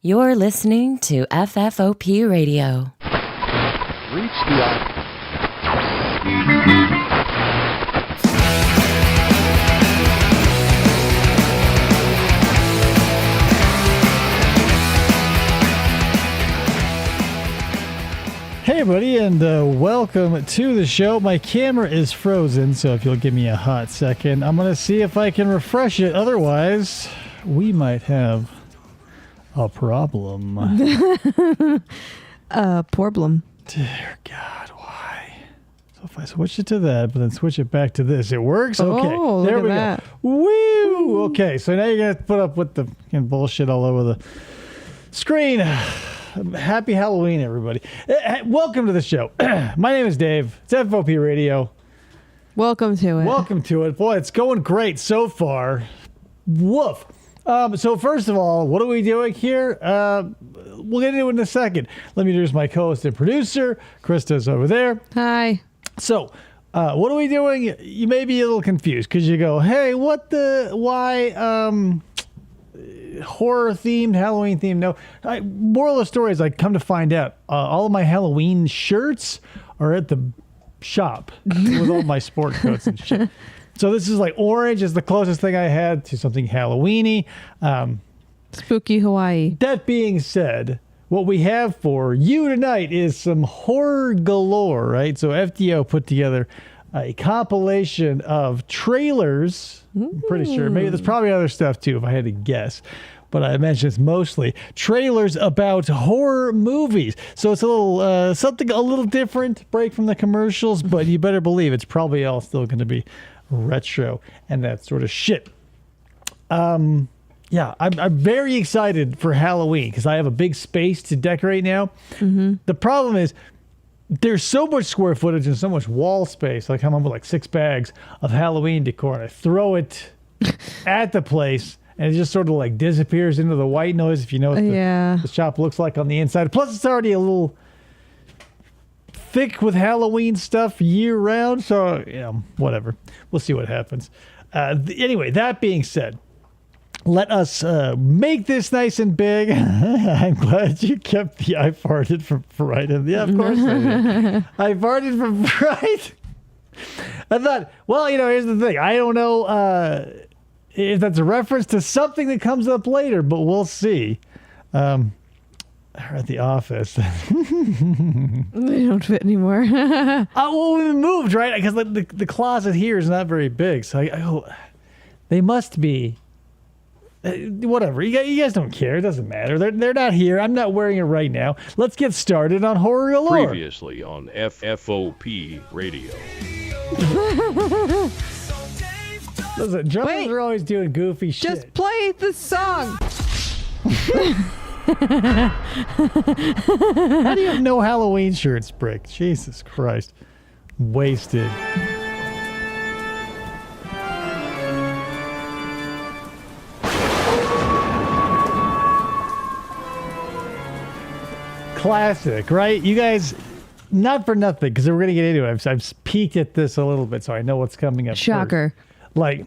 You're listening to FFOP Radio. Reach the Hey everybody, and welcome to the show. My camera is frozen, so if you'll give me a hot second, I'm going to see if I can refresh it. Otherwise, we might have a problem. Problem. Dear God, why? So if I switch it to that, but then switch it back to this, it works? Okay, Oh, there look we at go. Woo! Okay, so now you're going to put up with the bullshit all over the screen. Happy Halloween, everybody. Welcome to the show. My name is Dave. It's FFOP Radio. Welcome to it. Welcome to it. Boy, it's going great so far. Woof. So first of all, what are we doing here? We'll get into it in a second. Let me introduce my co-host and producer. Krista's over there. Hi. So, what are we doing? You may be a little confused because you go, hey, why, horror themed, Halloween themed? No. Moral of the story is I come to find out all of my Halloween shirts are at the shop with all my sport coats and shit. So this is like orange is the closest thing I had to something Halloween-y. Spooky Hawaii. That being said, what we have for you tonight is some horror galore, right? So FDO put together a compilation of trailers. I'm pretty sure. Maybe there's probably other stuff too, if I had to guess. But I mentioned it's mostly trailers about horror movies. So it's a little something a little different, break from the commercials, but you better believe it's probably all still going to be retro and that sort of shit. Yeah, I'm very excited for Halloween because I have a big space to decorate now. Mm-hmm. The problem is there's so much square footage and so much wall space. Like I'm up with like 6 bags of Halloween decor and I throw it at the place and it just sort of like disappears into the white noise if you know what the shop looks like on the inside. Plus it's already a little thick with Halloween stuff year round. So, whatever. We'll see what happens. Anyway, that being said, let us make this nice and big. I'm glad you kept the I farted from right in. Yeah, of course I did. I farted from right. I thought, well, here's the thing. I don't know if that's a reference to something that comes up later, but we'll see. At the office. They don't fit anymore. Well, we moved, right? Because the closet here is not very big. So I go, they must be. Whatever. You guys don't care. It doesn't matter. They're not here. I'm not wearing it right now. Let's get started on Horror Galore. Previously on FFOP Radio. Listen, drummers are always doing goofy shit. Just play the song. How do you have no Halloween shirts, Brick? Jesus Christ. Wasted. Classic, right? You guys, not for nothing, because we're going to get into it. I've peeked at this a little bit, so I know what's coming up. Shocker. First.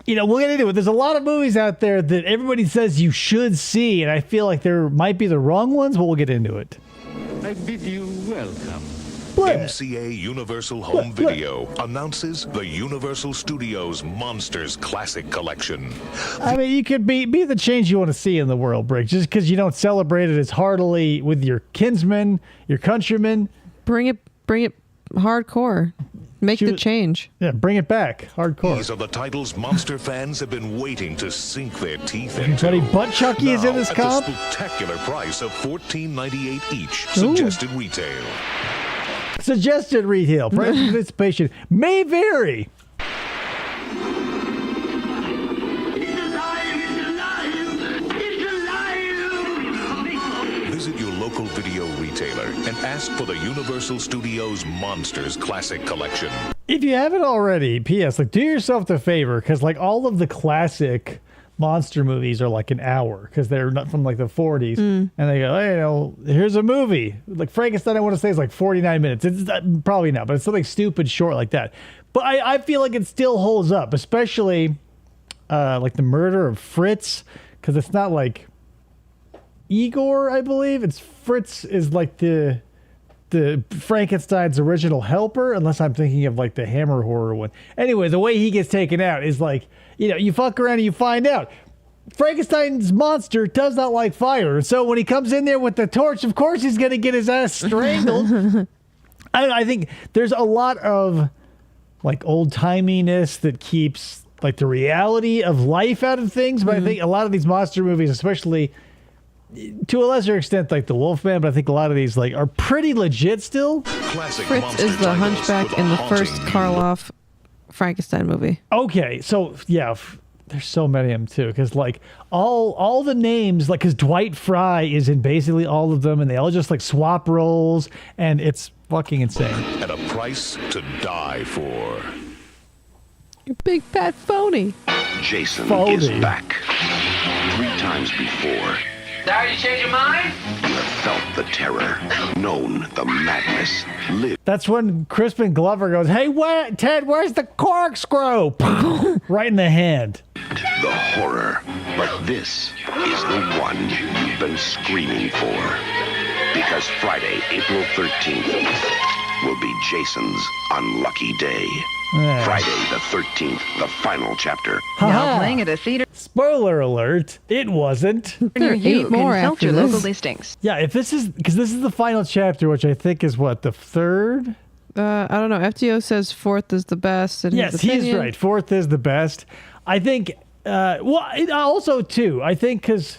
We'll get into it. There's a lot of movies out there that everybody says you should see, and I feel like there might be the wrong ones, but we'll get into it. I bid you welcome. MCA Universal Home Video announces the Universal Studios Monsters Classic Collection. I mean, you could be the change you want to see in the world, Brick, just because you don't celebrate it as heartily with your kinsmen, your countrymen. Bring it hardcore. Make the change. Yeah, bring it back. Hardcore. These are the titles monster fans have been waiting to sink their teeth into. Everybody but Chucky is in this comp? At the spectacular price of $14.98 each. Suggested retail. Suggested retail. Price of participation may vary. Visit your local video retailer and ask for the Universal Studios Monsters Classic Collection. If you haven't already, P.S., do yourself the favor, because all of the classic monster movies are like an hour, because they're not from the 40s, and they go, hey, here's a movie. Like Frankenstein, I want to say is 49 minutes. It's probably not, but it's something stupid short like that. But I feel like it still holds up, especially the murder of Fritz, because it's not Igor, I believe. It's Fritz is like the Frankenstein's original helper, unless I'm thinking of like the Hammer horror one. Anyway, the way he gets taken out is like, you fuck around and you find out Frankenstein's monster does not like fire. So when he comes in there with the torch, of course he's going to get his ass strangled. I think there's a lot of like old timiness that keeps like the reality of life out of things. But I think a lot of these monster movies, especially to a lesser extent, like the Wolfman, but I think a lot of these like are pretty legit still. Classic Fritz monster is the titles hunchback with a in the haunting first Karloff Frankenstein movie. Okay, so yeah, there's so many of them too, because like all the names, like because Dwight Fry is in basically all of them, and they all just like swap roles, and it's fucking insane. At a price to die for. You big fat phony. Jason Phony. is back. 3 times before. Sorry, you change your mind? You have felt the terror, known the madness, lived That's when Crispin Glover goes, "Hey, Ted, where's the corkscrew?" Right in the hand. the horror. But this is the one you've been screaming for. Because Friday, April 13th, will be Jason's unlucky day. Yeah. Friday the 13th, the final chapter. Haha. Playing at a theater Spoiler alert, it wasn't. near you 8 more consult after your this. local listings. Yeah, if this is, because this is the final chapter, which I think is what, the third? I don't know. FTO says 4th is the best. In Yes, his he's opinion. right. 4th is the best. I think, also too, I think because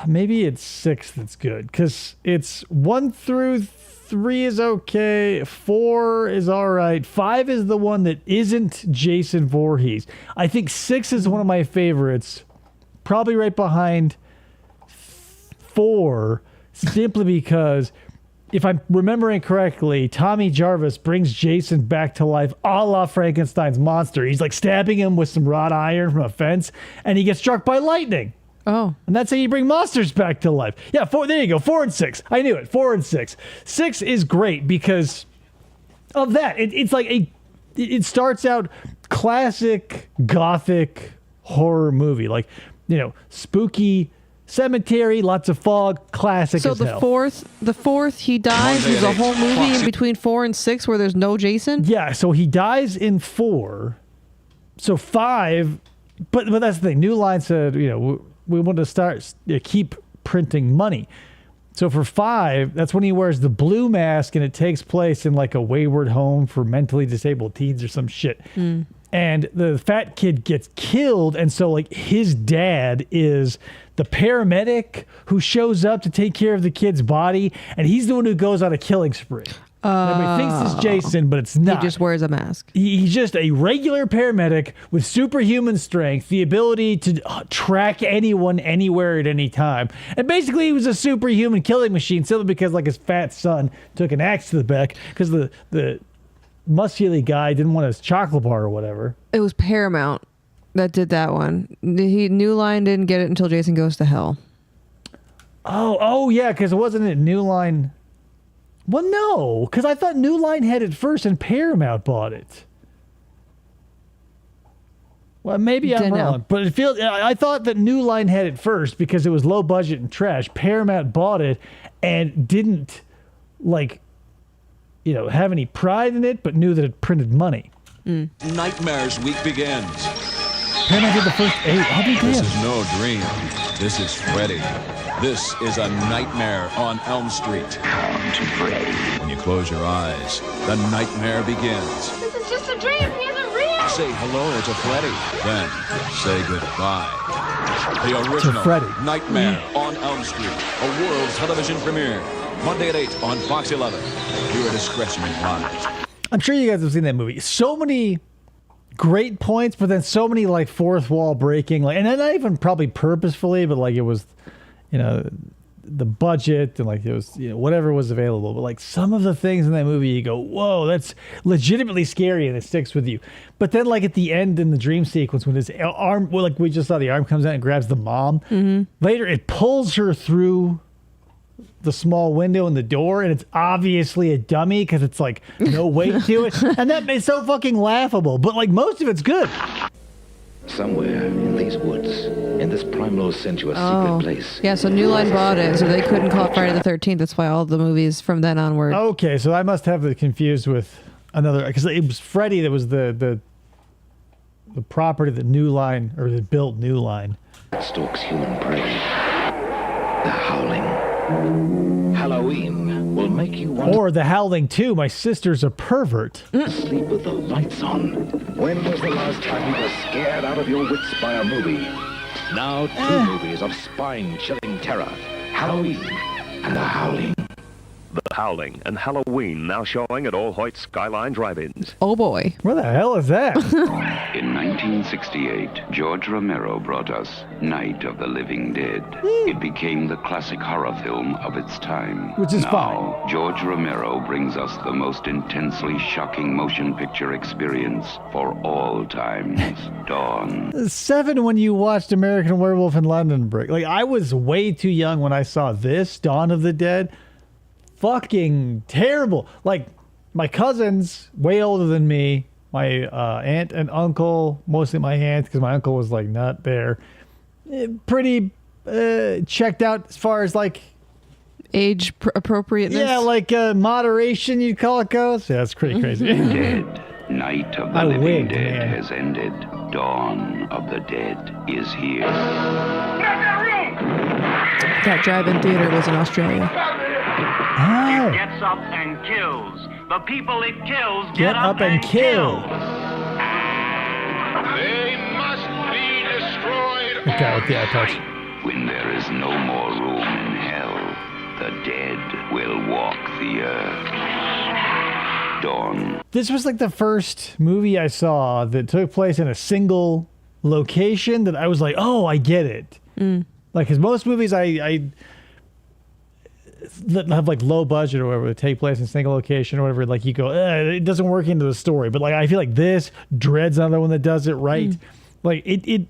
maybe it's 6th that's good, because it's 1 through 3 is okay, 4 is all right, 5 is the one that isn't Jason Voorhees. I think 6 is one of my favorites, probably right behind 4, simply because if I'm remembering correctly, Tommy Jarvis brings Jason back to life a la Frankenstein's monster. He's like stabbing him with some wrought iron from a fence, and he gets struck by lightning. Oh. And that's how you bring monsters back to life. Yeah, 4, there you go. 4 and 6. I knew it. 4 and 6. 6 is great because of that. It's like it starts out classic gothic horror movie. Like, spooky cemetery, lots of fog, classic So as the hell. fourth he dies. There's a whole movie in between 4 and 6 where there's no Jason. Yeah, so he dies in 4. So 5, but that's the thing. New Line said, we want to keep printing money. So for 5, that's when he wears the blue mask, and it takes place in like a wayward home for mentally disabled teens or some shit. And the fat kid gets killed, and so like his dad is the paramedic who shows up to take care of the kid's body, and he's the one who goes on a killing spree. Everybody thinks it's Jason, but it's not. He just wears a mask. He's just a regular paramedic with superhuman strength, the ability to track anyone anywhere at any time. And basically, he was a superhuman killing machine simply because like his fat son took an axe to the back because the muscular guy didn't want his chocolate bar or whatever. It was Paramount that did that one. New Line didn't get it until Jason Goes to Hell. Oh yeah, because it wasn't at New Line. Well, no, because I thought New Line had it first and Paramount bought it. Well, maybe I'm Dunno. wrong, but I thought that New Line had it first because it was low budget and trash. Paramount bought it and didn't have any pride in it, but knew that it printed money. Nightmares Week begins. Paramount did the first 8. I'll be This damned. is no dream. This is Freddy. This is a nightmare on Elm Street. When you close your eyes, the nightmare begins. This is just a dream. He isn't real. Say hello to Freddy. Then say goodbye. The original Freddy. Nightmare on Elm Street. A world television premiere. Monday at 8 on Fox 11. Viewer discretion advised. I'm sure you guys have seen that movie. So many great points, but then so many like fourth wall breaking, and not even probably purposefully, but like it was, the budget and like it was, whatever was available. But like some of the things in that movie, you go, whoa, that's legitimately scary, and it sticks with you. But then like at the end in the dream sequence when his arm, like we just saw, the arm comes out and grabs the mom. Later, it pulls her through the small window in the door, and it's obviously a dummy because it's like no weight to it, and that is so fucking laughable. But like most of it's good. Somewhere in these woods, in this primal sensuous secret place. Yeah, so New Line bought it, so they couldn't call it Friday the 13th. That's why all the movies from then onward. Okay, so I must have it confused with another, because it was Freddy that was the property that New Line, or that built New Line. Stalks human prey. The Howling. Halloween will make you want Or The Howling 2, My Sister's a Pervert. to sleep with the lights on. When was the last time you were scared out of your wits by a movie? Now 2 movies of spine-chilling terror. Halloween and The Howling. The Howling and Halloween now showing at all Hoyt Skyline drive-ins. Oh boy. Where the hell is that? In 1968, George Romero brought us Night of the Living Dead. It became the classic horror film of its time. Which is now, George Romero brings us the most intensely shocking motion picture experience for all times. Dawn. 7 when you watched American Werewolf in London Brick. Like, I was way too young when I saw this, Dawn of the Dead. Fucking terrible. Like, my cousins, way older than me, my aunt and uncle, mostly my aunt, because my uncle was, like, not there, pretty checked out as far as, like... Age appropriateness? Yeah, like moderation, you'd call it, goes. Yeah, that's pretty crazy. Dead. Night of the Living Dead has ended. Dawn of the Dead is here. That drive-in theater was in Australia. Oh. It gets up and kills. The people it kills Get up and kill. They must be destroyed. The guy with the eye patch. When there is no more room in hell, the dead will walk the earth. Dawn. This was like the first movie I saw that took place in a single location that I was like, oh, I get it. Like, because most movies I that have like low budget or whatever, that take place in a single location or whatever, like you go, it doesn't work into the story. But like, I feel like this, Dread's another one that does it right. Like it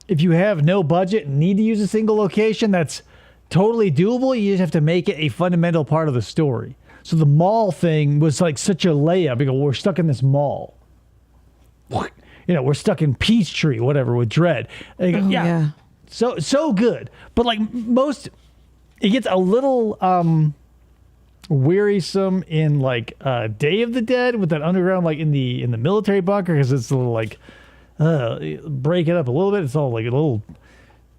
if you have no budget and need to use a single location, that's totally doable. You just have to make it a fundamental part of the story. So the mall thing was like such a layup. You go, we're stuck in this mall. You know, we're stuck in Peachtree, whatever, with Dread. And you go, yeah. So good. But like most, it gets a little wearisome in like Day of the Dead with that underground, like in the military bunker, because it's a little like break it up a little bit. It's all like a little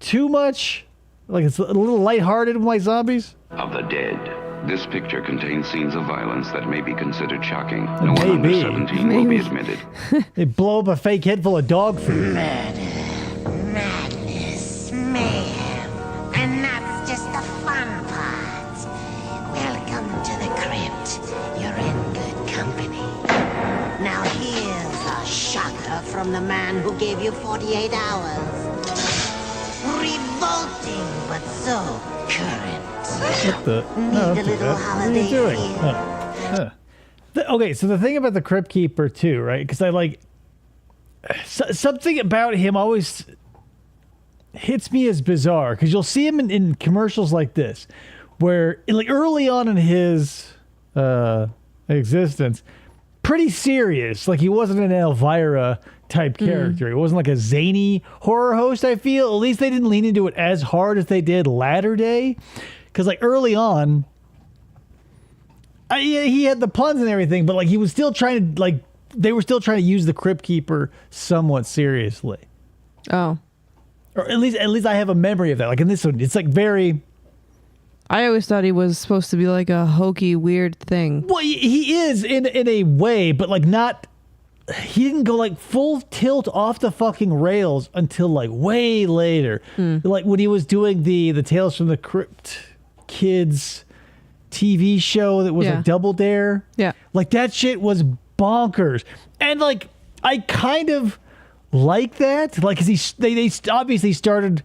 too much. Like it's a little lighthearted with my zombies. Of the Dead. This picture contains scenes of violence that may be considered shocking. No one under 17 will be admitted. They blow up a fake head full of dog food. Madness, mayhem, and that's just the fun part. Welcome to the crypt. You're in good company. Now here's a shocker from the man who gave you 48 hours. Revolting, but so current. What the? Need a little holiday What are you doing? Okay, so the thing about the Crypt Keeper too, right? Because I like something about him always hits me as bizarre. Because you'll see him in commercials like this, where like early on in his existence, pretty serious. Like he wasn't an Elvira type character. He wasn't like a zany horror host. I feel at least they didn't lean into it as hard as they did latter day. Because like early on, he had the puns and everything, but like he was still trying to like they were still trying to use the Crypt Keeper somewhat seriously. Oh, or at least I have a memory of that. Like in this one, it's like very. I always thought he was supposed to be like a hokey, weird thing. Well, he is in a way, but like not. He didn't go like full tilt off the fucking rails until like way later, like when he was doing the Tales from the Crypt Kids TV show that was like Double Dare. Yeah. Like that shit was bonkers. And like, I kind of like that. Like, cause they obviously started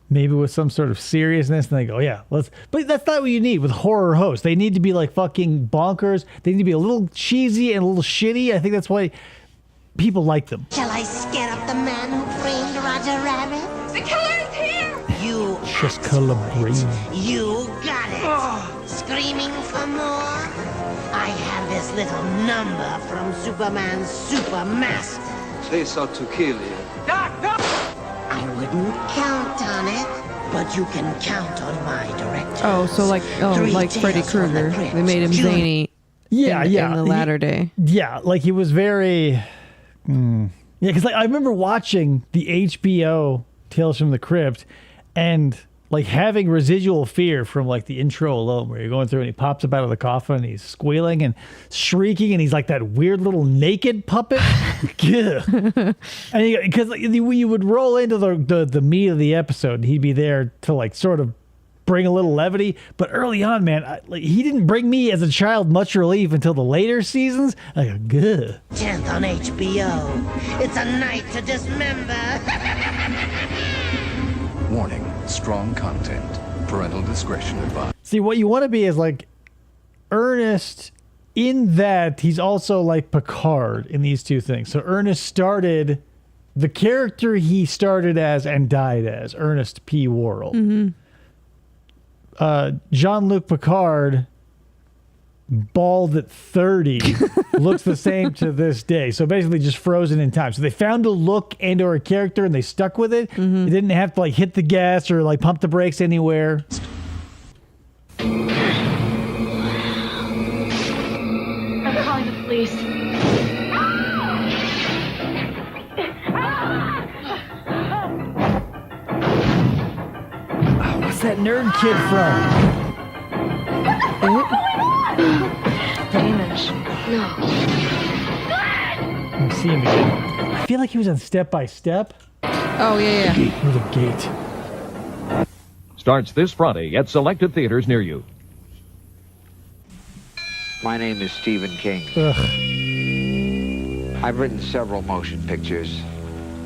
maybe with some sort of seriousness and they go, yeah, but that's not what you need with horror hosts. They need to be like fucking bonkers. They need to be a little cheesy and a little shitty. I think that's why people like them. Shall I scare up the man who framed Roger Rabbit? The killer is here! You just calibrating. You got it! Screaming for more? I have this little number from Superman's Super Master. place or to kill you. I wouldn't count on it, but you can count on my director. Oh, so like Freddy Krueger. They made him zany. Yeah, in the latter day. Yeah, like he was very. Yeah, because like I remember watching the HBO Tales from the Crypt, and like having residual fear from like the intro alone, where you're going through and he pops up out of the coffin and he's squealing and shrieking, and he's like that weird little naked puppet. And because you would roll into the meat of the episode, and he'd be there to like sort of bring a little levity. But early on, man, he didn't bring me as a child much relief until the later seasons. I go, good. 10th on HBO. It's a night to dismember. Warning, strong content. Parental discretion advised. See, what you want to be is like Ernest in that he's also like Picard in these two things. So Ernest started the character he started as and died as, Ernest P. Worrell. Mm-hmm. Jean-Luc Picard, bald at 30, looks the same to this day. So basically just frozen in time. So they found a look and or a character and they stuck with it. They didn't have to like hit the gas or like pump the brakes anywhere. I'm calling the police. What's that nerd kid from? Damage. No. Let me see him again. I feel like he was on Step by Step. Oh, yeah. There's a gate. Starts this Friday at selected theaters near you. My name is Stephen King. Ugh. I've written several motion pictures,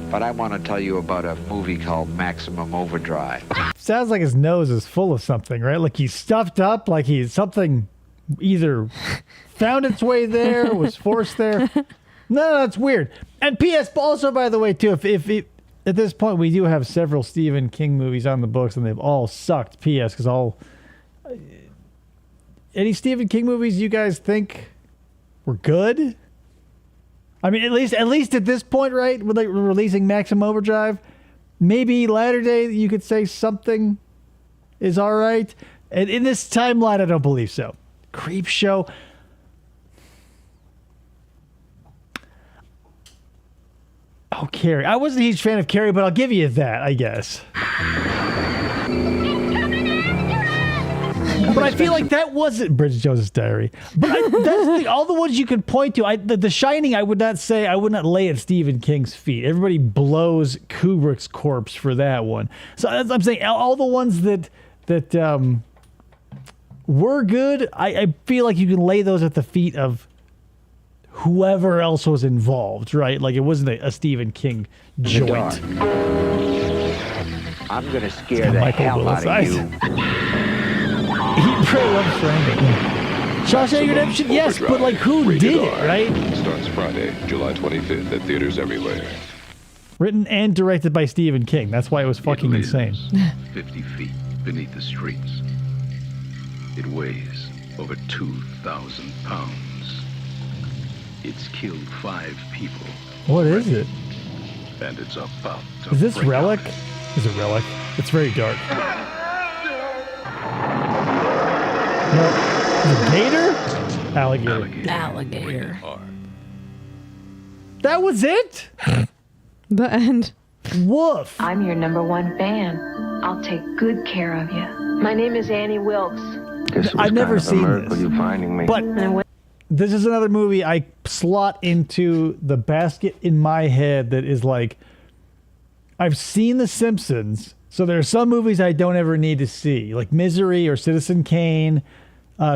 but I want to tell you about a movie called Maximum Overdrive. Sounds like his nose is full of something, right? Like he's stuffed up, like he's something either found its way there, was forced there. No, that's weird. And P.S. also, by the way, too, if at this point we do have several Stephen King movies on the books and they've all sucked. P.S. because all any Stephen King movies you guys think were good? I mean, at least at this point, right? When they were releasing Maximum Overdrive, maybe latter day you could say something is all right. And in this timeline, I don't believe so. Creep Show. Oh, Carrie. I wasn't a huge fan of Carrie, but I'll give you that, I guess. But I feel like that wasn't Bridget Jones's Diary. But that's the thing, all the ones you can point to. The Shining, I would not lay at Stephen King's feet. Everybody blows Kubrick's corpse for that one. So I'm saying all the ones that were good, I feel like you can lay those at the feet of whoever else was involved, right? Like it wasn't a Stephen King joint. I'm going to scare the hell out of you. He pretty loves Frank. Shawshank Redemption, yes, but like who did it, right? Starts Friday, July 25th at theaters everywhere. Written and directed by Stephen King. That's why it was fucking insane. 50 feet beneath the streets. It weighs over 2,000 pounds. It's killed 5 people. What is it? And it's about to Is this break Relic? out. Is it Relic? It's very dark. No. Is it Gator? Alligator. That was it? The end. Woof. I'm your #1 fan. I'll take good care of you. My name is Annie Wilkes. I've never seen this. You finding me. But this is another movie I slot into the basket in my head that is like, I've seen The Simpsons, so there are some movies I don't ever need to see, like Misery or Citizen Kane,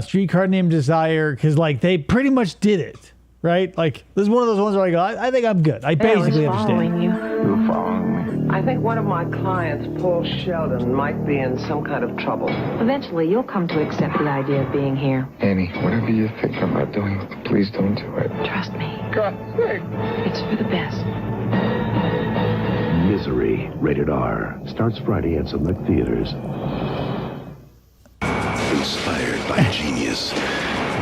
Streetcar Named Desire, because like they pretty much did it, right? Like this is one of those ones where I go, I think I'm good. I basically understand. You're following me. I think one of my clients, Paul Sheldon, might be in some kind of trouble. Eventually, you'll come to accept the idea of being here. Annie, whatever you think about doing, please don't do it. Trust me. God, it's for the best. Misery, rated R, starts Friday at select theaters. Inspired by genius,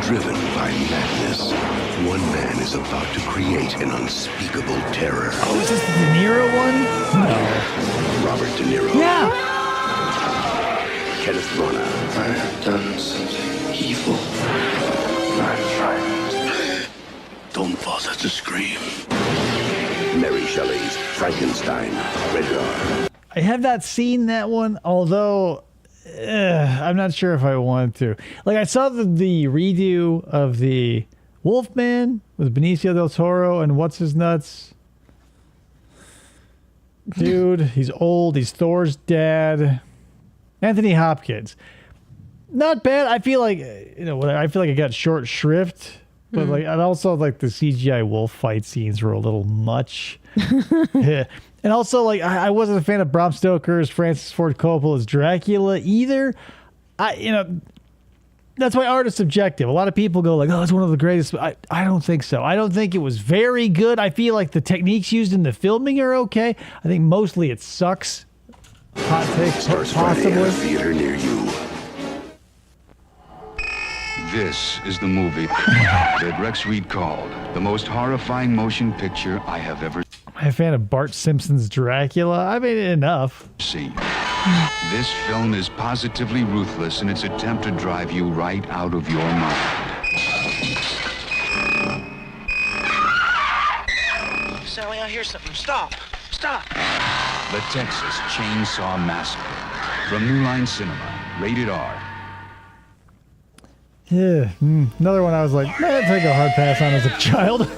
Driven by madness, one man is about to create an unspeakable terror. Oh, is this the De Niro one? No. Robert De Niro. Yeah. Kenneth Branagh. I have done something evil. I'm frightened. Don't bother to scream. Mary Shelley's Frankenstein. Rated R. I have not seen that one, although I'm not sure if I want to. Like, I saw the redo of the Wolfman with Benicio del Toro and what's his nuts. Dude, he's old. He's Thor's dad. Anthony Hopkins. Not bad. I feel like, I feel like I got short shrift. But like, and also like the CGI wolf fight scenes were a little much. Yeah. And also, like, I wasn't a fan of Bram Stoker's Francis Ford Coppola's Dracula either. That's why art is subjective. A lot of people go like, "Oh, it's one of the greatest." I don't think so. I don't think it was very good. I feel like the techniques used in the filming are okay. I think mostly it sucks. Hot take, Starts Friday at a possibly. theater near you. This is the movie that Rex Reed called the most horrifying motion picture I have ever I'm a fan of Bart Simpson's Dracula. I mean, enough. seen. This film is positively ruthless in its attempt to drive you right out of your mind. Sally, I hear something. Stop. Stop. The Texas Chainsaw Massacre. From New Line Cinema. Rated R. Yeah, another one I was like, man, I'd take a hard pass on as a child.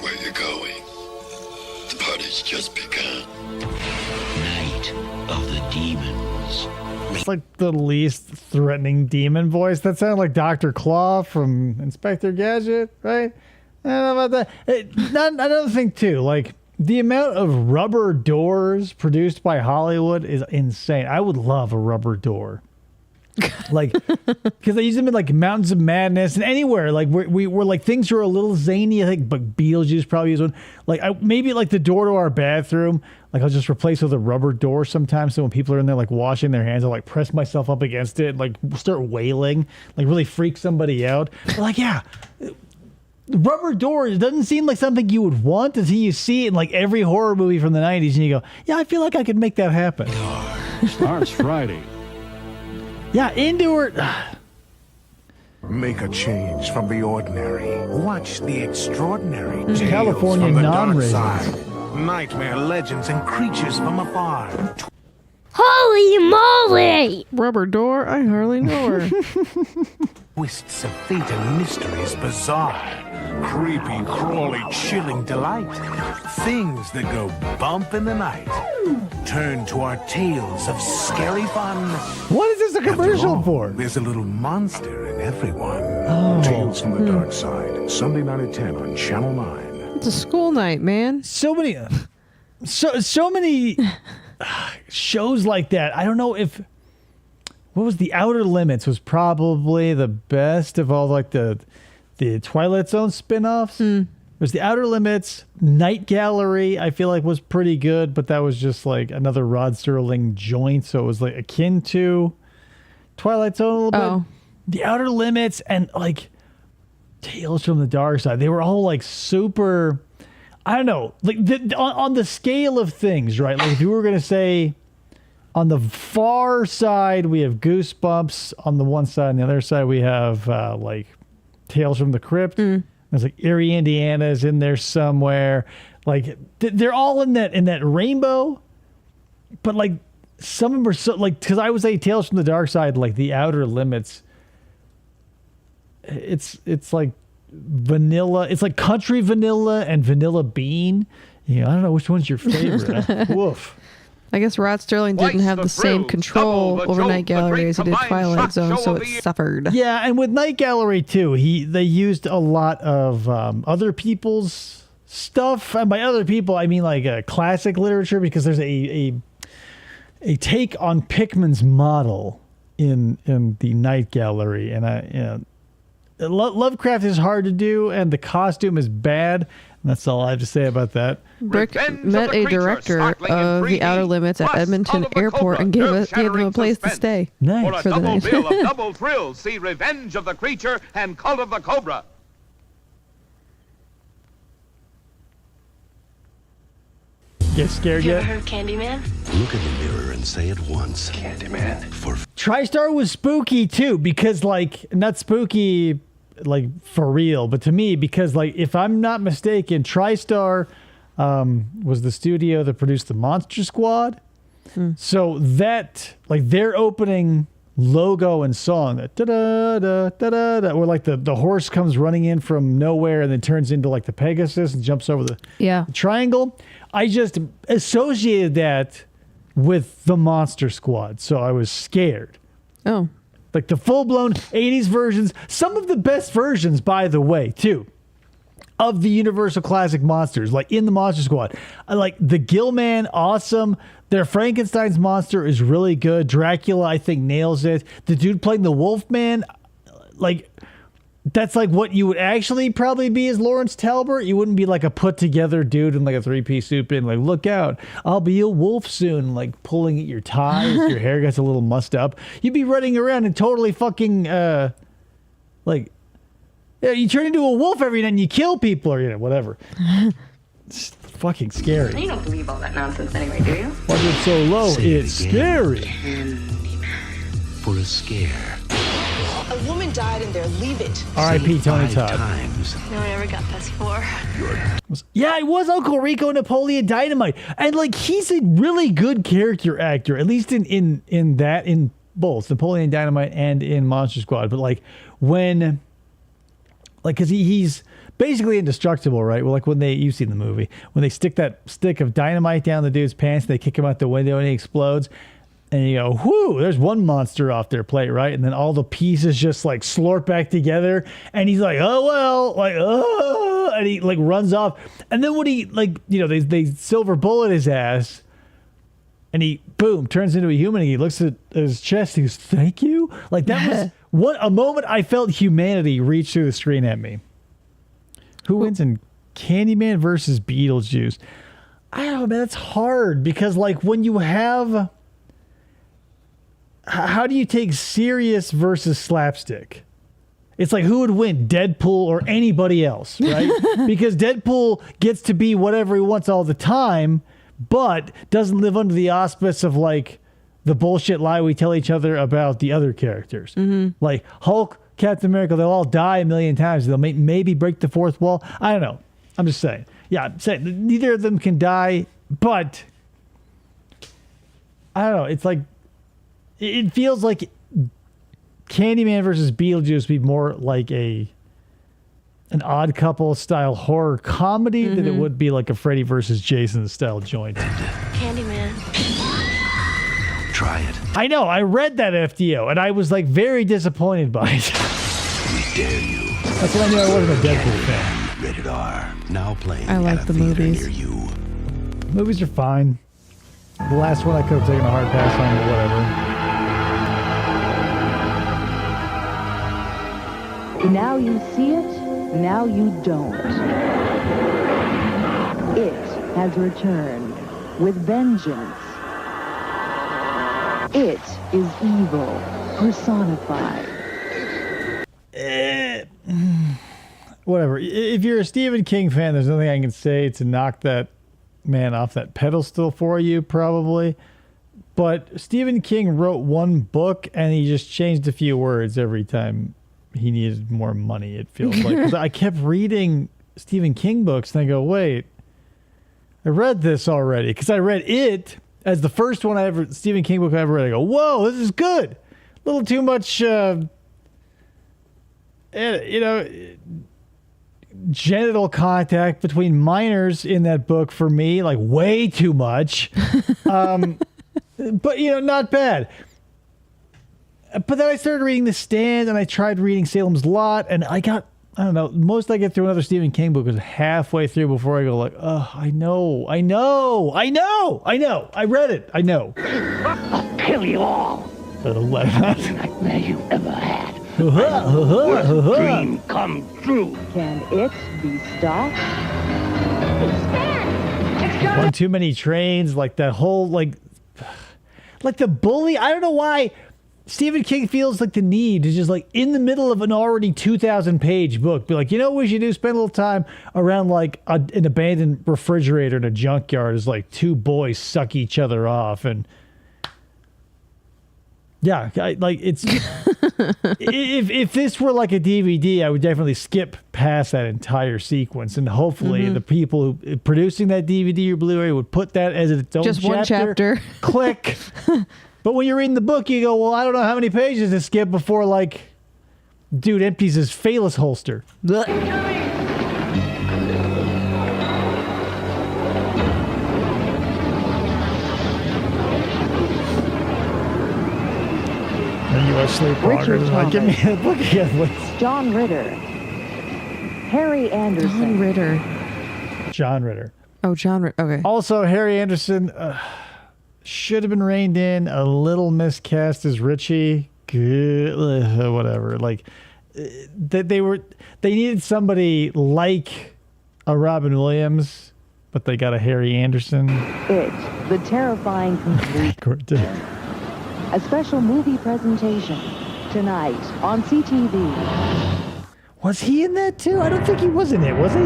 Where you going? The party's just begun. Night of the Demons. It's like the least threatening demon voice. That sounded like Dr. Claw from Inspector Gadget, right? I don't know about that. Another thing, too, like the amount of rubber doors produced by Hollywood is insane. I would love a rubber door. Like, because they use them in like Mountains of Madness and anywhere. Like, we're like things are a little zany. I think, but Beetlejuice probably used one. Like, maybe like the door to our bathroom. Like, I'll just replace with a rubber door sometimes. So when people are in there like washing their hands, I'll like press myself up against it, and, like start wailing, like really freak somebody out. But, like, yeah, rubber doors. It doesn't seem like something you would want until you see it in like every horror movie from the 90s, and you go, yeah, I feel like I could make that happen. Starts Friday. Yeah, indoor. Make a change from the ordinary. Watch the extraordinary. There's Tales California from the dark non-ratings. side. Nightmare legends and creatures from afar. Holy moly! Rubber door? I hardly know her. Twists of fate and mysteries bizarre. Creepy, crawly, chilling delight. Things that go bump in the night. Turn to our tales of scary fun. What is this a commercial After all, for? There's a little monster in everyone. Oh. Tales from the Dark Side. Sunday night at 10 on Channel 9. It's a school night, man. So many shows like that. I don't know if what was The Outer Limits was probably the best of all like the Twilight Zone spin-offs. There's The Outer Limits, Night Gallery, I feel like was pretty good, but that was just like another Rod Serling joint, so it was like akin to Twilight Zone a little bit. The Outer Limits and like Tales from the Dark Side, they were all like super, I don't know, like on the scale of things, right? Like if you were going to say on the far side, we have Goosebumps on the one side, and the other side we have like Tales from the Crypt. There's like Erie, Indiana is in there somewhere. Like they're all in that rainbow, but like some of them are so like, because I would say Tales from the Dark Side, like The Outer Limits. It's like vanilla. It's like country vanilla and vanilla bean. I don't know which one's your favorite. Woof. I guess Rod Sterling didn't have the same control over Night Gallery as he did Twilight Zone, so it suffered. Yeah, and with Night Gallery too, they used a lot of other people's stuff, and by other people I mean like classic literature, because there's a take on Pickman's model in the Night Gallery, and Lovecraft is hard to do, and the costume is bad. And that's all I have to say about that. Brick met a director of The Outer Limits at Edmonton Airport and gave them a place to stay. Nice. For a double bill of double thrills, see Revenge of the Creature and Cult of the Cobra. Get scared You yet? ever heard of Candyman? Look in the mirror and say it once. Candyman. For TriStar was spooky too, because like not spooky like for real, but to me, because like if I'm not mistaken, TriStar was the studio that produced the Monster Squad. So that like their opening logo and song, that da da da da da da, where like the horse comes running in from nowhere and then turns into like the Pegasus and jumps over the triangle. I just associated that with the Monster Squad, so I was scared. Oh. Like the full-blown 80s versions, some of the best versions, by the way, too, of the Universal Classic monsters, like in the Monster Squad. Like the Gill-Man, awesome. Their Frankenstein's monster is really good. Dracula, I think, nails it. The dude playing the Wolfman, like... That's like what you would actually probably be as Lawrence Talbot. You wouldn't be like a put together dude in like a 3-piece suit and like, look out, I'll be a wolf soon, like pulling at your tie if your hair gets a little mussed up. You'd be running around and totally fucking like, yeah, you turn into a wolf every night and you kill people or whatever. It's fucking scary. You don't believe all that nonsense anyway, do you? Watch it so low, it's scary. For a scare. A woman died in there. Leave it. R.I.P. Tony Todd. No one ever got this far. Yeah, it was Uncle Rico Napoleon Dynamite. And like he's a really good character actor, at least in both Napoleon Dynamite and in Monster Squad. But like when like cuz he's basically indestructible, right? Well, like when you've seen the movie, when they stick that stick of dynamite down the dude's pants, they kick him out the window and he explodes. And you go, whoo, there's one monster off their plate, right? And then all the pieces just like slurp back together. And he's like, oh, well, like, oh, and he like runs off. And then when he like, they silver bullet his ass and he, boom, turns into a human. And he looks at his chest. He goes, thank you. Like that was a moment I felt humanity reach through the screen at me. Who wins in Candyman versus Beetlejuice? I don't know, man. That's hard because like when you have... How do you take serious versus slapstick? It's like who would win, Deadpool or anybody else, right? Because Deadpool gets to be whatever he wants all the time, but doesn't live under the auspice of like the bullshit lie we tell each other about the other characters. Mm-hmm. Like Hulk, Captain America, they'll all die a million times. They'll maybe break the fourth wall. I don't know. I'm just saying. Yeah, I'm saying neither of them can die, but I don't know. It's like, it feels like Candyman versus Beetlejuice would be more like an Odd Couple style horror comedy than it would be like a Freddy versus Jason style joint. Candyman. Try it. I know. I read that FDO and I was like very disappointed by it. We dare you. That's when I knew I wasn't a Deadpool fan. Rated R. Now playing I like at a the theater movies. near you. Movies are fine. The last one I could have taken a hard pass on, but whatever. Now you see it, now you don't. It has returned with vengeance. It is evil personified. Whatever. If you're a Stephen King fan, there's nothing I can say to knock that man off that pedestal for you, probably. But Stephen King wrote one book and he just changed a few words every time he needed more money, it feels like. 'Cause I kept reading Stephen King books and I go, wait, I read this already. Because I read it as the first one Stephen King book I ever read. I go, whoa, this is good. A little too much, genital contact between minors in that book for me, like way too much. But, not bad. But then I started reading The Stand and I tried reading Salem's Lot and I don't know, most I get through another Stephen King book is halfway through before I go like, oh, I know. I read it. I know. I'll kill you all. The nightmare you ever had What dream come true? Can it be stopped? One too many trains, like that whole like the bully. I don't know why Stephen King feels like the need to just like in the middle of an already 2,000-page book be like, you know what we should do? Spend a little time around like an abandoned refrigerator in a junkyard as like two boys suck each other off. And yeah, like it's if this were like a DVD, I would definitely skip past that entire sequence, and hopefully the people who producing that DVD or Blu-ray would put that as its own just one chapter. Click. But when you're reading the book, you go, well, I don't know how many pages to skip before like dude empties his Phallus holster. U.S. sleepwalkers. Like, give me a book again, please. John Ritter. Harry Anderson. John Ritter. Oh, John Ritter. Okay. Also, Harry Anderson should have been reined in. A little miscast as Richie. Good, whatever. Like, they needed somebody like a Robin Williams, but they got a Harry Anderson. It's the terrifying complete. A special movie presentation tonight on CTV. Was he in that too? I don't think he was in it, was he?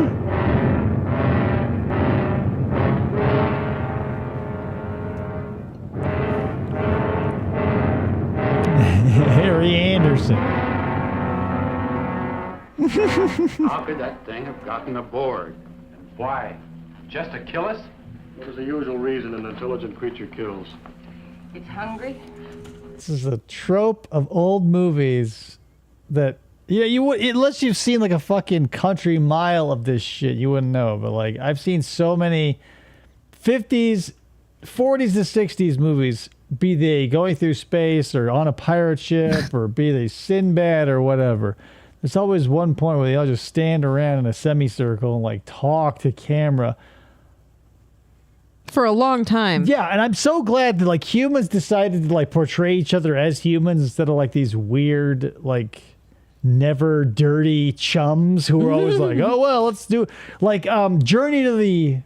Harry Anderson. How could that thing have gotten aboard? And why? Just to kill us? What is the usual reason an intelligent creature kills? It's hungry. This is a trope of old movies that, yeah, you would, unless you've seen like a fucking country mile of this shit, you wouldn't know. But like, I've seen so many 50s, 40s to 60s movies, be they going through space or on a pirate ship or be they Sinbad or whatever. There's always one point where they all just stand around in a semicircle and like talk to camera. For a long time. Yeah, and I'm so glad that like humans decided to like portray each other as humans instead of like these weird, like never dirty chums who are always like, oh well, let's do like Journey to the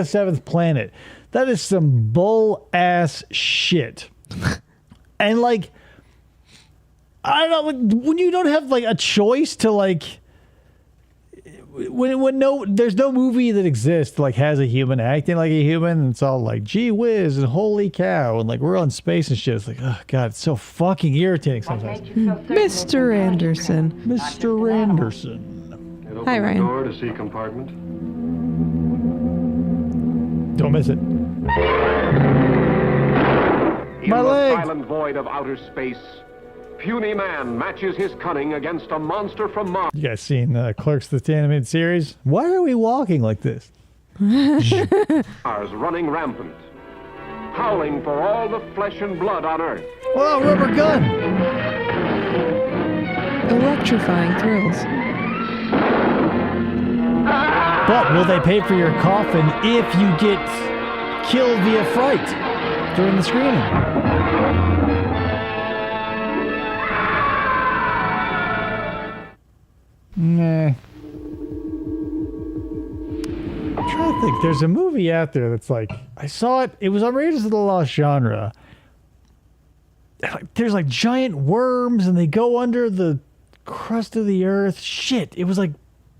Seventh Planet. That is some bull ass shit. And like, I don't know, when you don't have like a choice to like, there's no movie that exists like has a human acting like a human, and it's all like gee whiz and holy cow and like we're on space and shit. It's like, oh god, it's so fucking irritating sometimes. Mr. Anderson. Mr. Anderson. Hi, Ryan. Door to C compartment. Don't miss it. In My the leg. silent void of outer space, puny man matches his cunning against a monster from Mars. You guys seen Clerks the animated series? Why are we walking like this? Mars running rampant, howling for all the flesh and blood on Earth. Whoa, rubber gun! Electrifying thrills. But will they pay for your coffin if you get killed via fright during the screening? Nah. I'm trying to think. There's a movie out there that's like, I saw it. It was on Raiders of the Lost Genre. There's like giant worms and they go under the crust of the earth. Shit. It was like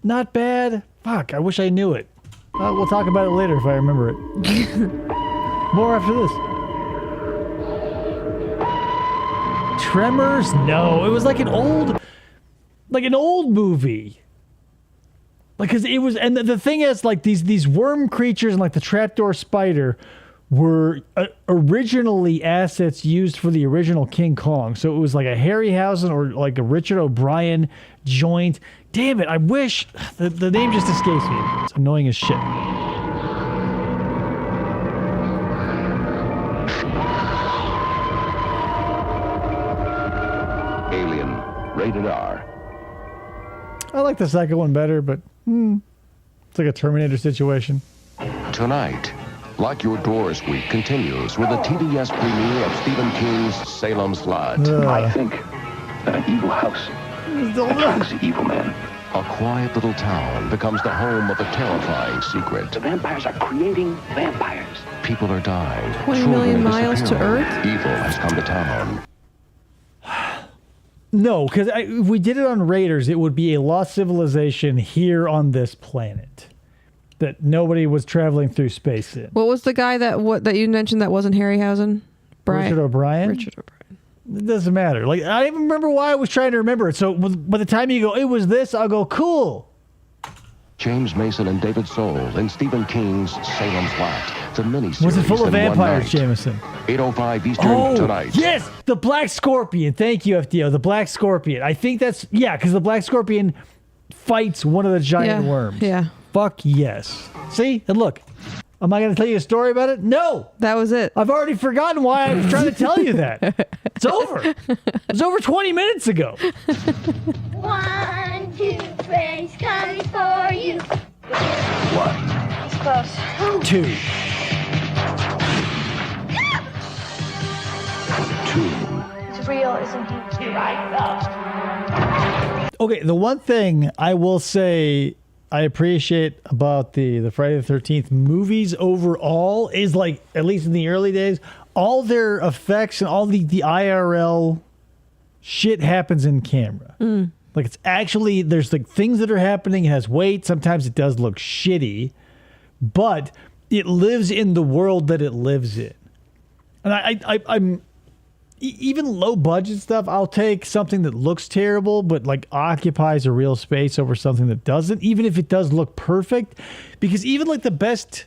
not bad. Fuck. I wish I knew it. We'll talk about it later if I remember it. More after this. Tremors? No. It was like an old movie. Like, cause it was, and the thing is, like these worm creatures and like the trapdoor spider were originally assets used for the original King Kong. So it was like a Harryhausen or like a Richard O'Brien joint. Damn it! I wish the name just escapes me. It's annoying as shit. Alien, rated R. I like the second one better, but it's like a Terminator situation. Tonight, Lock Your Doors Week continues with a TBS premiere of Stephen King's Salem's Lot. I think that an evil house Becomes evil men. A quiet little town becomes the home of a terrifying secret. The vampires are creating vampires. People are dying. 20 million miles to disappearing. Earth? Evil has come to town. No, because if we did it on Raiders, it would be a lost civilization here on this planet that nobody was traveling through space in. What was the guy that you mentioned that wasn't Harryhausen? Richard O'Brien? Richard O'Brien. It doesn't matter. Like, I don't even remember why I was trying to remember it. So by the time you go, it was this, I'll go, cool. James Mason and David Soul in Stephen King's Salem's Lot. The miniseries. Was it full of in one vampires, night. Jameson? 8:05 Eastern tonight. Yes, the Black Scorpion. Thank you, FDO. The Black Scorpion. I think that's, because the Black Scorpion fights one of the giant worms. Yeah. Fuck yes. See? And look, am I going to tell you a story about it? No. That was it. I've already forgotten why I was trying to tell you that. It's over. It was over 20 minutes ago. 1, 2, 3, coming for you. One. It's close. 2. 2. It's real, isn't he? Right. Okay, the one thing I will say I appreciate about the Friday the 13th movies overall is, like, at least in the early days, all their effects and all the IRL shit happens in camera. Like, it's actually, there's like things that are happening, it has weight, sometimes it does look shitty, but it lives in the world that it lives in. And I'm even low budget stuff, I'll take something that looks terrible, but like occupies a real space over something that doesn't, even if it does look perfect, because even like the best,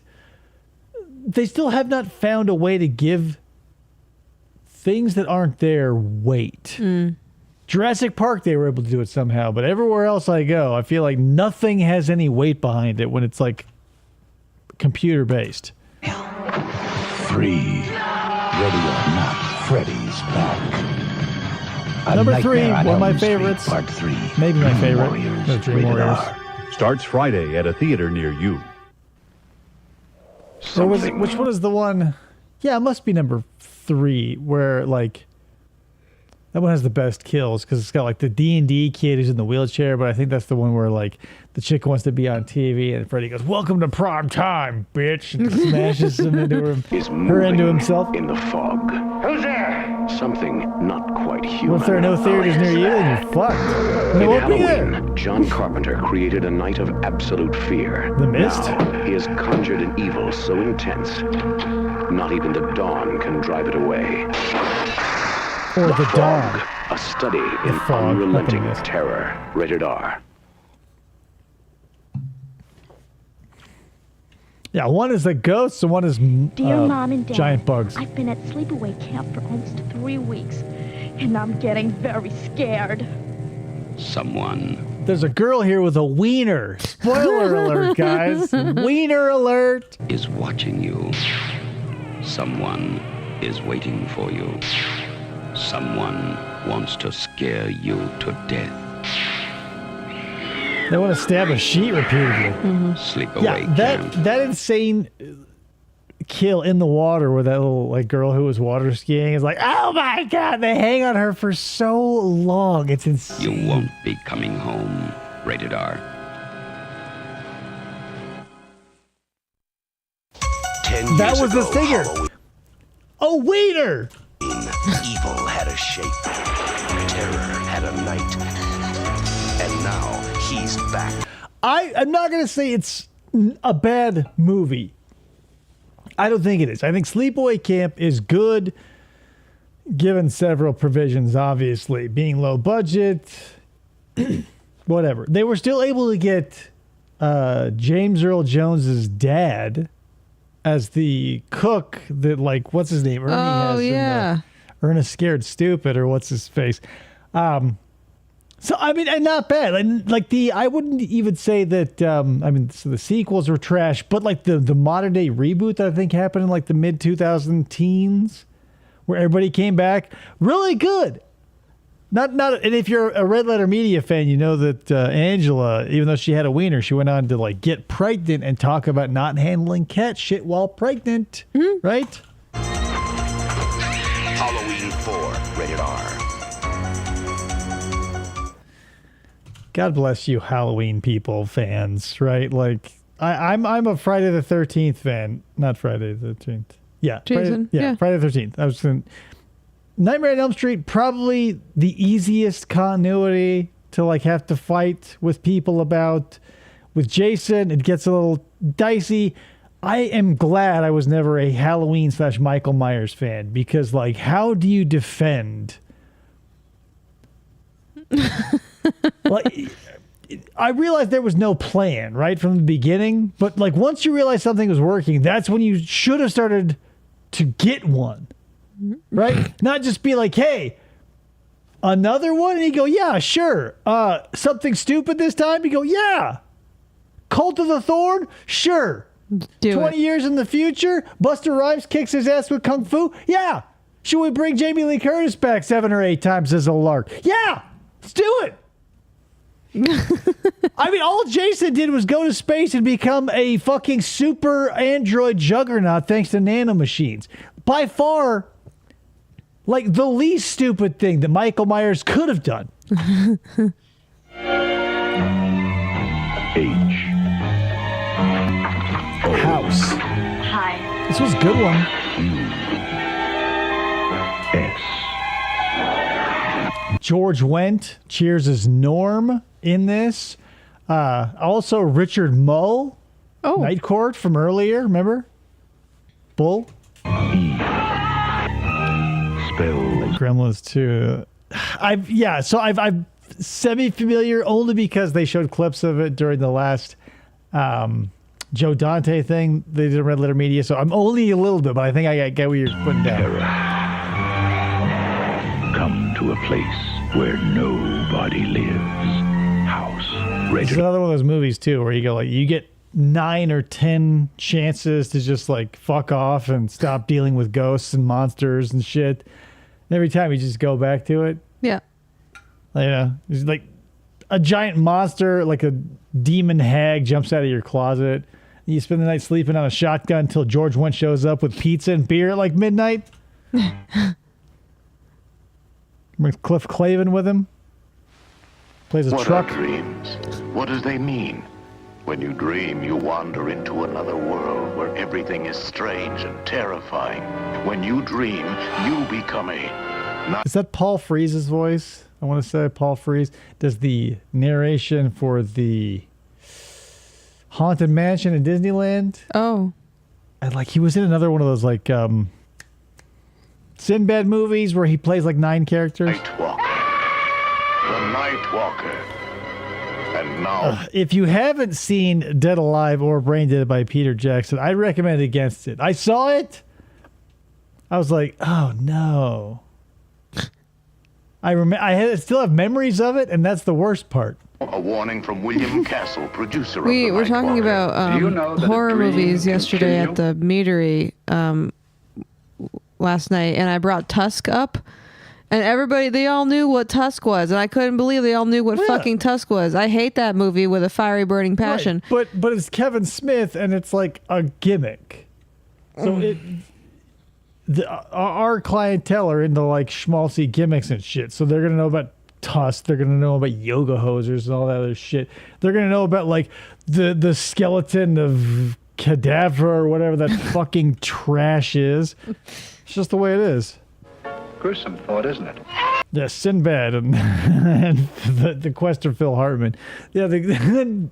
they still have not found a way to give things that aren't there weight. Jurassic Park, they were able to do it somehow, but everywhere else I go, I feel like nothing has any weight behind it when it's like computer based. 3. Ready or not, Freddy's back. A Number 3, Nightmare on one of my Elm Street, favorites. Part 3. Maybe my Dream favorite. Warriors, No, Dream rated Warriors. R. Starts Friday at a theater near you. Or was it, which one is the one? Yeah, it must be number 3, where like that one has the best kills because it's got like the D&D kid who's in the wheelchair, but I think that's the one where like the chick wants to be on TV and Freddy goes, "Welcome to prime time, bitch," and smashes him into her into himself. In the fog. Who's there? Something not quite human. Well, if there are no theaters near you, then you're fucked. And they In won't be there. Halloween, John Carpenter created a night of absolute fear. The Mist? Now, he has conjured an evil so intense, not even the dawn can drive it away. Or the dawn. A study The in fog, unrelenting not the mist. terror. Rated R. Yeah, one is the ghosts and one is Dear Mom and Dad, giant bugs. I've been at sleepaway camp for almost 3 weeks, and I'm getting very scared. Someone There's a girl here with a wiener. Spoiler alert, guys. Wiener alert. is watching you. Someone is waiting for you. Someone wants to scare you to death. They want to stab a sheet repeatedly. Sleepaway camp. That insane kill in the water where that little like girl who was water skiing is like, oh my god, they hang on her for so long. It's insane. You won't be coming home. Rated R. 10 years That was the ago, singer. Halloween, A wiener. evil had a shape. Terror had a night. And now he's back. I'm not going to say it's a bad movie. I don't think it is. I think Sleepaway Camp is good, given several provisions, obviously. Being low budget, whatever. They were still able to get James Earl Jones's dad as the cook that, like, what's his name? Ernie has. Yeah. Ernest Scared Stupid, or what's his face. So, I mean, and not bad. And like I wouldn't even say that, so the sequels were trash, but like the modern day reboot that I think happened in like the mid 2000 teens, where everybody came back, really good. And if you're a Red Letter Media fan, you know that Angela, even though she had a wiener, she went on to like get pregnant and talk about not handling cat shit while pregnant, right? Halloween 4, rated R. God bless you, Halloween people, fans, right? Like, I'm a Friday the 13th fan, not Friday the 13th. Yeah, Jason, Friday the 13th. I was saying, Nightmare on Elm Street, probably the easiest continuity to like have to fight with people about. With Jason, it gets a little dicey. I am glad I was never a Halloween / Michael Myers fan, because like, how do you defend? Like, I realized there was no plan right from the beginning, but like once you realize something was working, that's when you should have started to get one, right? Not just be like, hey, another one, and you go, yeah, sure. Something stupid this time, you go, yeah. Cult of the Thorn, sure. 20 years in the future, Buster Rhymes kicks his ass with Kung Fu, yeah. Should we bring Jamie Lee Curtis back 7 or 8 times as a lark? Yeah, let's do it. I mean, all Jason did was go to space and become a fucking super android juggernaut thanks to nanomachines. By far, like, the least stupid thing that Michael Myers could have done. House. Hi. This was a good one. George Wendt, Cheers' Norm in this. Also Richard Mull, Night Court from earlier, remember? Bull. Gremlins 2. I'm semi-familiar only because they showed clips of it during the last Joe Dante thing they did at Red Letter Media, so I'm only a little bit, but I think I get what you're putting down. Come to a place where nobody lives. House. It's another one of those movies too where you go like, you get 9 or 10 chances to just like fuck off and stop dealing with ghosts and monsters and shit. And every time you just go back to it. Yeah. It's like a giant monster, like a demon hag, jumps out of your closet. You spend the night sleeping on a shotgun until George Wendt shows up with pizza and beer at like midnight. With Cliff Clavin with him. Plays a truck. What are dreams? What do they mean? When you dream, you wander into another world where everything is strange and terrifying. When you dream, you become Is that Paul Frees's voice? I want to say Paul Frees does the narration for the Haunted Mansion in Disneyland. Oh. And like he was in another one of those like Sinbad movies where he plays like 9 characters. The Night Walker. And now... if you haven't seen Dead Alive or Brain Dead by Peter Jackson, I recommend against it. I saw it. I was like, oh no. I still have memories of it, and that's the worst part. A warning from William Castle, producer of We The were Night talking Walker. about Do you know that a horror dream movies can yesterday kill at the meadery last night, and I brought Tusk up, and everybody, they all knew what Tusk was, and I couldn't believe they all knew what fucking Tusk was. I hate that movie with a fiery burning passion. Right. But it's Kevin Smith, and it's like a gimmick. So our clientele are into like schmaltzy gimmicks and shit, so they're gonna know about Tusk, they're gonna know about yoga hosers and all that other shit. They're gonna know about like the skeleton of Cadaver or whatever that fucking trash is. It's just the way it is. Gruesome thought, isn't it? Yeah, Sinbad and the quest of Phil Hartman. Yeah, that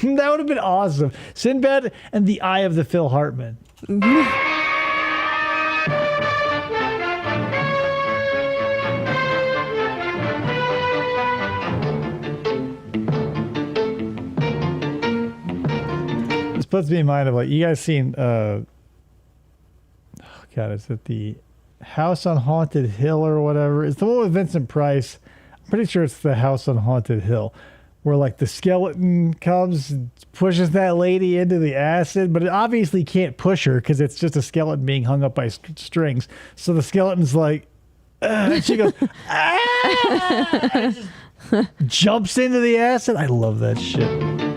would have been awesome. Sinbad and the Eye of the Phil Hartman. This puts me in mind of like, you guys seen is it the House on Haunted Hill or whatever? It's the one with Vincent Price. I'm pretty sure it's the House on Haunted Hill, where like the skeleton comes and pushes that lady into the acid, but it obviously can't push her because it's just a skeleton being hung up by strings. So the skeleton's like, and she goes, jumps into the acid. I love that shit.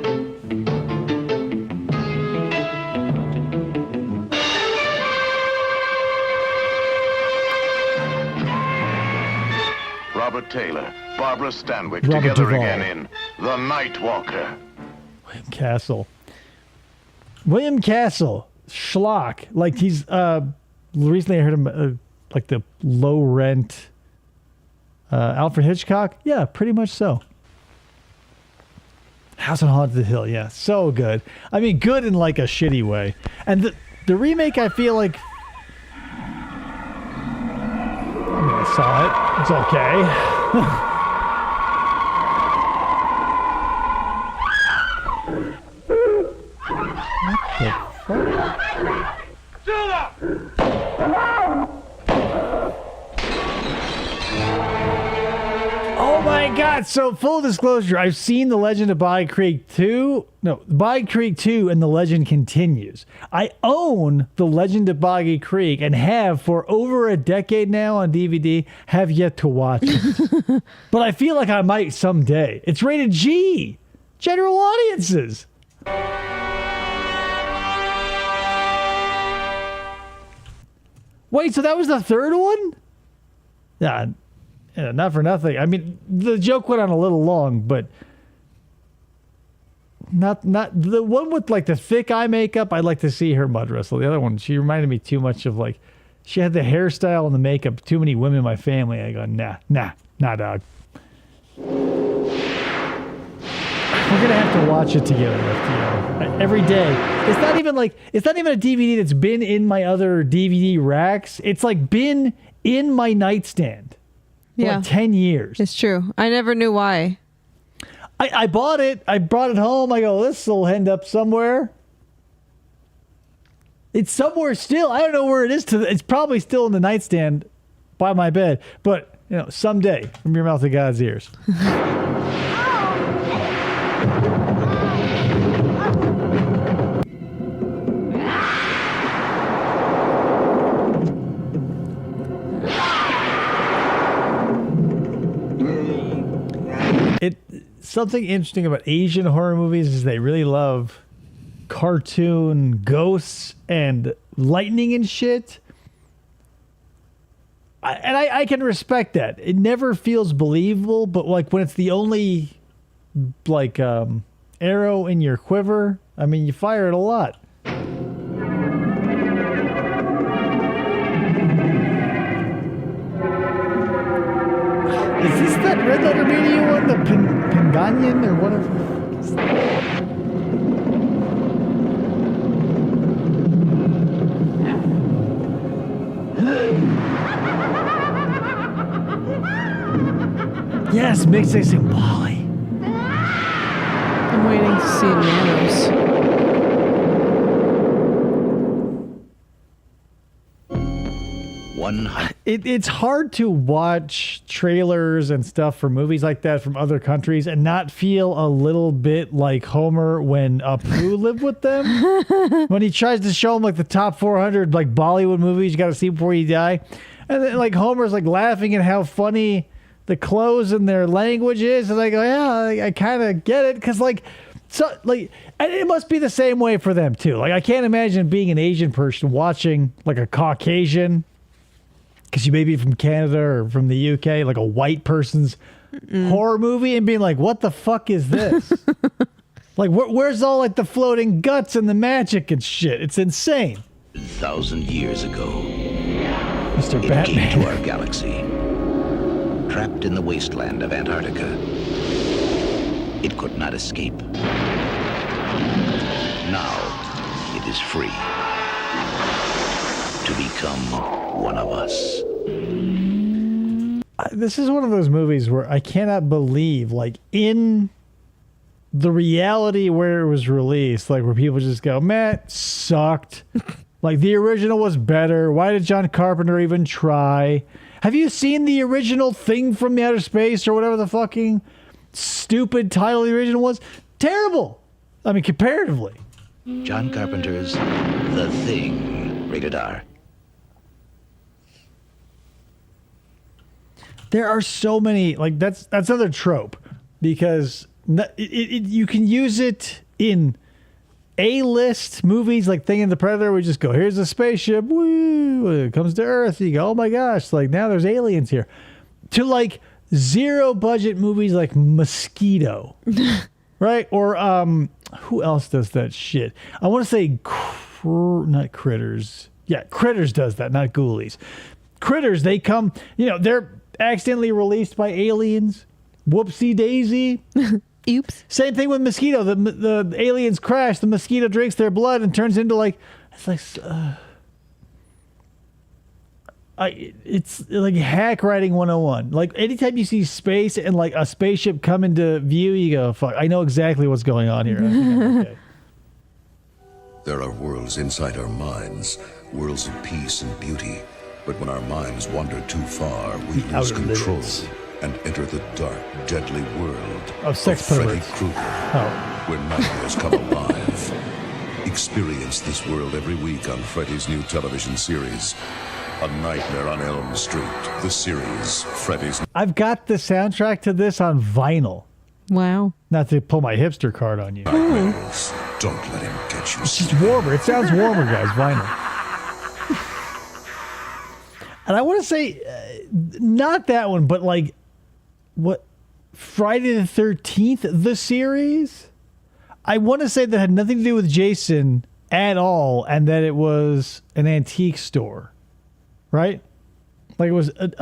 Robert Taylor, Barbara Stanwyck Robert together Duvall. again in The Night Walker. William Castle, schlock. Like he's recently I heard him like the low rent Alfred Hitchcock. Yeah, pretty much so. House on Haunted Hill, yeah, so good. I mean, good in like a shitty way. And the remake, I feel like I saw it. It's okay. Oh my God! So full disclosure, I've seen The Legend of Boggy Creek 2. No, Boggy Creek 2 and The Legend Continues. I own The Legend of Boggy Creek and have for over a decade now on DVD. Have yet to watch it, but I feel like I might someday. It's rated G, general audiences. Wait, so that was the third one? Yeah, not for nothing. I mean, the joke went on a little long, but not the one with like the thick eye makeup. I'd like to see her mud wrestle. The other one, she reminded me too much of like, she had the hairstyle and the makeup. Too many women in my family. I go, nah, dog. We're gonna have to watch it together, every day. It's not even a DVD that's been in my other DVD racks. It's like been in my nightstand for like 10 years. It's true. I never knew why. I bought it. I brought it home. I go, this will end up somewhere. It's somewhere still. I don't know where it is. It's probably still in the nightstand by my bed. But someday, from your mouth to God's ears. Something interesting about Asian horror movies is they really love cartoon ghosts and lightning and shit. I can respect that. It never feels believable, but like when it's the only like arrow in your quiver, I mean, you fire it a lot. Is this that Red Letter Media one? The Pinganian or whatever? Yes, mixing Bali. I'm waiting to see Nanos. It's hard to watch trailers and stuff for movies like that from other countries and not feel a little bit like Homer when Apu lived with them. When he tries to show them like the top 400 like Bollywood movies you got to see before you die. And then like Homer's like laughing at how funny the clothes and their language is. And I go, yeah, I kind of get it. Cause like, so like, and it must be the same way for them too. Like I can't imagine being an Asian person watching like a Caucasian, because you may be from Canada or from the UK, like a white person's horror movie and being like, what the fuck is this? Like, where's all like the floating guts and the magic and shit? It's insane. 1,000 years ago, Mr. it Batman came to our galaxy, trapped in the wasteland of Antarctica. It could not escape. Now, it is free to become one of us. This is one of those movies where I cannot believe, like, in the reality where it was released, like, where people just go, man, sucked. Like, the original was better. Why did John Carpenter even try? Have you seen the original Thing from the Outer Space or whatever the fucking stupid title the original was? Terrible. I mean, comparatively. John Carpenter's The Thing, rated R. There are so many, like, that's another trope, because you can use it in A-list movies like Thing and the Predator. We just go, here's a spaceship, woo, it comes to Earth. You go, oh my gosh, like now there's aliens here. To like zero budget movies like Mosquito, right? Or who else does that shit? I want to say not Critters. Yeah, Critters does that, not Ghoulies. Critters, they come, they're accidentally released by aliens. Whoopsie daisy. Oops. Same thing with Mosquito. The aliens crash. The mosquito drinks their blood and turns into it's like hack writing 101. Like anytime you see space and like a spaceship come into view, you go, fuck, I know exactly what's going on here. I think I'm okay. There are worlds inside our minds, worlds of peace and beauty. But when our minds wander too far, we lose control and enter the dark, deadly world of sex Freddy perverts. Krueger, where nightmares come alive. Experience this world every week on Freddy's new television series, A Nightmare on Elm Street. The series, Freddy's... I've got the soundtrack to this on vinyl. Wow. Not to pull my hipster card on you. Nightmares. Don't let him get you. It's just warmer. It sounds warmer, guys, vinyl. And I want to say, not that one, but like, what, Friday the 13th, the series? I want to say that had nothing to do with Jason at all, and that it was an antique store, right? Like it was an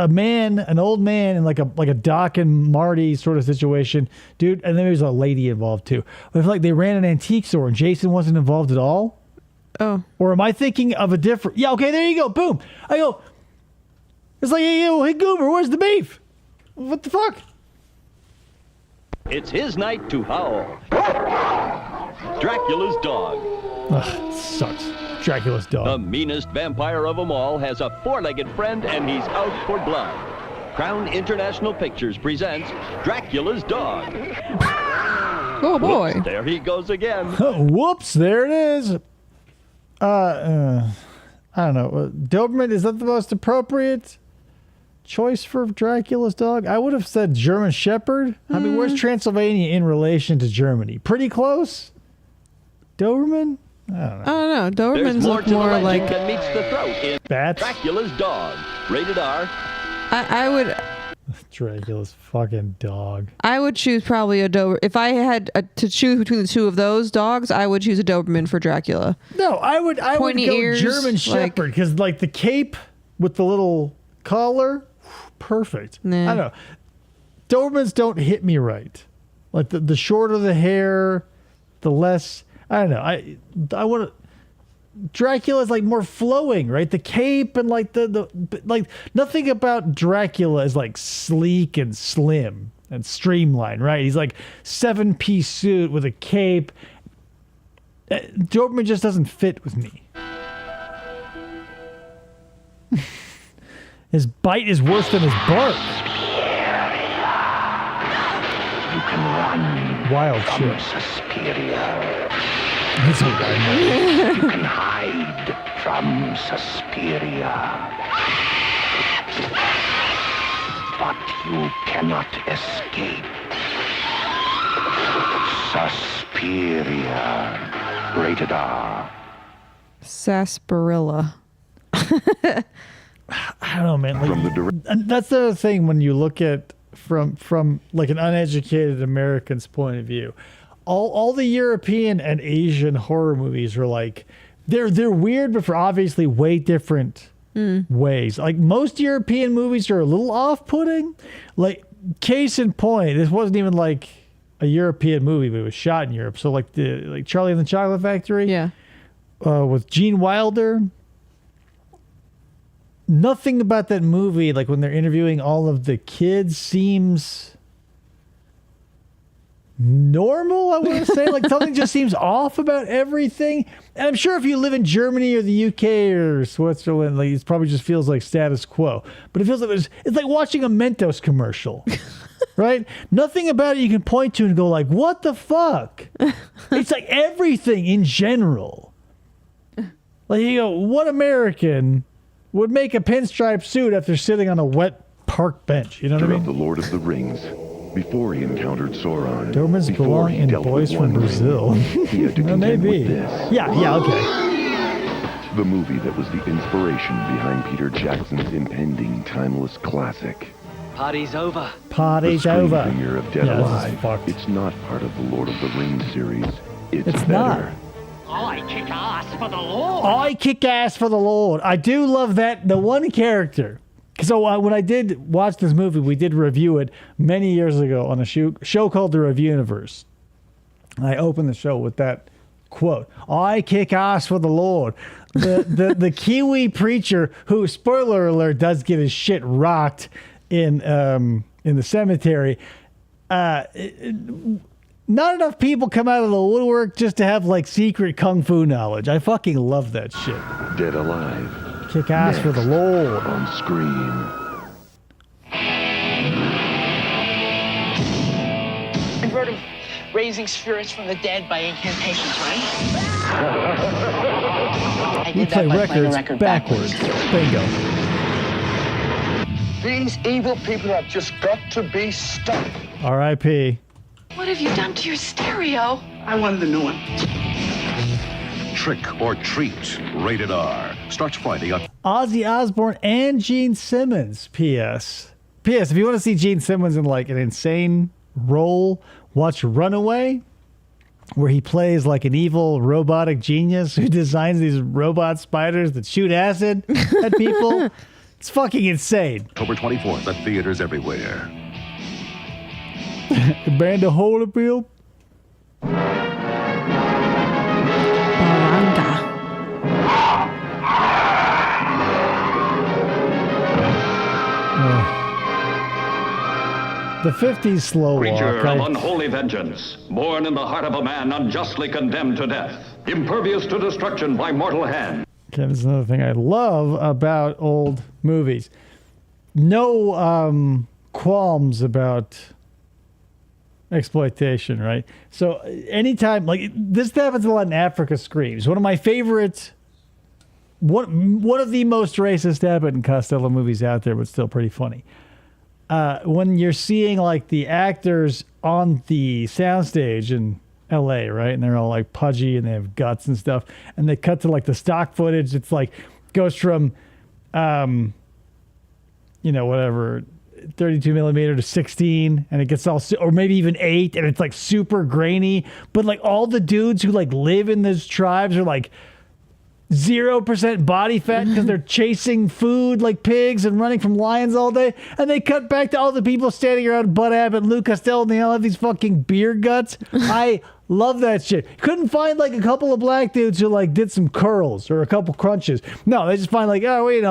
old man, and like a Doc and Marty sort of situation, dude. And then there was a lady involved too. But I feel like they ran an antique store, and Jason wasn't involved at all. Oh, or am I thinking of a different? Yeah, okay, there you go. Boom. I go. It's like, hey Goober, where's the beef? What the fuck? It's his night to howl. Dracula's dog. Ugh, sucks. Dracula's dog. The meanest vampire of them all has a four-legged friend, and he's out for blood. Crown International Pictures presents Dracula's dog. Oh boy. Whoops, there he goes again. Whoops, there it is. I don't know. Doberman, is that the most appropriate choice for Dracula's dog? I would have said German Shepherd. I mean, where's Transylvania in relation to Germany? Pretty close? Doberman? I don't know. Dobermans look more like than meets the throat in Bats. Dracula's dog. Rated R. I would. Dracula's fucking dog. I would choose probably a Doberman. If I had to choose between the two of those dogs, I would choose a Doberman for Dracula. No, I would Pointy go ears, German Shepherd because like the cape with the little collar, perfect. Nah. I don't know. Dobermans don't hit me right. Like the shorter the hair, the less. I don't know. I want to. Dracula's like more flowing, right? The cape and like the like nothing about Dracula is like sleek and slim and streamlined, right? He's like 7-piece suit with a cape. Doberman just doesn't fit with me. His bite is worse than his bark. You can run Wild from shit. Suspiria. It's a wild You can hide from Suspiria. But you cannot escape. Suspiria. Rated R. Sarsaparilla. I don't know, man. Like, and that's the other thing when you look at from like an uneducated American's point of view. All the European and Asian horror movies are like they're weird, but for obviously way different ways. Like most European movies are a little off-putting. Like case in point, this wasn't even like a European movie, but it was shot in Europe. So like Charlie and the Chocolate Factory, yeah, with Gene Wilder. Nothing about that movie, like when they're interviewing all of the kids, seems normal, I want to say. Like something just seems off about everything. And I'm sure if you live in Germany or the UK or Switzerland, like it probably just feels like status quo. But it feels like it's like watching a Mentos commercial. Right? Nothing about it you can point to and go like, what the fuck? It's like everything in general. Like you go, what American would make a pinstripe suit after sitting on a wet park bench? You know what I mean? The Lord of the Rings, before he encountered Sauron, Dobermans belong in Boys from Brazil. He had to contend with this. Yeah, okay. The movie that was the inspiration behind Peter Jackson's impending timeless classic. Party's over. Party's the over. Finger of Dead Yeah, this is Alive. fucked. It's not part of the Lord of the Rings series. It's It's better. I kick ass for the Lord. I kick ass for the Lord. I do love that. The one character. So when I did watch this movie, we did review it many years ago on a show called The Review Universe. I opened the show with that quote. I kick ass for the Lord. The Kiwi preacher who, spoiler alert, does get his shit rocked in the cemetery. Not enough people come out of the woodwork just to have like secret kung fu knowledge. I fucking love that shit. Dead Alive. Kick ass for the Lord. On Scream. I've heard of raising spirits from the dead by incantations, right? I We did play that by playing the records record backwards. Bingo. These evil people have just got to be stopped. R.I.P. What have you done to your stereo? I wanted the new one. Trick or Treat, rated R. Starts Friday on Ozzy Osbourne and Gene Simmons. P.S. P.S. If you want to see Gene Simmons in like an insane role, watch Runaway, where he plays like an evil robotic genius who designs these robot spiders that shoot acid at people. It's fucking insane. October 24th at theaters everywhere. The band of Holyfield. The 50s slow Creature walk. of unholy vengeance, born in the heart of a man unjustly condemned to death, impervious to destruction by mortal hand. Okay, this is another thing I love about old movies. No qualms about exploitation, right? So anytime, like this happens a lot in Africa Screams. One of my favorite, one of the most racist Abbott and Costello movies out there, but still pretty funny. When you're seeing like the actors on the soundstage in LA, right? And they're all like pudgy and they have guts and stuff. And they cut to like the stock footage. It's like goes from, whatever, 32 millimeter to 16, and it gets all, or maybe even 8, and it's like super grainy. But like all the dudes who like live in those tribes are like 0% body fat because they're chasing food like pigs and running from lions all day. And they cut back to all the people standing around Bud Abbott and Lou Costello, and they all have these fucking beer guts. I love that shit. Couldn't find like a couple of black dudes who like did some curls or a couple crunches. No, they just find like, oh, wait,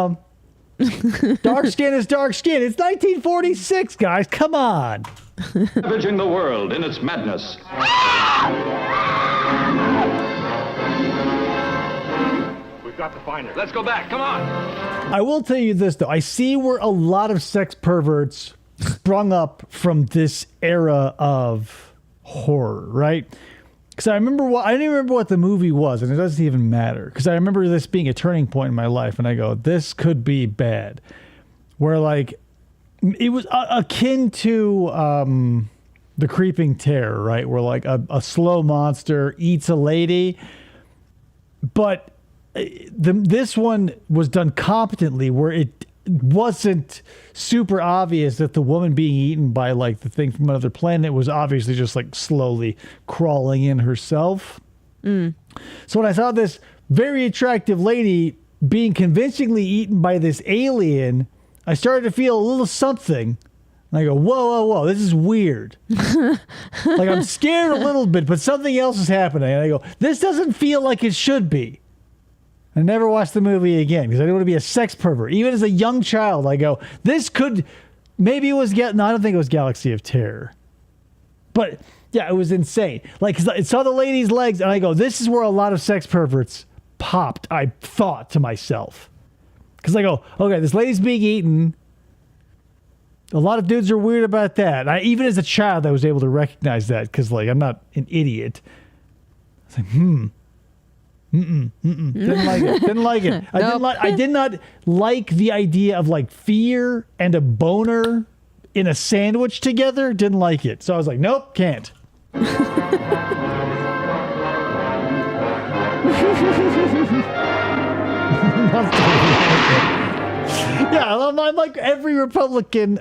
dark skin is dark skin. It's 1946, guys. Come on. Ravaging the world in its madness. We've got to find her. Let's go back. Come on. I will tell you this, though. I see where a lot of sex perverts sprung up from this era of horror, right? Because I don't even remember what the movie was, and it doesn't even matter. Because I remember this being a turning point in my life, and I go, this could be bad. Where, like, it was akin to The Creeping Terror, right? Where, like, a slow monster eats a lady. But this one was done competently, where it wasn't super obvious that the woman being eaten by like the thing from another planet was obviously just like slowly crawling in herself. So when I saw this very attractive lady being convincingly eaten by this alien, I started to feel a little something. And I go, whoa, this is weird. Like I'm scared a little bit, but something else is happening. And I go, this doesn't feel like it should be. I never watched the movie again because I didn't want to be a sex pervert. Even as a young child, I go, this could, maybe it was, no, I don't think it was Galaxy of Terror. But yeah, it was insane. Like, 'cause I saw the lady's legs and I go, this is where a lot of sex perverts popped, I thought to myself. Because I go, okay, this lady's being eaten. A lot of dudes are weird about that. Even as a child, I was able to recognize that because, like, I'm not an idiot. I was like, Didn't like it. I did not like the idea of like fear and a boner in a sandwich together. Didn't like it. So I was like, nope, can't. Yeah, I'm like every Republican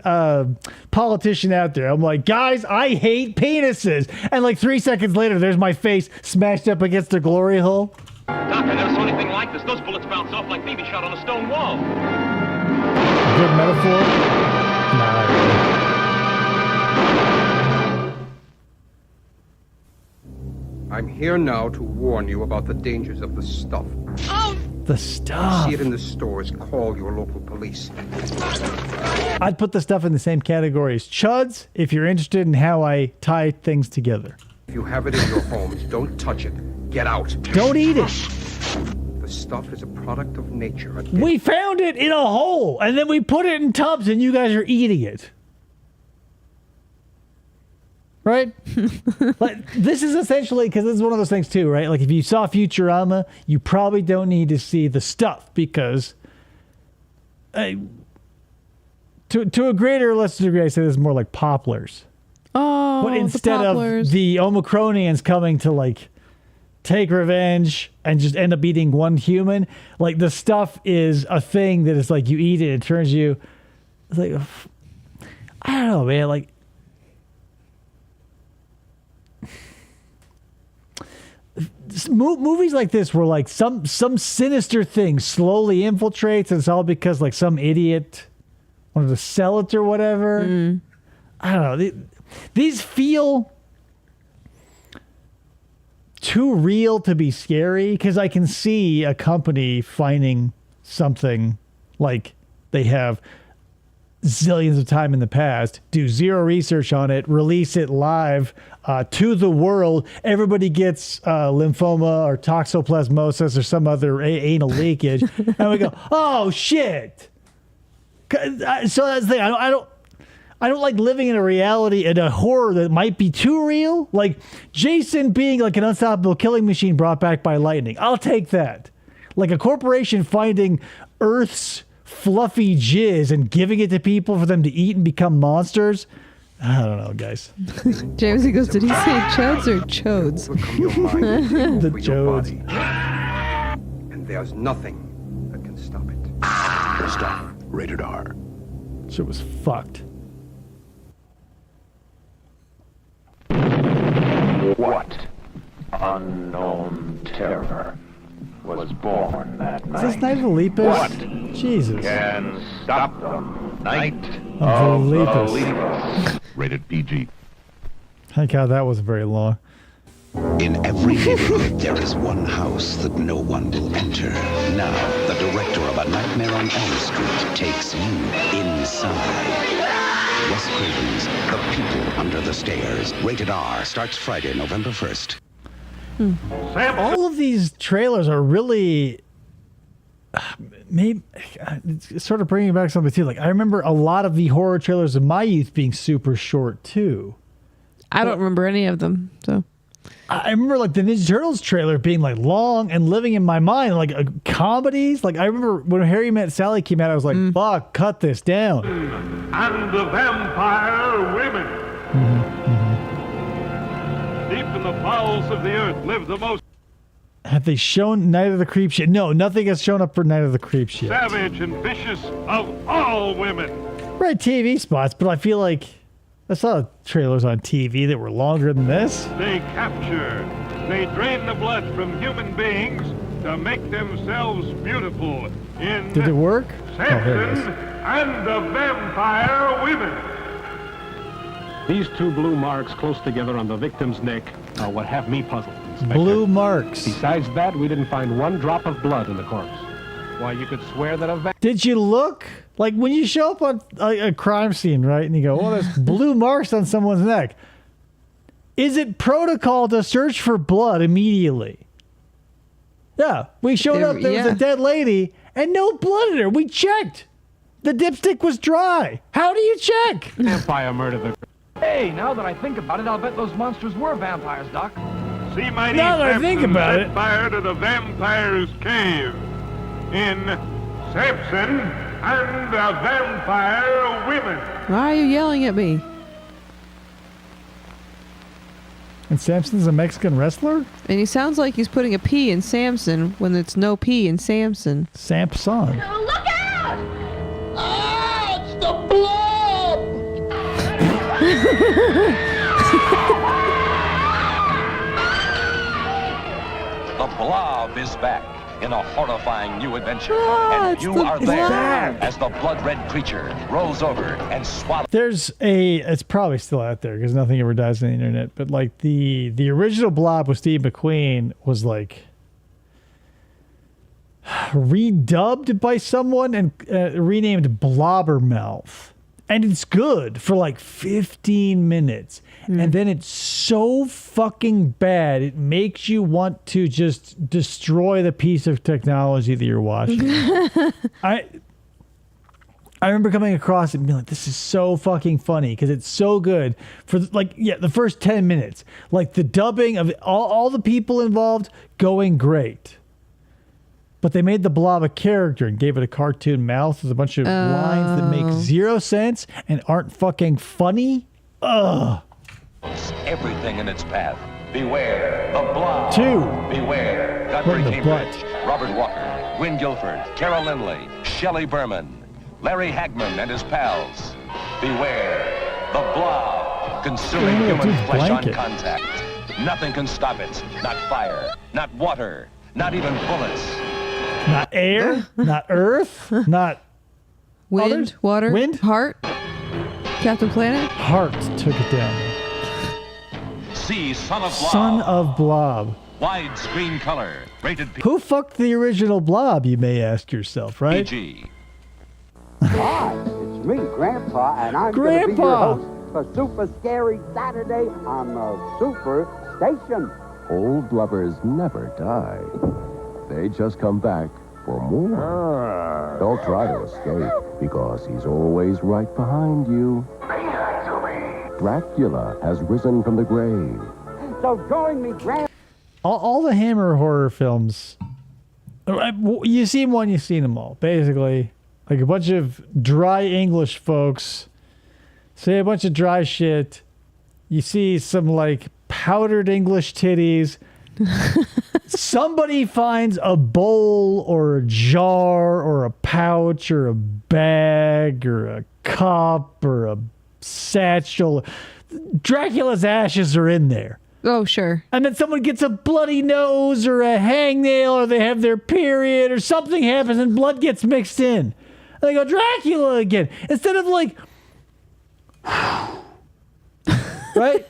politician out there. I'm like, guys, I hate penises. And like 3 seconds later, there's my face smashed up against the glory hole. Doc, I never saw anything like this. Those bullets bounce off like BB shot on a stone wall. Good metaphor? Nah, really. I'm here now to warn you about the dangers of the stuff. Oh! The stuff. See it in the stores. Call your local police. I'd put the stuff in the same category as chuds if you're interested in how I tie things together. If you have it in your homes, don't touch it. Get out. Don't eat it. The stuff is a product of nature. We found it in a hole, and then we put it in tubs, and you guys are eating it. Right? Like, this is essentially, because this is one of those things too, right? Like if you saw Futurama, you probably don't need to see the stuff because to a greater or lesser degree, I say this is more like Poplars. Oh, but instead the Poplars. of the Omicronians coming to like take revenge and just end up eating one human, like the stuff is a thing that is like you eat it, it turns you, it's like, I don't know, man, like, movies like this where like some sinister thing slowly infiltrates and it's all because like some idiot wanted to sell it or whatever. I don't know. These feel too real to be scary because I can see a company finding something like they have zillions of time in the past, do zero research on it, release it live to the world. Everybody gets lymphoma or toxoplasmosis or some other anal leakage, and we go, "Oh shit!" So that's the thing. I don't like living in a reality and a horror that might be too real. Like Jason being like an unstoppable killing machine brought back by lightning. I'll take that. Like a corporation finding Earth's fluffy jizz and giving it to people for them to eat and become monsters. I don't know, guys. James, he goes, did he say chuds or chodes? The chodes. And there's nothing that can stop it. The stuff. Rated R. Shit was fucked. What unknown terror was born that night? Is this Night of the Lepus? What Jesus. can stop them? Night of the of Lepus. the Lepus. Rated PG. Thank God that wasn't very long. In every neighborhood, there is one house that no one will enter. Now, the director of A Nightmare on Elm Street takes you inside. Wes Craven's The People Under the Stairs. Rated R. Starts Friday, November 1st. All of these trailers are really maybe it's sort of bringing back something too. Like I remember a lot of the horror trailers of my youth being super short too. I don't remember any of them. So I remember like the Ninja Turtles trailer being like long and living in my mind, like comedies. Like I remember when Harry Met Sally came out, I was like, fuck, cut this down. And the vampire women. Deep in the bowels of the earth live the most Have they shown Night of the Creeps yet? No, nothing has shown up for Night of the Creeps yet. savage and vicious of all women. Right, TV spots, but I feel like I saw trailers on TV that were longer than this. They capture, they drain the blood from human beings to make themselves beautiful in Did it work? Samson and the Vampire Women. These two blue marks close together on the victim's neck are what have me puzzled, Inspector. Blue marks. Besides that, we didn't find one drop of blood in the corpse. Why, you could swear that a Did you look? Like when you show up on a crime scene, right? And you go, oh, there's blue marks on someone's neck. Is it protocol to search for blood immediately? Yeah, we showed up, there was a dead lady and no blood in her. We checked. The dipstick was dry. How do you check? vampire murder the... Hey, now that I think about it, I'll bet those monsters were vampires, Doc. See mighty Now that I think Samson about set it. fire to the vampire's cave in Samson and the Vampire Women. why are you yelling at me? And Samson's a Mexican wrestler? And he sounds like he's putting a P in Samson when it's no P in Samson. Samson. Look out! The Blob is back in a horrifying new adventure. And you the are there Blob. as the blood-red creature rolls over and swallows. It's probably still out there because nothing ever dies on the internet. But like the original Blob with Steve McQueen was like redubbed by someone and renamed Blobbermouth. And it's good for like 15 minutes. And then it's so fucking bad, it makes you want to just destroy the piece of technology that you're watching. I remember coming across it and being like, this is so fucking funny because it's so good for the first 10 minutes. Like the dubbing of all the people involved going great. But they made the Blob a character and gave it a cartoon mouth with a bunch of lines that make zero sense and aren't fucking funny. Ugh. Everything in its path. Beware the Blob. 2. Beware Right Guthrie in the Cambridge, Robert Walker, Gwyn Guilford, Carol Lindley, Shelley Berman, Larry Hagman and his pals. Beware the Blob, consuming human flesh on contact. Nothing can stop it. Not fire, not water, not even bullets. Not air, not earth, not wind, others? water, Wind? heart, Captain Planet. Heart took it down. See Son of Blob. Son of Blob. Widescreen color. Rated Who fucked the original Blob, you may ask yourself, right? PG. Hi, it's me, Grandpa, and I'm going to be your host for Super Scary Saturday on the Super Station. Old blubbers never die. They just come back for more. Don't try to escape, because he's always right behind you. Dracula has risen from the grave. So join me, Grandpa. All the Hammer horror films, you've seen one, you've seen them all. Basically, like a bunch of dry English folks say a bunch of dry shit. You see some like powdered English titties. Somebody finds a bowl or a jar or a pouch or a bag or a cup or a satchel. Dracula's ashes are in there. Oh, sure. And then someone gets a bloody nose or a hangnail or they have their period or something happens and blood gets mixed in. And they go, Dracula again. Instead of like, right?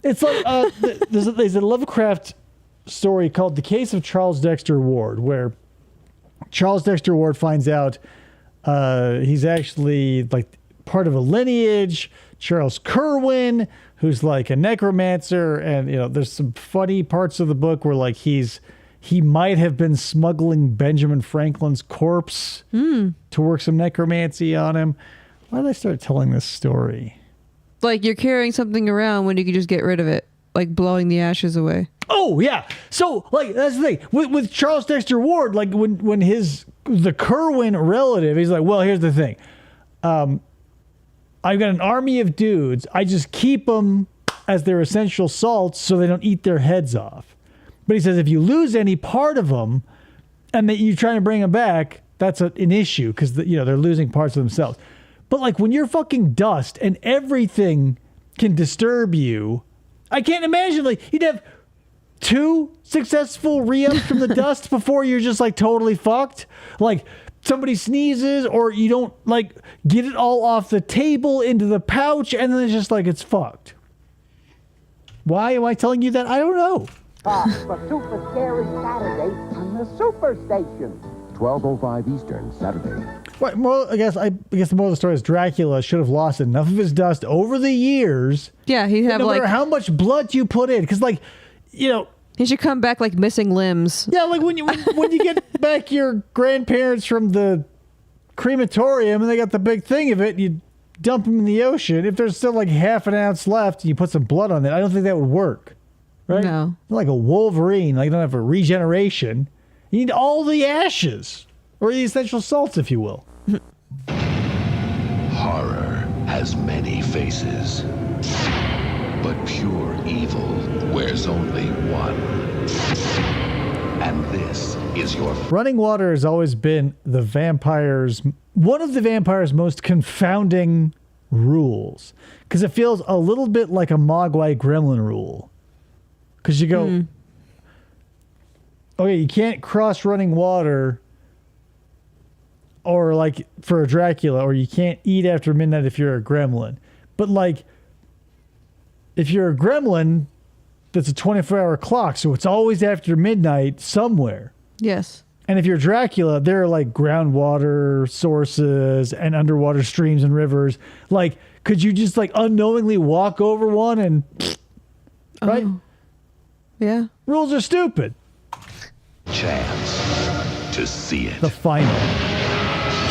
It's like, there's a Lovecraft story called The Case of Charles Dexter Ward, where Charles Dexter Ward finds out he's actually like part of a lineage. Charles Kerwin, who's like a necromancer, and there's some funny parts of the book where like he might have been smuggling Benjamin Franklin's corpse to work some necromancy on him. Why did I start telling this story? Like you're carrying something around when you could just get rid of it, like blowing the ashes away. Oh yeah. So like that's the thing with Charles Dexter Ward. Like when the Kerwin relative, he's like, well, here's the thing. I've got an army of dudes. I just keep them as their essential salts so they don't eat their heads off. But he says if you lose any part of them and that you're trying to bring them back, that's an issue because they're losing parts of themselves. But like when you're fucking dust and everything can disturb you, I can't imagine like you'd have 2 successful re-ups from the dust before you're just like totally fucked. Like somebody sneezes or you don't like get it all off the table into the pouch and then it's just like it's fucked. Why am I telling you that? I don't know. For Super Scary Saturday on the Super Station. 12:05 Eastern, Saturday. Right, I guess the moral of the story is Dracula should have lost enough of his dust over the years. Yeah, he'd have no matter like how much blood you put in, because like, he should come back like missing limbs. Yeah, like when you get back your grandparents from the crematorium and they got the big thing of it, and you dump them in the ocean. If there's still like half an ounce left, and you put some blood on it. I don't think that would work. Right? No. Like a Wolverine, like you don't have a regeneration. You need all the ashes. Or the essential salts, if you will. Horror has many faces, but pure evil wears only one. And this is your Running water has always been one of the vampire's most confounding rules. Because it feels a little bit like a Mogwai gremlin rule. Because you go, okay, you can't cross running water, or like for a Dracula, or you can't eat after midnight if you're a gremlin. But like, if you're a gremlin, that's a 24-hour clock, so it's always after midnight somewhere. Yes. And if you're Dracula, there are like groundwater sources and underwater streams and rivers. Like, could you just like unknowingly walk over one and, right? Yeah. Rules are stupid. chance to see it. The final.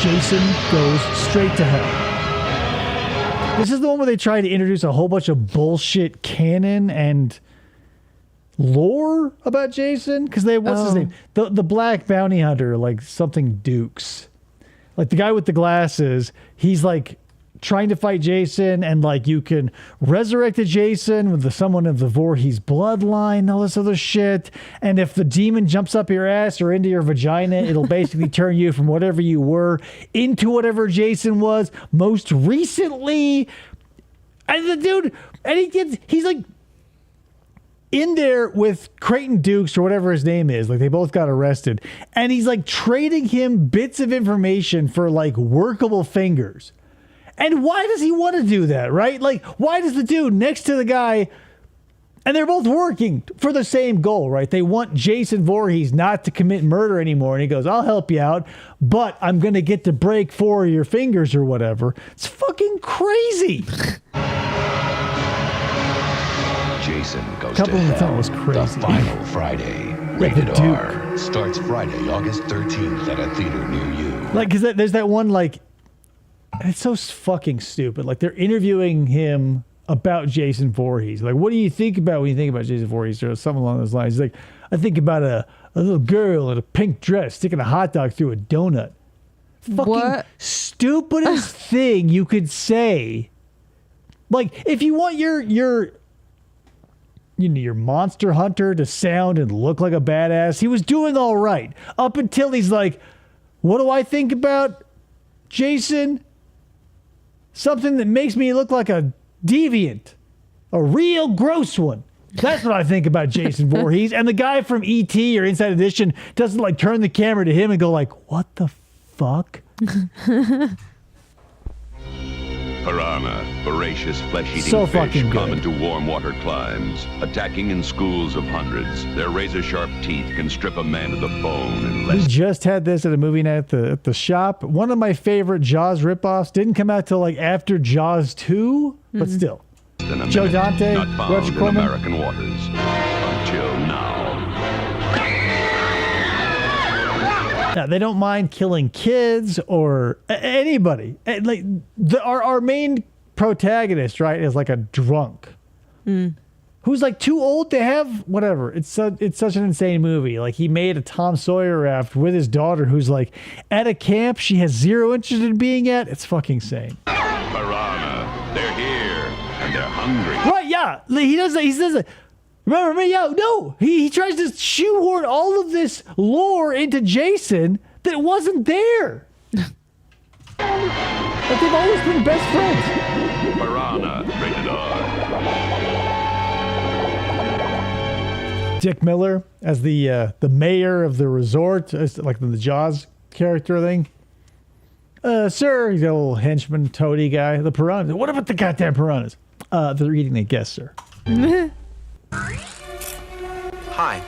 Jason goes straight to hell. This is the one where they try to introduce a whole bunch of bullshit canon and lore about Jason. Because they, what's his name? The black bounty hunter, like something Dukes. Like the guy with the glasses, he's like trying to fight Jason, and like you can resurrect a Jason with someone of the Voorhees bloodline, all this other shit. And if the demon jumps up your ass or into your vagina, it'll basically turn you from whatever you were into whatever Jason was most recently. And the dude, and he's like in there with Creighton Dukes or whatever his name is. Like they both got arrested, and he's like trading him bits of information for like workable fingers. And why does he want to do that, right? Like, why does the dude next to the guy, and they're both working for the same goal, right? They want Jason Voorhees not to commit murder anymore. And he goes, I'll help you out, but I'm going to get to break 4 of your fingers or whatever. It's fucking crazy. Jason Goes Couple to of the time Hell, was crazy. The final Friday. Rated R. Starts Friday, August 13th at a theater near you. Like, because there's that one, like, it's so fucking stupid. Like, they're interviewing him about Jason Voorhees. Like, what do you think about when you think about Jason Voorhees? Or something along those lines. He's like, I think about a little girl in a pink dress sticking a hot dog through a donut. Fucking stupidest thing you could say. Like, if you want your monster hunter to sound and look like a badass, he was doing all right. Up until he's like, what do I think about Jason? Something that makes me look like a deviant. A real gross one. That's what I think about Jason Voorhees. And the guy from E.T. or Inside Edition doesn't like turn the camera to him and go like, what the fuck? Piranha, voracious flesh-eating So fish fucking good. common to warm water climes, attacking in schools of hundreds. Their razor-sharp teeth can strip a man to the bone in We less. just had this at a movie night at the shop. One of my favorite Jaws ripoffs didn't come out till like after Jaws 2, but still. Than a Joe minute, Dante, not found Roger in Corman. American waters until now. Yeah, they don't mind killing kids or anybody. Like our main protagonist, right, is like a drunk who's like too old to have whatever. It's such an insane movie. Like he made a Tom Sawyer raft with his daughter, who's like at a camp she has zero interest in being at. It's fucking insane. Piranha, they're here and they're hungry. Right? Yeah, he does that. He says that. Remember me? Yeah, no. He tries to shoehorn all of this lore into Jason that wasn't there. But they've always been best friends. Piranha, rated R. Dick Miller as the mayor of the resort, as like the Jaws character thing. Sir, he's got a little henchman, toady guy. The piranhas. What about the goddamn piranhas? They're eating the guests, sir. Hi,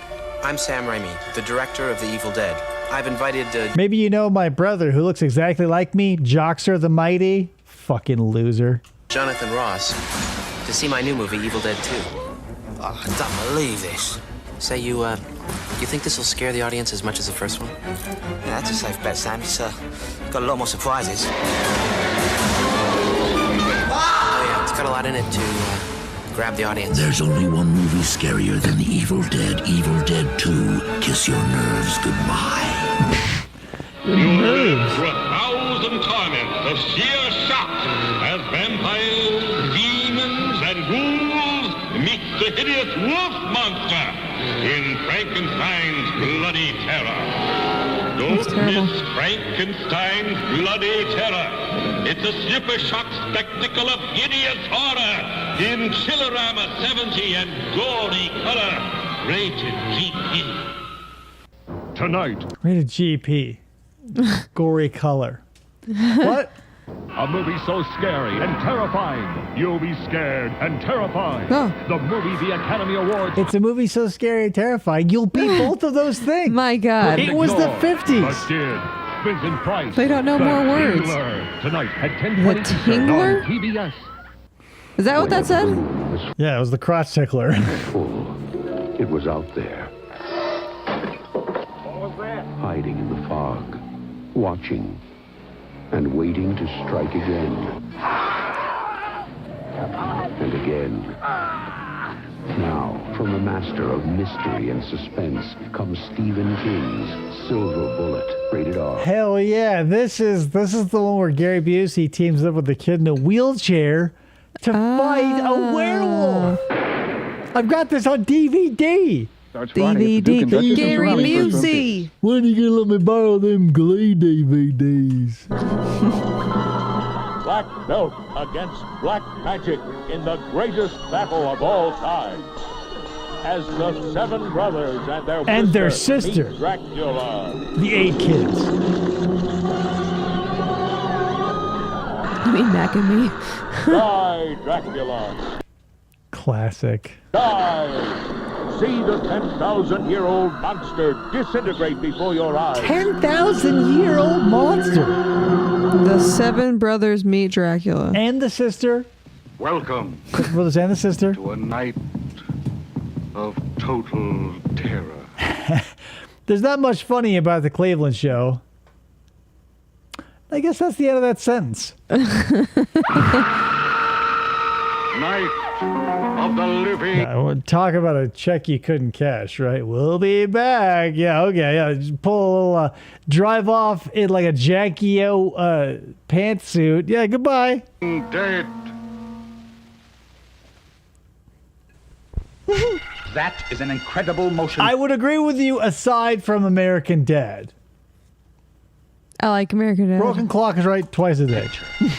I'm Sam Raimi, the director of The Evil Dead. I've invited Maybe you know my brother who looks exactly like me, Joxer the Mighty. Fucking loser. Jonathan Ross to see my new movie, Evil Dead 2. Oh, I don't believe this. Say, you think this will scare the audience as much as the first one? Yeah, that's a safe bet, Sam. It's got a lot more surprises. Oh, yeah, it's got a lot in it to grab the audience. There's only one movie scarier than The Evil Dead, Evil Dead 2. Kiss your nerves goodbye. Through 1,000 torments of sheer shock as vampires, demons, and ghouls meet the hideous wolf monster in Frankenstein's Bloody Terror. Don't miss Frankenstein's Bloody Terror. It's a super shock spectacle of hideous horror in Chillerama 70 and gory color. Rated GP. Tonight. Rated GP. Gory color. What? A movie so scary and terrifying, you'll be scared and terrified. Oh. The movie the Academy Awards. It's a movie so scary and terrifying. You'll be both of those things. My God. It was the 50s. But did. Vincent Price. They don't know The more words. Tingler. Tonight at The 10:20 Eastern Tingler? on PBS. Is that what that said? Yeah, it was the crotch tickler. It was out there. Hiding in the fog, watching, and waiting to strike again. And again. Now, from the master of mystery and suspense comes Stephen King's Silver Bullet, rated R. Hell yeah! This is the one where Gary Busey teams up with a kid in a wheelchair to fight a werewolf. I've got this on DVD. DVD. Gary Busey. When are you gonna let me borrow them Glee DVDs? Black belt against black magic in the greatest battle of all time. As the seven brothers and their sister meet Dracula. The 8 kids. You mean Mac and me? Die, Dracula. Classic. Die. See the 10,000-year-old monster disintegrate before your eyes. 10,000-year-old monster. The seven brothers meet Dracula. And the sister. Welcome. The brothers and the sister. To a night of total terror. There's not much funny about the Cleveland show. I guess that's the end of that sentence. Night of the living. Talk about a check you couldn't cash, right? We'll be back. Yeah, okay. Yeah, just pull a little, drive off in like a Jackie-O pantsuit. Yeah, goodbye. Dead. That is an incredible motion. I would agree with you aside from American Dad. I like American Dad. Broken Clock is right twice a day.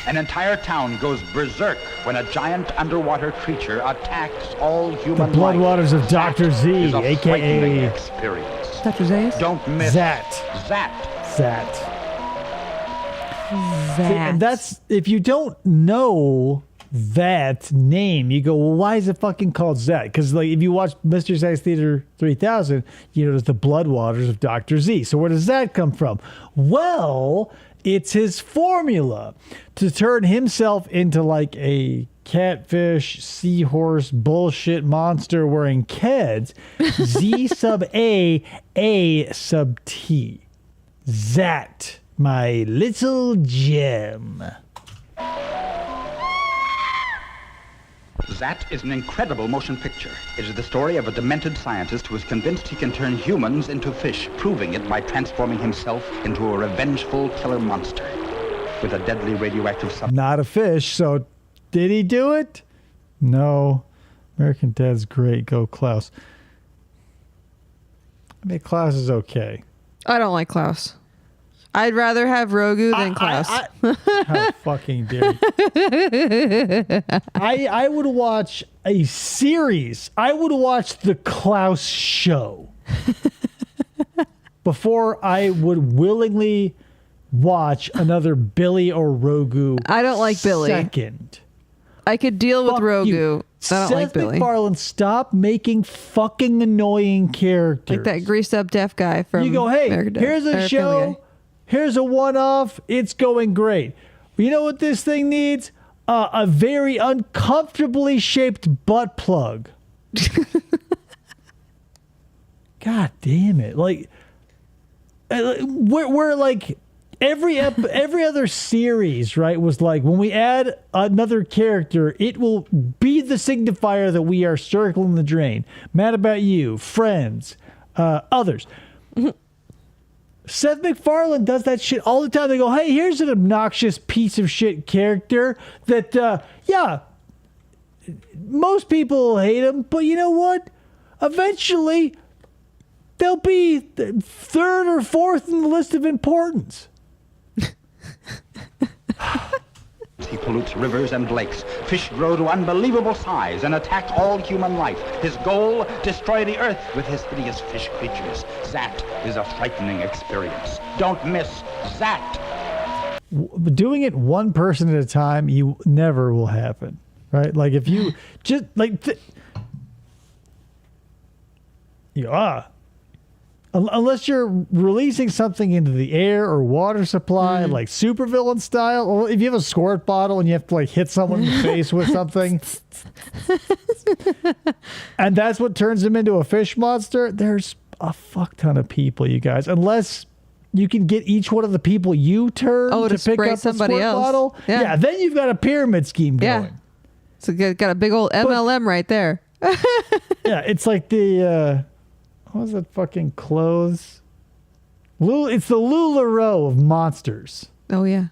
An entire town goes berserk when a giant underwater creature attacks all The human life. Bloodwaters of Dr. Z, Is a frightening a.k.a. experience. Dr. Zayas? Don't miss Zat. Zat. See, and that's, if you don't know that name, you go, well, why is it fucking called Zat? Because like if you watch Mystery Science Theater 3000, you know there's the Bloodwaters of Dr. Z. So where does that come from? Well, it's his formula to turn himself into like a catfish, seahorse, bullshit monster wearing Keds. Z sub A sub T. Zat, my little gem. Zat is an incredible motion picture. It is the story of a demented scientist who is convinced he can turn humans into fish, proving it by transforming himself into a revengeful killer monster with a deadly radioactive substance. Not a fish, so did he do it? No. American Dad's great. Go Klaus. I mean, Klaus is okay. I don't like Klaus. I'd rather have Rogu than Klaus. How fucking dare you. I would watch a series. I would watch the Klaus show before I would willingly watch another Billy or Rogu. I don't like Billy. Second. I could deal with Fuck Rogu. you. I don't Seth like Billy. MacFarlane, stop making fucking annoying characters. Like that greased up deaf guy from You go, hey, American Dad. here's a Family show. Guy. Here's a one-off. It's going great. You know what this thing needs? A very uncomfortably shaped butt plug. God damn it! Like, we're like every other series, right? Was like when we add another character, it will be the signifier that we are circling the drain. Mad About You, Friends, others. Seth MacFarlane does that shit all the time. They go, hey, here's an obnoxious piece of shit character that, yeah, most people hate him, but you know what? Eventually, they'll be third or fourth in the list of importance. He pollutes rivers and lakes. Fish grow to unbelievable size and attack all human life. His goal, destroy the earth with his hideous fish creatures. That is a frightening experience. Don't miss that. Doing it one person at a time, you never will happen, right? Like if you just like, unless you're releasing something into the air or water supply, like supervillain style, or if you have a squirt bottle and you have to like hit someone in the face with something, and that's what turns them into a fish monster, there's a fuck ton of people, you guys. Unless you can get each one of the people you turn to pick up somebody the squirt else. bottle, Yeah. then you've got a pyramid scheme going. Yeah. So got a big old MLM right there. Yeah, it's like the what was that fucking clothes? It's the LuLaRoe of monsters. Oh yeah.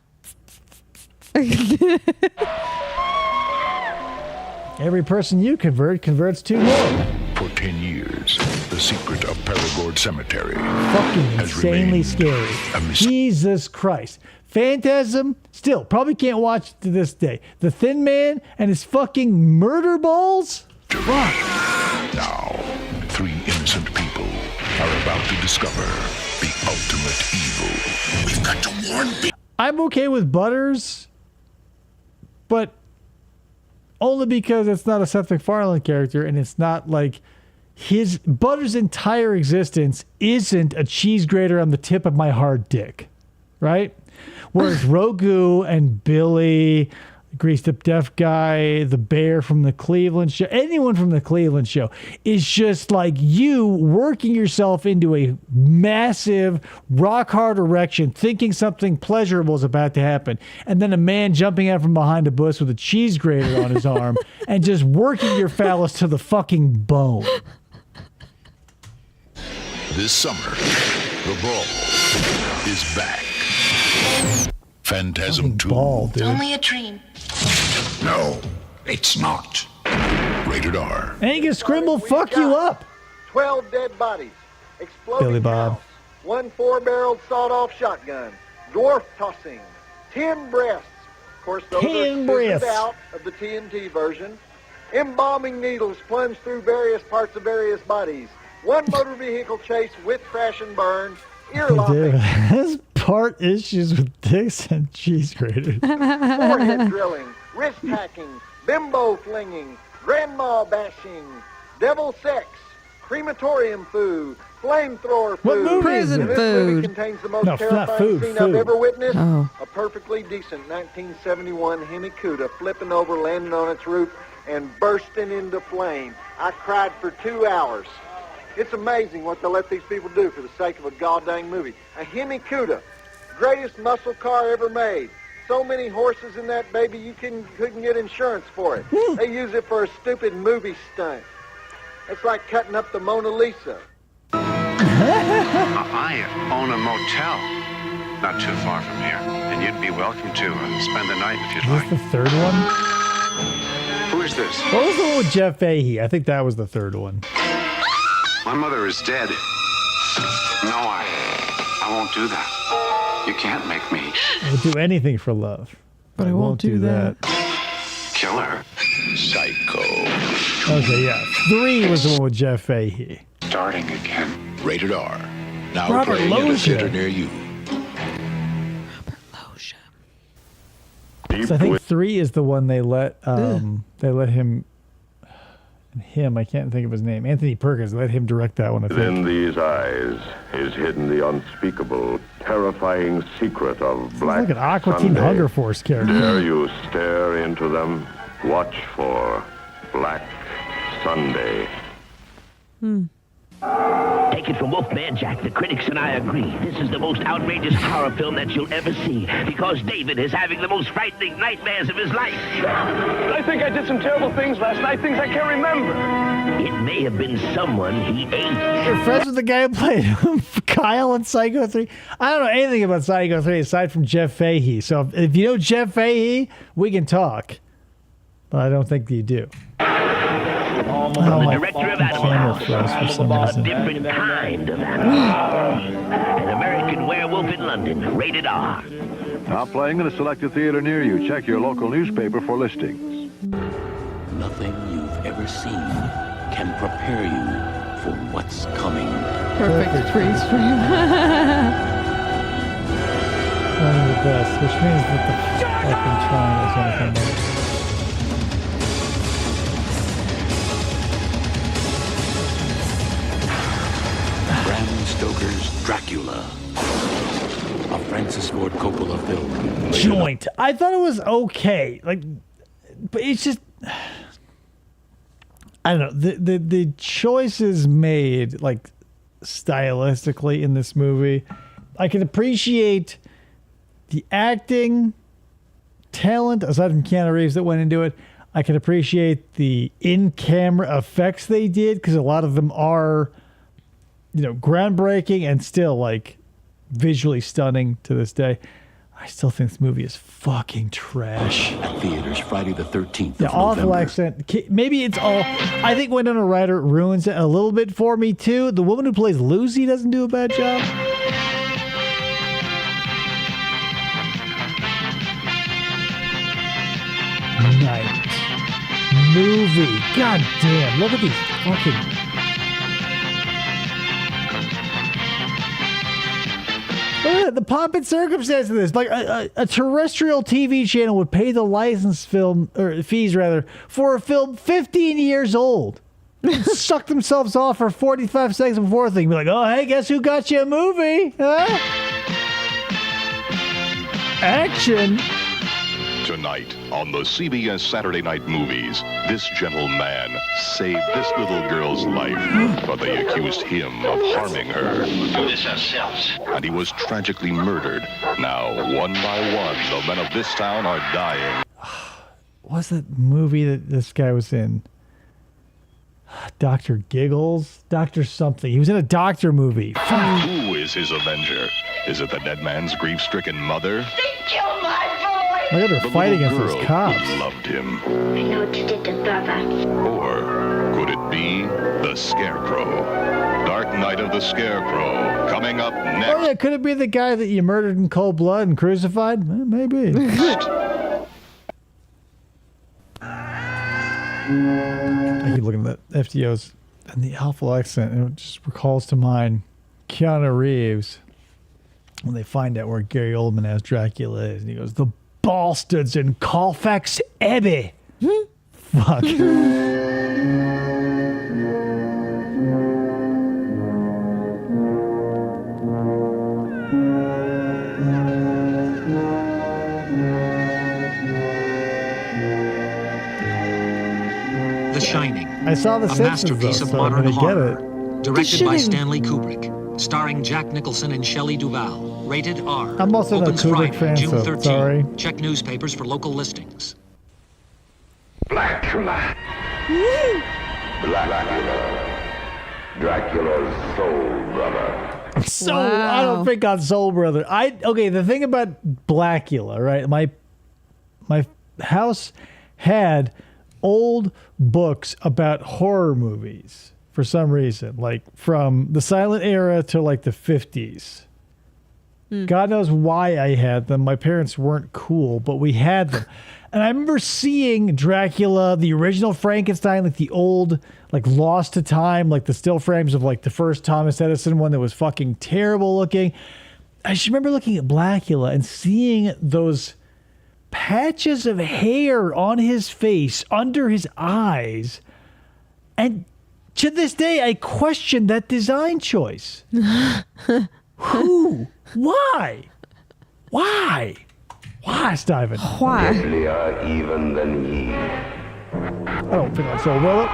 Every person you convert converts two more. For 10 years, the secret of Perigord Cemetery Fucking has insanely remained scary. a mystery. Jesus Christ. Phantasm, still, probably can't watch it to this day. The Thin Man and his fucking murder balls? Fuck. Now, 3 innocent people are about to discover the ultimate evil. We've got to warn people. I'm okay with Butters, but only because it's not a Seth MacFarlane character and it's not like Butters' entire existence isn't a cheese grater on the tip of my hard dick, right? Whereas Rogu and Billy, Greased Up Deaf Guy, the bear from the Cleveland Show, anyone from the Cleveland Show is just like you working yourself into a massive rock hard erection, thinking something pleasurable is about to happen. And then a man jumping out from behind a bush with a cheese grater on his arm and just working your phallus to the fucking bone. This summer, the Brawl is back. Phantasm 2. Ball, It's only a dream. No, it's not. Rated R. Angus Scrimble, fuck you up. 12 dead bodies. Exploding Billy Bob. house. 1 4-barreled sawed-off shotgun. Dwarf tossing. 10 breasts. Of course, those 10 are scissored breasts. out of the TNT version. Embalming needles plunged through various parts of various bodies. 1 motor vehicle chase with crash and burn. Ear lopping. This part issues with dicks and cheese graters. Forehead drilling. Wrist hacking. Bimbo flinging. Grandma bashing. Devil sex. Crematorium food. Flamethrower What food. movie is Prison it? This Food. movie contains the most No, not terrifying food, scene food. I've ever witnessed. Oh. A perfectly decent 1971 Hemi Cuda flipping over, landing on its roof, and bursting into flame. I cried for 2 hours. It's amazing what they let these people do for the sake of a goddamn movie. A Hemi Cuda, greatest muscle car ever made. So many horses in that baby you couldn't get insurance for it. They use it for a stupid movie stunt. It's like cutting up the Mona Lisa. I own a motel not too far from here, and you'd be welcome to spend the night if you'd Is like. this the third one? Who is this? What was the one with Jeff Fahey? I think that was the third one. My mother is dead. No, I won't do that. You can't make me I would do anything for love, but I won't do that. kill her. Psycho. Okay, yeah. 3 was the one with Jeff Fahey. Starting again. Rated R. Now Robert playing in a Loggia. theater near you. So I think 3 is the one they let him. I can't think of his name. Anthony Perkins let him direct that one. I think. Within these eyes is hidden the unspeakable, terrifying secret of Black Like an Aqua Teen Sunday. Hunger Force character. Dare you stare into them? Watch for Black Sunday. Take it from Wolfman Jack, the critics and I agree. This is the most outrageous horror film that you'll ever see because David is having the most frightening nightmares of his life. I think I did some terrible things last night, things I can't remember. It may have been someone he ate. You're friends with the guy who played Kyle in Psycho 3? I don't know anything about Psycho 3 aside from Jeff Fahey. So if you know Jeff Fahey, we can talk. But I don't think you do. From the director of Animal House. For some A reason. different kind of animal. An American Werewolf in London, rated R. Now playing in a selected theater near you. Check your local newspaper for listings. Nothing you've ever seen can prepare you for what's coming. Perfect freeze frame. One of the best, which means that the fucking triangle's gonna come up. Bram Stoker's Dracula. A Francis Ford Coppola film. Joint. I thought it was okay. Like, but it's just, I don't know. The choices made, like, stylistically in this movie, I can appreciate the acting talent aside from Keanu Reeves that went into it. I can appreciate the in-camera effects they did because a lot of them are, you know, groundbreaking and still like visually stunning to this day. I still think this movie is fucking trash. At theaters Friday the 13th. The awful accent. Maybe it's all. I think Winona Ryder ruins it a little bit for me too. The woman who plays Lucy doesn't do a bad job. Night movie. God damn! Look at these fucking. The pomp and circumstance of this, like a terrestrial TV channel would pay the license fees rather for a film 15 years old. Suck themselves off for 45 seconds before thing, be like, "Oh, hey, guess who got you a movie? Huh? Action." Tonight on the CBS Saturday Night Movies, this gentle saved this little girl's life, but they accused him of harming her. Do this ourselves. And he was tragically murdered. Now, one by one, the men of this town are dying. What's that movie that this guy was in? Dr. Giggles? Dr. something. He was in a doctor movie. Who is his avenger? Is it the dead man's grief-stricken mother? They killed my boy! Look at her fight against those cops. Who loved him. I know what you did to Bubba. Or could it be the Scarecrow? Dark Night of the Scarecrow, coming up next. Oh yeah, could it be the guy that you murdered in cold blood and crucified? Well, maybe. I keep looking at that FTOs and the awful accent, and it just recalls to mind Keanu Reeves when they find out where Gary Oldman as Dracula is, and he goes, "The bastards in Colfax Abbey." Fuck. The Shining. I saw The a Simpsons, masterpiece though, of so I'm modern gonna get horror. it. Directed by Stanley Kubrick. Starring Jack Nicholson and Shelley Duvall. Rated R. I'm also not a Opens Kubrick Friday, fan, June so 13. sorry. Check newspapers for local listings. Dracula. Dracula's soul brother. So I don't think on Soul Brother. Okay. The thing about Blackula, right? My house had old books about horror movies for some reason, like from the silent era to like the 50s. God knows why I had them. My parents weren't cool, but we had them. And I remember seeing Dracula, the original Frankenstein, like the old, like lost to time, like the still frames of like the first Thomas Edison one that was fucking terrible looking. I just remember looking at Blackula and seeing those patches of hair on his face, under his eyes. And to this day, I question that design choice. Who? Why? Why? Why, Steven? Why? Deadlier even than he. I don't think I saw well.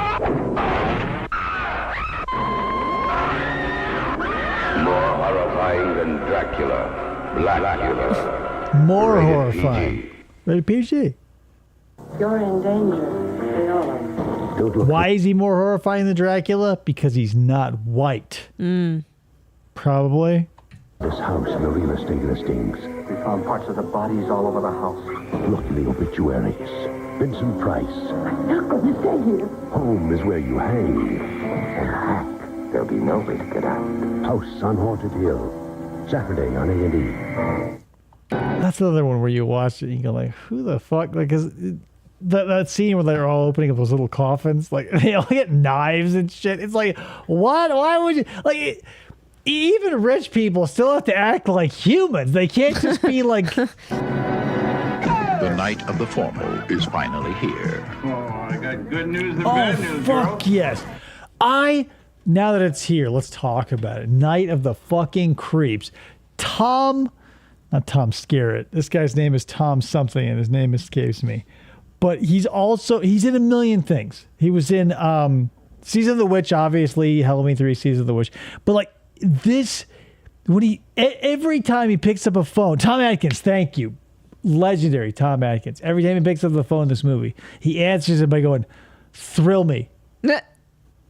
More horrifying than Dracula. Blackula. More Rated horrifying. Rated PG. You're in danger, Viola. Why is he more horrifying than Dracula? Because he's not white. Probably. This house, the real estate listings. We found parts of the bodies all over the house. Look in the obituaries. Vincent Price. I'm not going to stay here. Home is where you hang. And hack. There'll be no way to get out. House on Haunted Hill. Saturday on A&E. That's another one where you watch it and you go like, who the fuck? Like, cause that scene where they're all opening up those little coffins, like they all get knives and shit. It's like, what? Why would you like? Even rich people still have to act like humans. They can't just be like. The night of the formal is finally here. Oh, I got good news and Oh bad news, fuck yes! Now that it's here, let's talk about it. Night of the fucking Creeps. Not Tom Skerritt. This guy's name is Tom something, and his name escapes me. But he's in a million things. He was in Season of the Witch, obviously, Halloween 3, Season of the Witch. But like this, every time he picks up a phone, Tom Atkins, thank you. Legendary Tom Atkins. Every time he picks up the phone in this movie, he answers it by going, "Thrill me."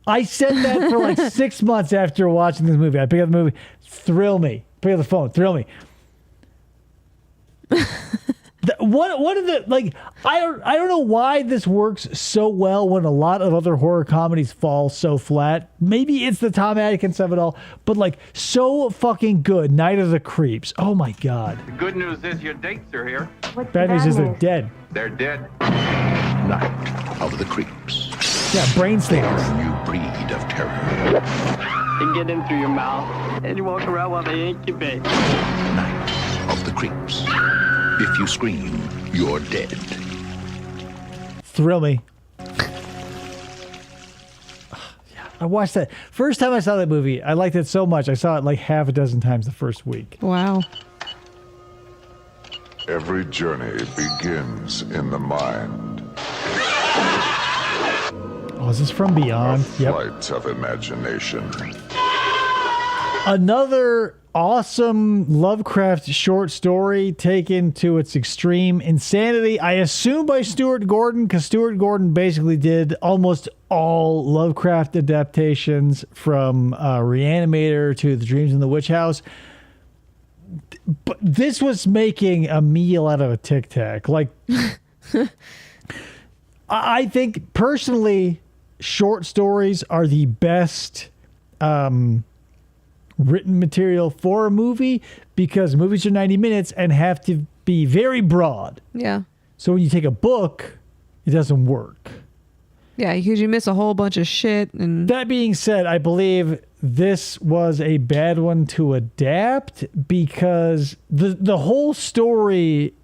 I said that for like 6 months after watching this movie. I pick up the movie, "Thrill me." Pick up the phone, "Thrill me." One of the like I don't know why this works so well when a lot of other horror comedies fall so flat. Maybe it's the Tom Atkins of it all, but like so fucking good. Night of the Creeps. Oh my god. The good news is your dates are here. Bad news is they're dead. They're dead. Night of the Creeps. Yeah, brain stings. New breed of terror. They get in through your mouth and you walk around while they incubate. Night of the Creeps. If you scream, you're dead. Thrill me. I watched that. First time I saw that movie, I liked it so much. I saw it like half a dozen times the first week. Wow. Every journey begins in the mind. Oh, is this from Beyond? Yep. Flight of imagination. Another awesome Lovecraft short story taken to its extreme insanity. I assume by Stuart Gordon, because Stuart Gordon basically did almost all Lovecraft adaptations from Reanimator to The Dreams in the Witch House. But this was making a meal out of a Tic Tac. Like, I think personally, short stories are the best written material for a movie because movies are 90 minutes and have to be very broad. Yeah. So when you take a book, it doesn't work. Yeah, because you miss a whole bunch of shit. And that being said, I believe this was a bad one to adapt because the whole story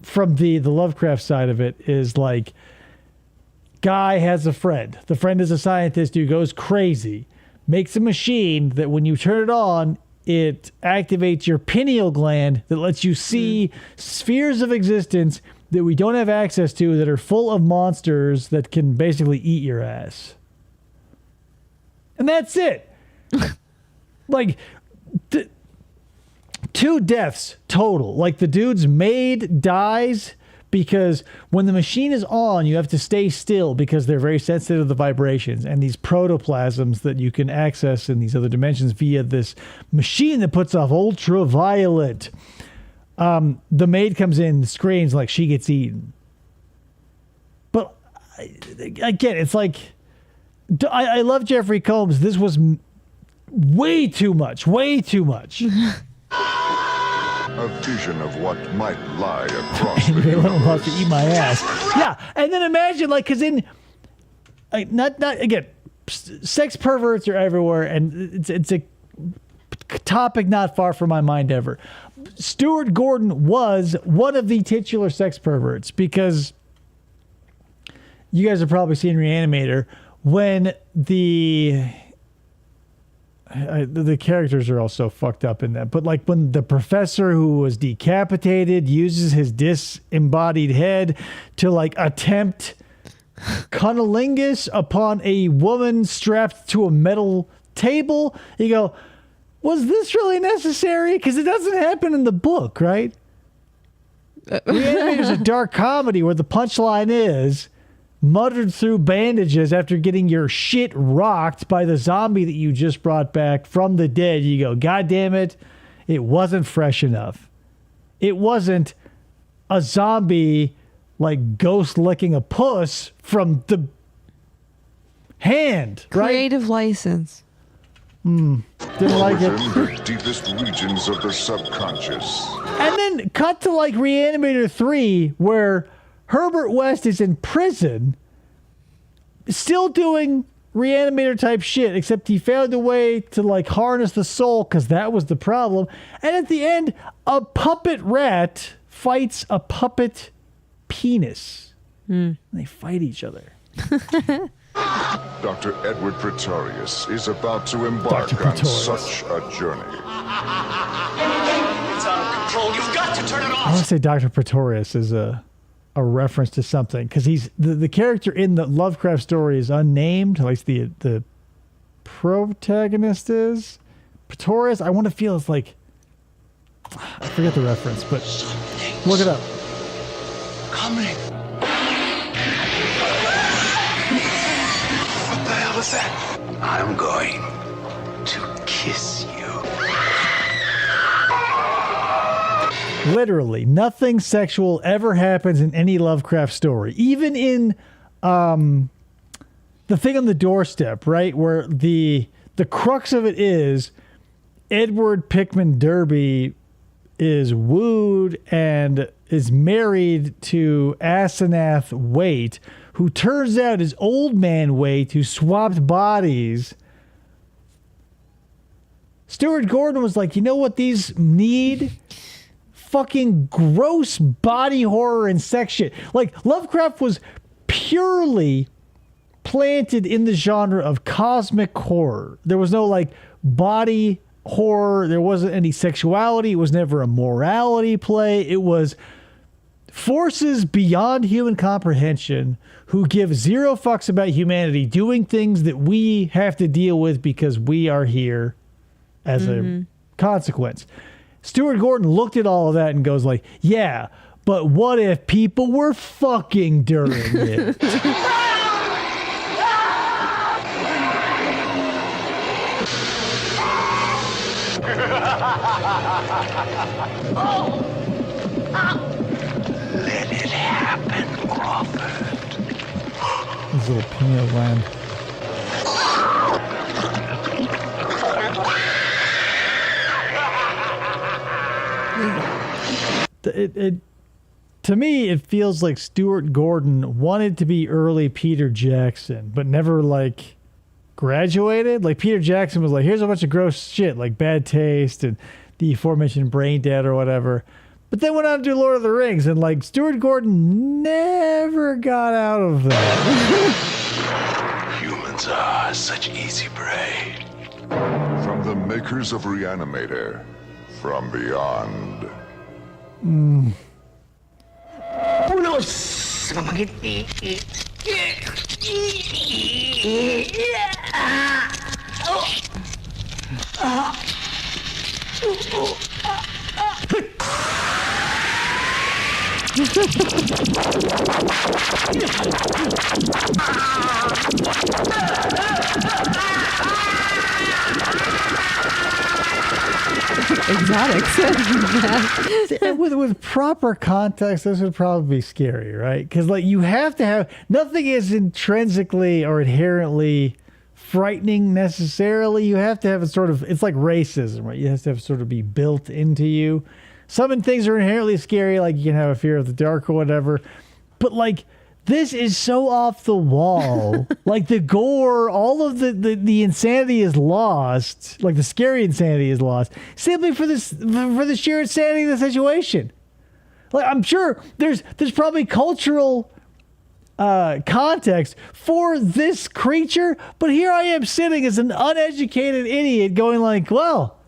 from the Lovecraft side of it is like, guy has a friend. The friend is a scientist who goes crazy. Makes a machine that when you turn it on, it activates your pineal gland that lets you see spheres of existence that we don't have access to that are full of monsters that can basically eat your ass. And that's it. Like, 2 deaths total. Like, the dude's maid dies because when the machine is on, you have to stay still because they're very sensitive to the vibrations and these protoplasms that you can access in these other dimensions via this machine that puts off ultraviolet. The maid comes in, screams like she gets eaten. But again, it's like, I love Jeffrey Combs. This was way too much. A vision of what might lie across the They universe. about to eat my ass. Yeah, and then imagine because in not again, sex perverts are everywhere, and it's a topic not far from my mind ever. Stuart Gordon was one of the titular sex perverts because you guys have probably seen Reanimator when the characters are all so fucked up in that. But like when the professor who was decapitated uses his disembodied head to like attempt cunnilingus upon a woman strapped to a metal table, you go, was this really necessary? Because it doesn't happen in the book, right? Reanimator's a dark comedy where the punchline is muttered through bandages after getting your shit rocked by the zombie that you just brought back from the dead. You go, God damn it, it wasn't fresh enough. It wasn't a zombie like ghost licking a puss from the hand, right? Creative license. Didn't like it. Within the deepest regions of the subconscious. And then cut to like Reanimator 3, where Herbert West is in prison, still doing Reanimator type shit, except he found a way to like harness the soul, because that was the problem. And at the end, a puppet rat fights a puppet penis. They fight each other. Dr. Edward Pretorius is about to embark on such a journey. It's out of control. You've got to turn it I off. want to say Dr. Pretorius is a reference to something, because he's the character in the Lovecraft story is unnamed. At least the protagonist is Pretorius. I want to feel it's like, I forget the reference, but look it up. Coming. What the hell is that? I'm going to kiss you. Literally, nothing sexual ever happens in any Lovecraft story. Even in The Thing on the Doorstep, right? Where the crux of it is Edward Pickman Derby is wooed and is married to Asenath Waite, who turns out is Old Man Waite, who swapped bodies. Stuart Gordon was like, you know what these need? Fucking gross body horror and sex shit. Like, Lovecraft was purely planted in the genre of cosmic horror. There was no like body horror. There wasn't any sexuality. It was never a morality play. It was forces beyond human comprehension who give zero fucks about humanity doing things that we have to deal with because we are here as a consequence. Stuart Gordon looked at all of that and goes like, yeah, but what if people were fucking during it? Let it happen, Crawford. His little peanut land. To me, it feels like Stuart Gordon wanted to be early Peter Jackson, but never like graduated. Like Peter Jackson was like, here's a bunch of gross shit, like Bad Taste and the aforementioned Brain Dead or whatever. But then went on to do Lord of the Rings, and like Stuart Gordon never got out of that. Humans are such easy prey. From the makers of Reanimator, from beyond. Uno Exotics. with proper context, this would probably be scary, right? Because like you have to have, nothing is intrinsically or inherently frightening necessarily. You have to have a sort of, it's like racism, right? You have to have sort of be built into you. Some things are inherently scary, like you can have a fear of the dark or whatever. But like, this is so off the wall. Like the gore, all of the insanity is lost. Like the scary insanity is lost simply for the sheer insanity of the situation. Like I'm sure there's probably cultural context for this creature, but here I am sitting as an uneducated idiot going like, well,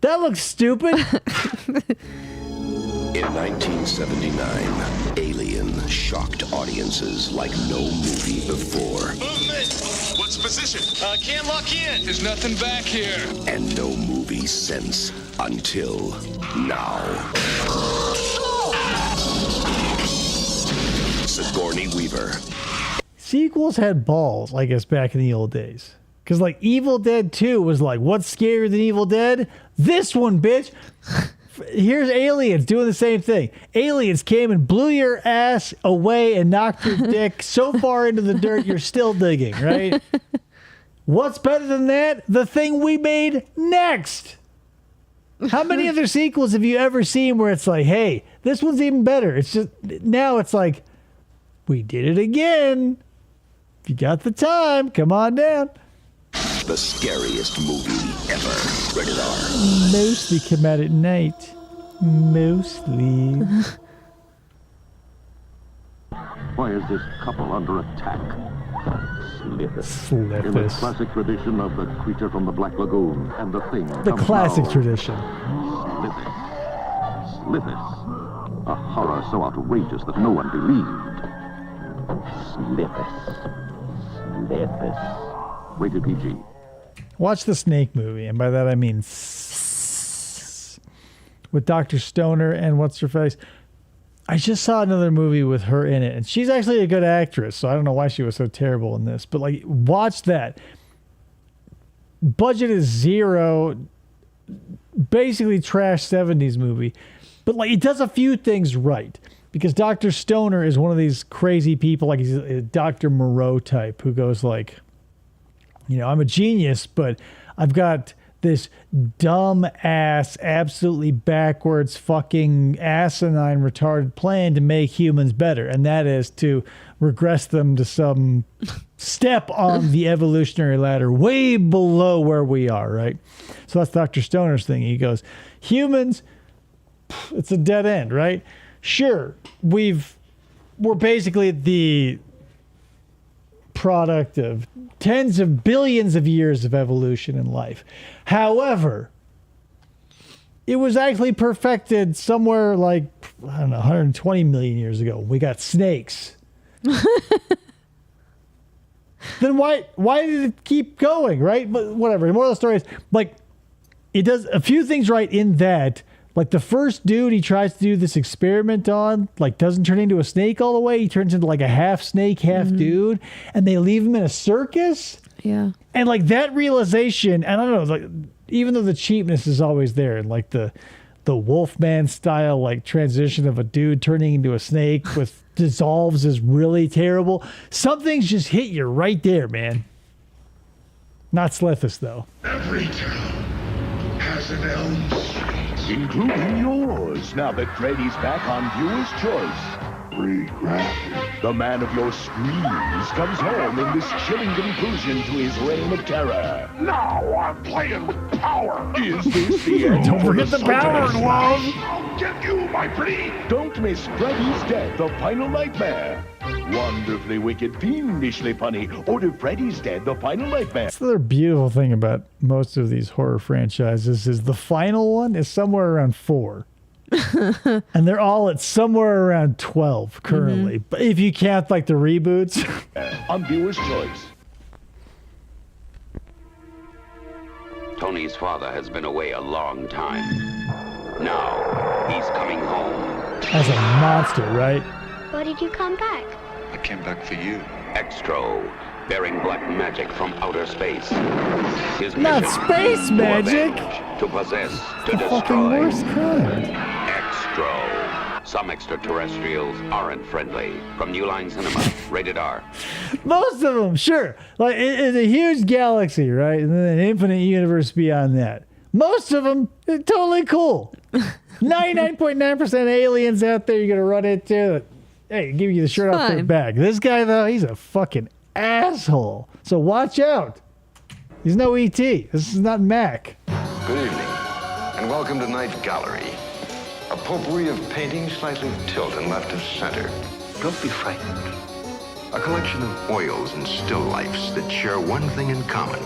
that looks stupid. In 1979, Alien shocked audiences like no movie before. Movement! What's the position? Can't lock in. There's nothing back here. And no movie since until now. Sigourney Weaver. Sequels had balls, I guess, back in the old days. Because, like, Evil Dead 2 was like, what's scarier than Evil Dead? This one, bitch! here's aliens doing the same thing. Aliens came and blew your ass away and knocked your dick so far into the dirt you're still digging, right? What's better than that? The thing we made next. How many other sequels have you ever seen where it's like, hey, this one's even better? It's just, now it's like, we did it again. If you got the time, come on down. The scariest movie ever. Rated R. Mostly come out at night. Mostly. Why is this couple under attack? Slithis. In the Slithis. classic tradition of the creature from the Black Lagoon and the thing. The comes classic now. tradition. Slithis. Slithis. A horror so outrageous that no one believed. Slithis. Slithis. Rated PG. Watch the Snake movie, and by that I mean with Dr. Stoner and what's her face. I just saw another movie with her in it, and she's actually a good actress, so I don't know why she was so terrible in this. But like, watch that. Budget is zero, basically trash 70s movie, but like it does a few things right. Because Dr. Stoner is one of these crazy people, like he's a Dr. Moreau type who goes like, you know, I'm a genius, but I've got this dumb ass, absolutely backwards, fucking asinine, retarded plan to make humans better. And that is to regress them to some step on the evolutionary ladder way below where we are, right? So that's Dr. Stoner's thing. He goes, humans, it's a dead end, right? Sure, we're basically the product of tens of billions of years of evolution in life. However, it was actually perfected somewhere like, I don't know, 120 million years ago. We got snakes. Then why did it keep going, right? But whatever. The moral of the story is, like, it does a few things right in that. Like the first dude he tries to do this experiment on, like doesn't turn into a snake all the way. He turns into like a half snake, half dude, and they leave him in a circus. Yeah. And like that realization, and I don't know, like even though the cheapness is always there, and like the Wolfman style like transition of a dude turning into a snake with dissolves is really terrible. Some things just hit you right there, man. Not Slithis though. Every town has an Elm Street. Including yours, now that Freddy's back on Viewer's Choice. The man of your screams comes home in this chilling conclusion to his reign of terror. Now I'm playing with power. Is this the end? Don't forget the power, love. I'll get you, my pretty. Don't miss Freddy's Death, the Final Nightmare. Wonderfully wicked, fiendishly funny. Order Freddy's Dead, the Final Nightmare. That's the other beautiful thing about most of these horror franchises is the final one is somewhere around 4. And they're all at somewhere around 12 currently. But if you count like the reboots. On Viewer's Choice. Tony's father has been away a long time. Now, he's coming home. As a monster, right? Why did you come back? I came back for you. Extro, bearing black magic from outer space. His Not mission, space to magic! avenge, to possess, to The destroy. fucking worst kind. Extro. Some extraterrestrials aren't friendly. From New Line Cinema, rated R. Most of them, sure. Like it's a huge galaxy, right? And then an infinite universe beyond that. Most of them, they're totally cool. 99.9% aliens out there you're going to run into. Hey, give you the shirt off their back. This guy, though, he's a fucking asshole. So watch out. He's no ET. This is not Mac. Good evening, and welcome to Night Gallery. A potpourri of paintings slightly tilt and left of center. Don't be frightened. A collection of oils and still lifes that share one thing in common.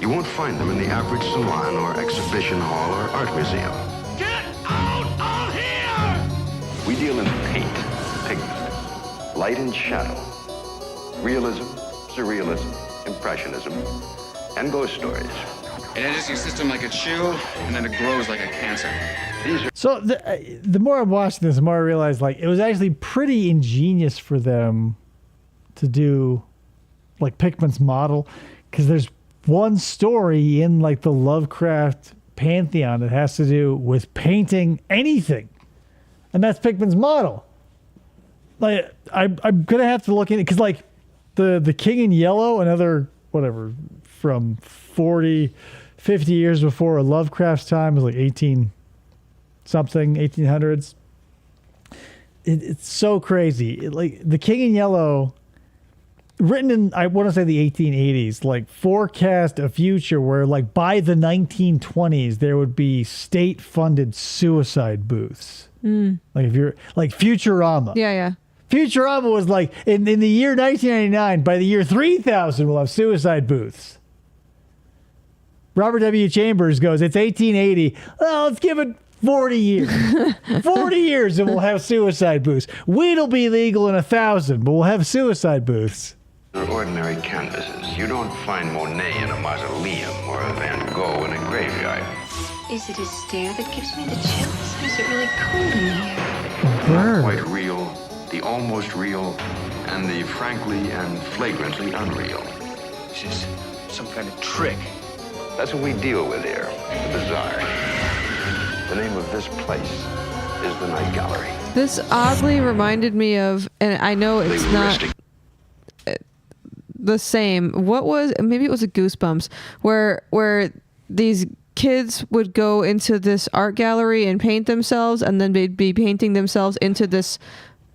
You won't find them in the average salon or exhibition hall or art museum. Get out of here! We deal in paint, pigment, light and shadow, realism, surrealism, impressionism, and ghost stories. It enters your system like a chew, and then it grows like a cancer. So the more I'm watching this, the more I realize like it was actually pretty ingenious for them to do like Pickman's model, because there's one story in like the Lovecraft pantheon that has to do with painting anything, and that's Pickman's model. Like I'm gonna have to look in it because like the King in Yellow, another whatever from 40, 50 years before Lovecraft's time, was like 1800s. It's so crazy. Like the King in Yellow, written in, I want to say the 1880s, like forecast a future where like by the 1920s there would be state-funded suicide booths. Like if you're like Futurama. Yeah. Futurama was like in the year 1999, by the year 3000 we'll have suicide booths. Robert W. Chambers goes, it's 1880. Well, let's give it 40 years. 40 years and we'll have suicide booths. Weed'll be legal in 1,000, but we'll have suicide booths. They're ordinary canvases. You don't find Monet in a mausoleum or a Van Gogh in a graveyard. Is it his stare that gives me the chills? Or is it really cold in here? Not quite real, the almost real, and the frankly and flagrantly unreal. This is some kind of trick. That's what we deal with here, the bizarre. The name of this place is the Night Gallery. This oddly reminded me of, and I know it's not the same. Maybe it was a Goosebumps, where these kids would go into this art gallery and paint themselves, and then they'd be painting themselves into this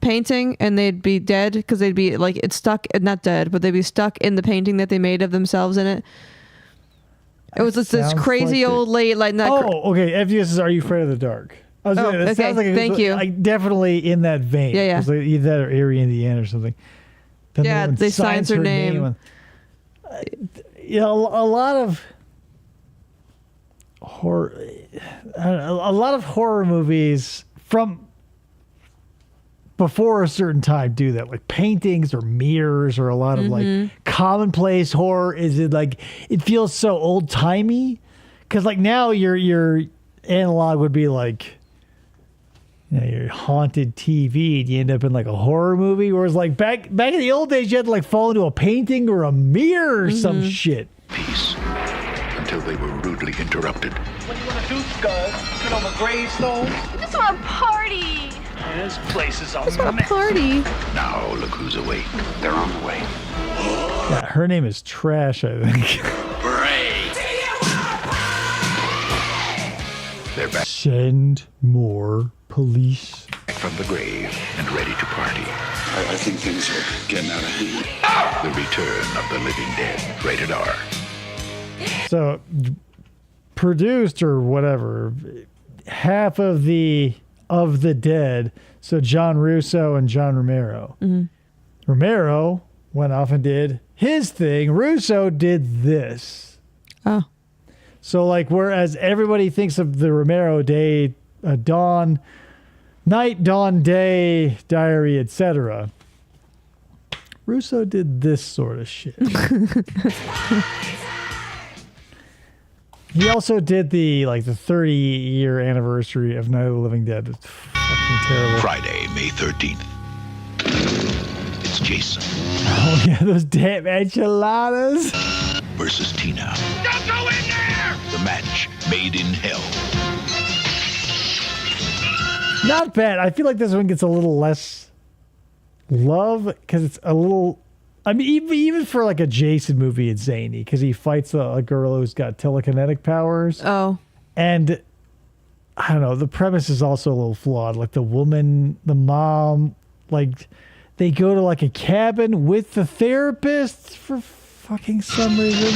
painting, and they'd be dead because they'd be like, it's stuck, not dead, but they'd be stuck in the painting that they made of themselves in it. It was just this crazy old lady, like that. Okay. FDS is Are You Afraid of the Dark? I was saying, it sounds like thank you. Like definitely in that vein. Yeah. It was like either that or Erie, Indiana, or something. Then yeah, they signs her name. You know, a lot of horror, movies from before a certain time do that, like paintings or mirrors, or a lot of like commonplace horror. Is it like, it feels so old timey? Because like now your analog would be like, you know, your haunted TV. You end up in like a horror movie, whereas like back in the old days, you had to like fall into a painting or a mirror or some shit. Peace. Until they were rudely interrupted. What do you want to do, Scud? Sit on the gravestone? I just want to party. This place is a It's a party. Now look who's awake. They're on the way. Yeah, her name is Trash, I think. They're back Send more police. from the grave and ready to party. I think things are getting out of hand. The Return of the Living Dead. Rated R. So, produced or whatever, half of the Dead. So John Russo and John Romero. Romero went off and did his thing. Russo did this. Oh. So like, whereas everybody thinks of the Romero day, dawn, night, dawn, day, diary, etc. Russo did this sort of shit. He also did the 30-year anniversary of Night of the Living Dead. It's fucking terrible. Friday, May 13th. It's Jason. Oh yeah, those damn enchiladas. Versus Tina. Don't go in there! The match made in hell. Not bad. I feel like this one gets a little less love because it's a little. I mean, even for like a Jason movie, it's zany because he fights a girl who's got telekinetic powers. Oh. And I don't know, the premise is also a little flawed. Like the woman, the mom, like they go to like a cabin with the therapist for fucking some reason.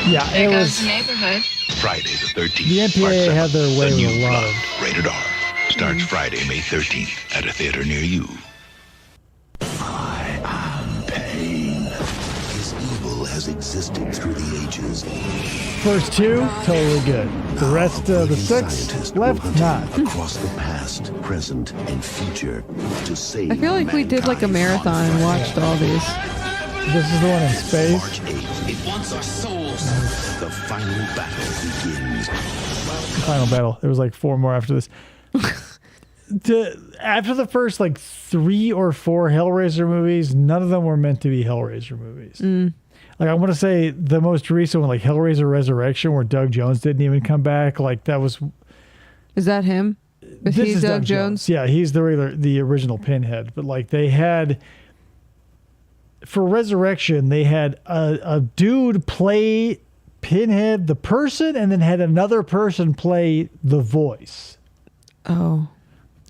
Yeah, There it goes was. the neighborhood. Friday the 13th. The MPAA had their way The with New a lot Blood. of. Rated R. Starts Friday, May 13th at a theater near you. I am pain. His evil has existed through the ages. First two, totally good. The rest of the six left not. Across the past, present, and future to save I feel like we did like a marathon and watched all these. This is the one in space. March 8th. It wants our souls. The final battle begins. Final battle. There was like 4 more after this. After the first like 3 or 4 Hellraiser movies. None of them were meant to be Hellraiser movies. Like, I want to say the most recent one, like Hellraiser Resurrection, where Doug Jones didn't even come back. Like, that was... Is that him? This is Doug Jones. Yeah, he's the original Pinhead. But, like, they had... For Resurrection, they had a dude play Pinhead, the person, and then had another person play the voice. Oh.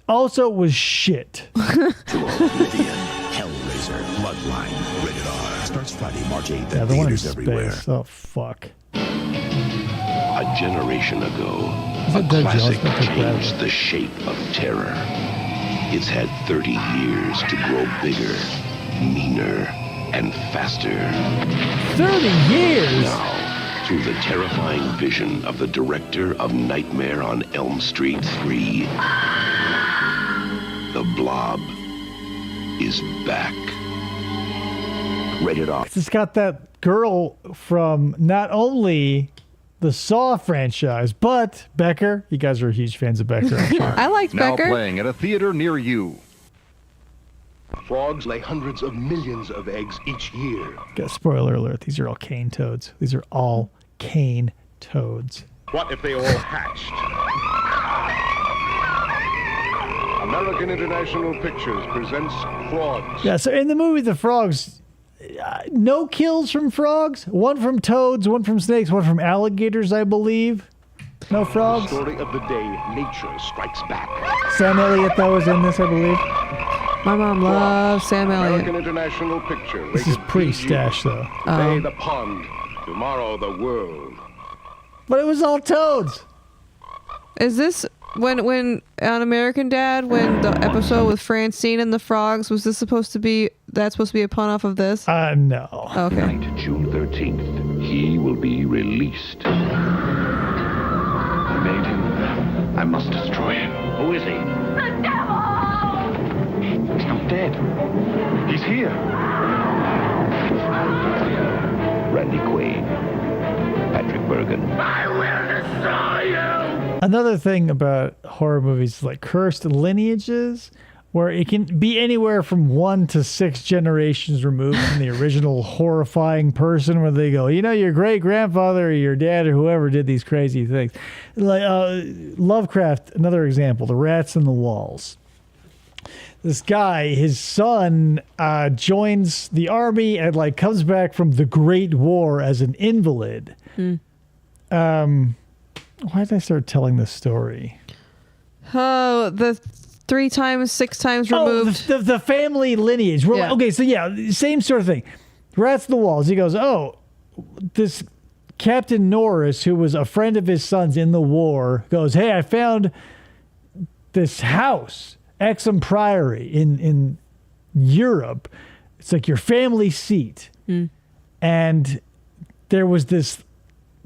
Also, it was shit. To Oblivion, Hellraiser, Bloodline, rated R. Starts Friday, March 8th Yeah, at the one in theaters everywhere. space. Oh, fuck. A generation ago, Is a that Doug Jones classic that took that? changed the shape of terror. It's had 30 years to grow bigger, meaner, and faster. 30 years? Now, through the terrifying vision of the director of Nightmare on Elm Street 3, the Blob is back. Rated R. It's got that girl from not only the Saw franchise, but Becker. You guys are huge fans of Becker, I'm sure. I liked Now Becker. playing at a theater near you. Frogs lay hundreds of millions of eggs each year. Got spoiler alert. These are all cane toads. These are all cane toads. What if they all hatched? American International Pictures presents Frogs. Yeah, so in the movie The Frogs, no kills from frogs. One from toads, one from snakes, one from alligators, I believe. No frogs. The story of the day nature strikes back. Sam Elliott, that was in this, I believe. My mom loves Sam Elliott. American International Picture. This is rated pre-stash, though. Today the pond, tomorrow the world. But it was all toads. Is this when on American Dad, when the episode with Francine and the frogs, was this supposed to be a pun off of this? No. Okay. Tonight, June 13th, he will be released. I made him. I must destroy him. Who is he? The devil! He's not dead. He's here. Randy Quaid. Patrick Bergen. I will destroy you! Another thing about horror movies is like cursed lineages, where it can be anywhere from 1 to 6 generations removed from the original horrifying person, where they go, you know, your great grandfather or your dad or whoever did these crazy things. Like Lovecraft, another example, The Rats in the Walls. This guy, his son, joins the army and like comes back from the Great War as an invalid. Why did I start telling this story? Oh, the 3 times, 6 times removed. Oh, the family lineage. We're Yeah. like, okay, so yeah, same sort of thing. Rats in the Walls. He goes, oh, this Captain Norris, who was a friend of his son's in the war, goes, hey, I found this house, Exham Priory in Europe. It's like your family seat. And there was this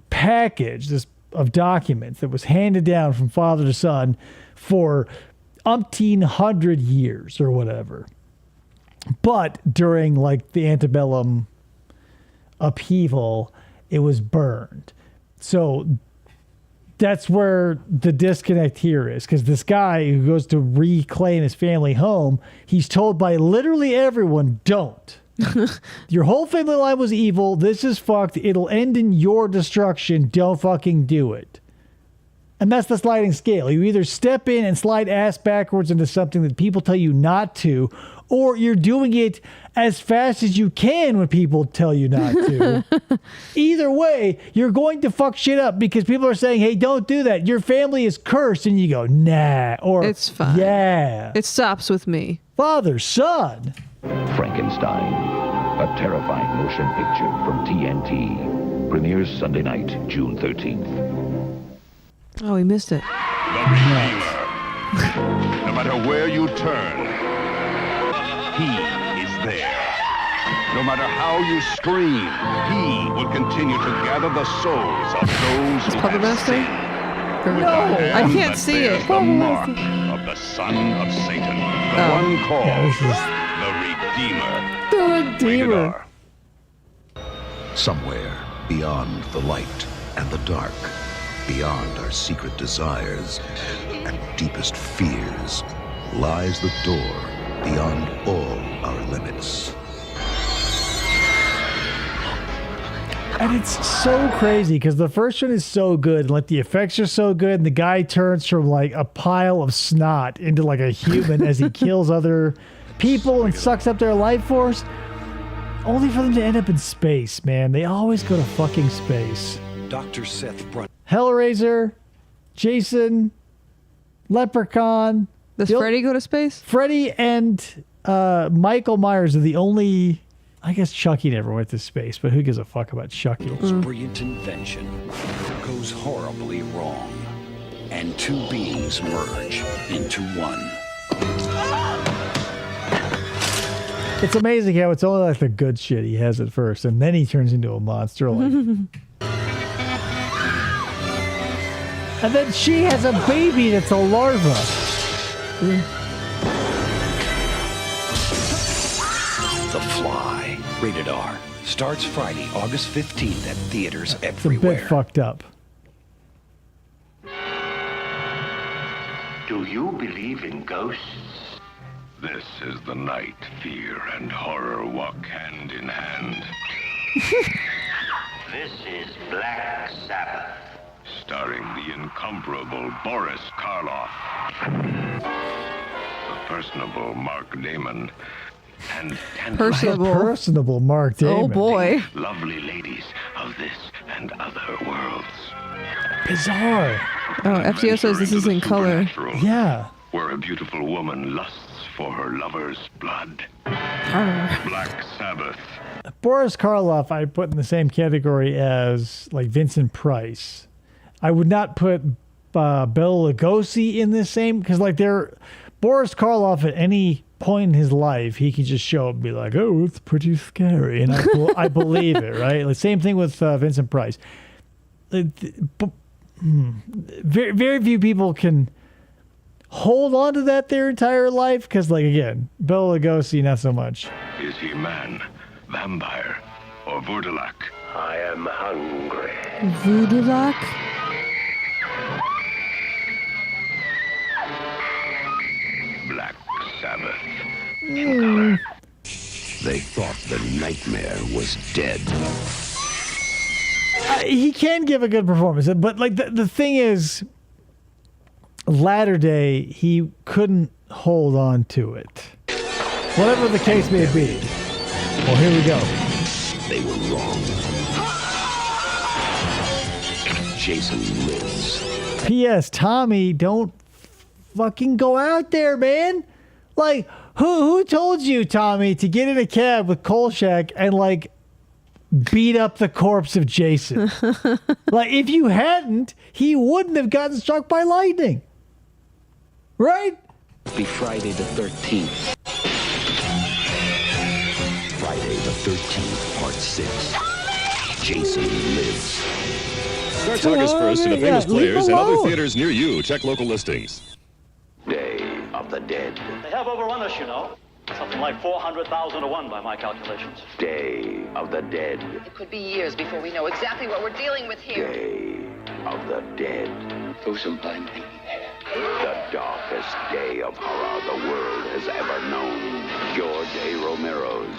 package of documents that was handed down from father to son for umpteen hundred years or whatever. But during like the antebellum upheaval, it was burned. So that's where the disconnect here is, because this guy who goes to reclaim his family home, he's told by literally everyone, don't. Your whole family line was evil. This is fucked. It'll end in your destruction. Don't fucking do it. And that's the sliding scale. You either step in and slide ass backwards into something that people tell you not to, or you're doing it as fast as you can when people tell you not to. Either way, you're going to fuck shit up because people are saying, hey, don't do that. Your family is cursed. And you go, nah. Or, it's fine. Yeah. It stops with me. Father, son. Frankenstein, a terrifying motion picture from TNT. Premieres Sunday night, June 13th. Oh, we missed it. The Redeemer. No matter where you turn, he is there. No matter how you scream, he will continue to gather the souls of those who Puppet have Master? sinned. No, I can't That see bears it. The mark of the son of Satan. The one called the Redeemer. The Redeemer. Somewhere beyond the light and the dark, beyond our secret desires and deepest fears, lies the door beyond all our limits. And it's so crazy because the first one is so good, and like the effects are so good, and the guy turns from like a pile of snot into like a human as he kills other people and sucks up their life force, only for them to end up in space, man. They always go to fucking space. Dr. Seth Brun. Hellraiser, Jason, Leprechaun. Does Freddy go to space? Freddy and Michael Myers are the only... I guess Chucky never went to space, but who gives a fuck about Chucky? This brilliant invention goes horribly wrong, and two beings merge into one. It's amazing how it's only like the good shit he has at first, and then he turns into a monster. Like. And then she has a baby that's a larva. The Fly, rated R, starts Friday, August 15th at theaters It's a everywhere. bit fucked up. Do you believe in ghosts? This is the night fear and horror walk hand in hand. This is Black Sabbath. Starring the incomparable Boris Karloff, the personable Mark Damon, and Personable Mark Damon. Oh boy. lovely ladies of this and other worlds. Bizarre. Oh, FTO says this is in color. Yeah. Where a beautiful woman lusts for her lover's blood. Black Sabbath. Boris Karloff I put in the same category as like Vincent Price. I would not put Bela Lugosi in the same because like Boris Karloff at any point in his life he can just show up and be like, oh, it's pretty scary, and I believe it, right? Like same thing with Vincent Price. Very, very few people can hold on to that their entire life because, like, again, Bela Lugosi not so much. Is he man, vampire, or Vourdalak? I am hungry. Voodoo-lock? Black Sabbath. They thought the nightmare was dead. He can give a good performance, but like the thing is, latter day he couldn't hold on to it. Whatever the case may be. Well, here we go. They were wrong. Jason lives. P.S. Tommy, don't fucking go out there, man. Like, who told you, Tommy, to get in a cab with Kolchak and like beat up the corpse of Jason? Like, if you hadn't, he wouldn't have gotten struck by lightning. Right? Be Friday the 13th. Friday the 13th, part 6. Jason lives. Starts August 1st at the Famous Players and other theaters near you. Check local listings. Day of the Dead. They have overrun us, you know. Something like 400,000 to 1 by my calculations. Day of the Dead. It could be years before we know exactly what we're dealing with here. Day of the Dead. Throw some blinding. The darkest day of horror the world has ever known. George A. Romero's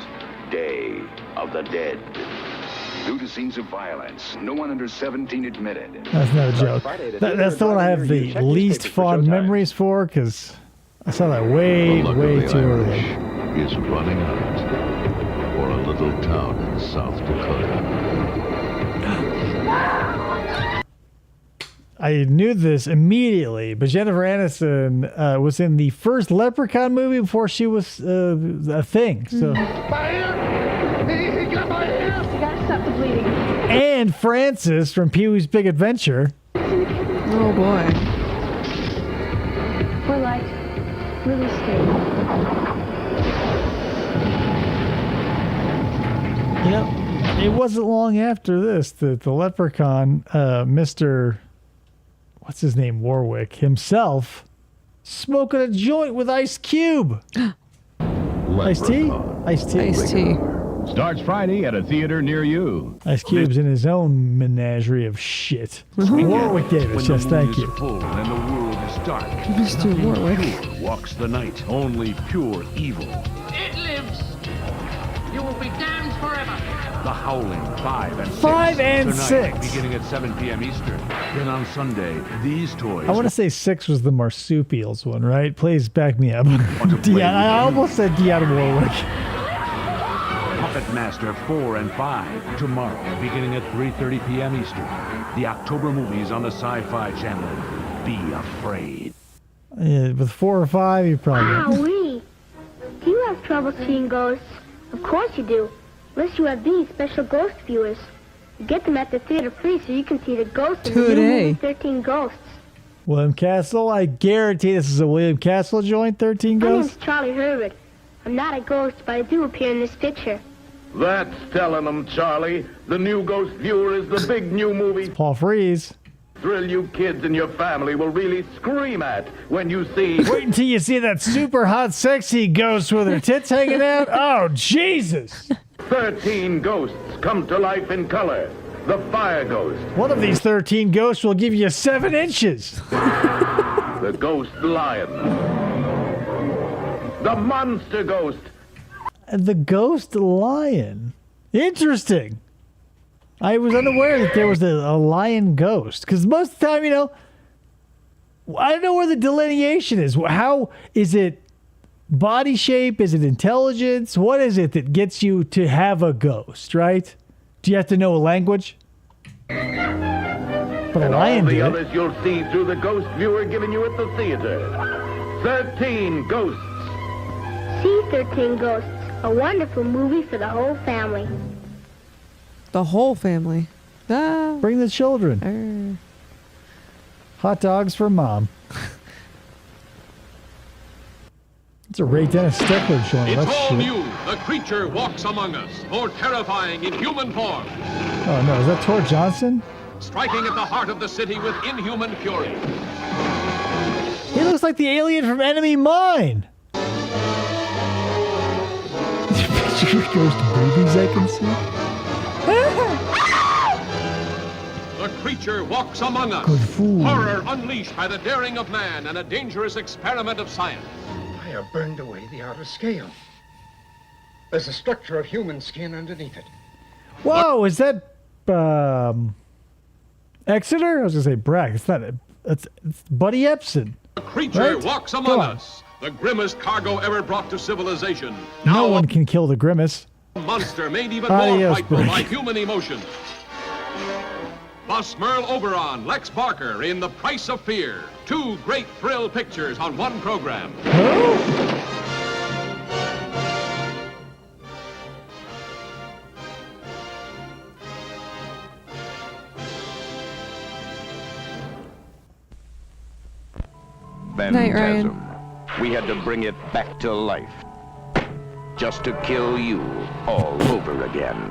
Day of the Dead. Due to scenes of violence, no one under 17 admitted. That's no joke. That's the one I have the least fond memories for because I saw that way too early. Is running out for a little town in South Dakota. I knew this immediately, but Jennifer Aniston was in the first Leprechaun movie before she was a thing. So. My ear! He got my ear! You gotta stop the bleeding. And Francis from Pee-wee's Big Adventure. Oh boy. We're like really stable. You know, it wasn't long after this that the Leprechaun, Mr. What's his name, Warwick himself, smoking a joint with Ice Cube. Ice-T? Ice-T. Ice-T. Starts Friday at a theater near you. Ice Cube's in his own menagerie of shit. Warwick Davis, yes, thank you. Full and the world is dark. Mr. Nothing Warwick. pure walks the night. Only pure evil. It lives. You will be damned forever. The Howling 5 and 6. 5 and Tonight, 6. beginning at 7 p.m. Eastern. Then on Sunday, these toys. I want to say 6 was the marsupials one, right? Please back me up. I almost said Dionne Warwick. Puppet Master 4 and 5 tomorrow, beginning at 3:30 p.m. Eastern. The October movies on the Sci-Fi Channel. Be afraid. Yeah, with 4 or 5, you probably. Wee. Do you have trouble seeing ghosts? Of course you do. Unless you have these special ghost viewers. You get them at the theater free so you can see the ghosts in the new movie 13 Ghosts. William Castle, I guarantee this is a William Castle joint, 13 My Ghosts. name's Charlie Herbert. I'm not a ghost, but I do appear in this picture. That's telling them, Charlie. The new Ghost Viewer is the big new movie. Paul Frees. Thrill you kids and your family will really scream at when you see... Wait until you see that super hot, sexy ghost with her tits hanging out. Oh, Jesus. 13 ghosts come to life in color. The Fire Ghost. One of these 13 ghosts will give you 7 inches. The Ghost Lion. The Monster Ghost. The Ghost Lion. Interesting. I was unaware that there was a lion ghost. Because most of the time, I don't know where the delineation is. How is it body shape? Is it intelligence? What is it that gets you to have a ghost, right? Do you have to know a language? But a And lion all the did. others you'll see through the Ghost Viewer giving you at the theater. 13 Ghosts. See 13 Ghosts. A wonderful movie for the whole family. The whole family. Ah. Bring the children. Hot dogs for mom. It's a Ray Dennis Steckler joint. It's That's all shit. new. The creature walks among us, more terrifying in human form, Oh no, is that Tor Johnson? striking at the heart of the city with inhuman fury. He looks like the alien from Enemy Mine. Ghost boobies I can see. The creature walks among us. Good fool. Horror unleashed by the daring of man and a dangerous experiment of science. I have burned away the outer scale. There's a structure of human skin underneath it. Whoa, is that Exeter? I was gonna say Bragg. It's not. It's Buddy Epson. The creature Right? walks Come among on. us. The grimmest cargo ever brought to civilization. No one can kill the Grimace. A monster made even Ah, more yes, frightful Bragg. by human emotion. Bus Merle Oberon, Lex Barker in The Price of Fear. 2 great thrill pictures on one program. Night, Ryan. Phantasm. We had to bring it back to life. Just to kill you all over again.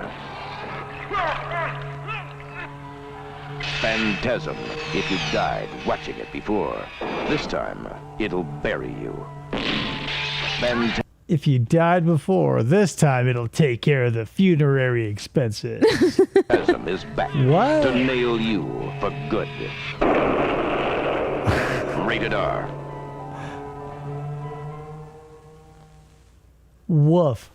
Phantasm. If you died watching it before, this time it'll bury you. Phantasm. If you died before, this time it'll take care of the funerary expenses. Phantasm is back What? to nail you for good. Rated R. Woof.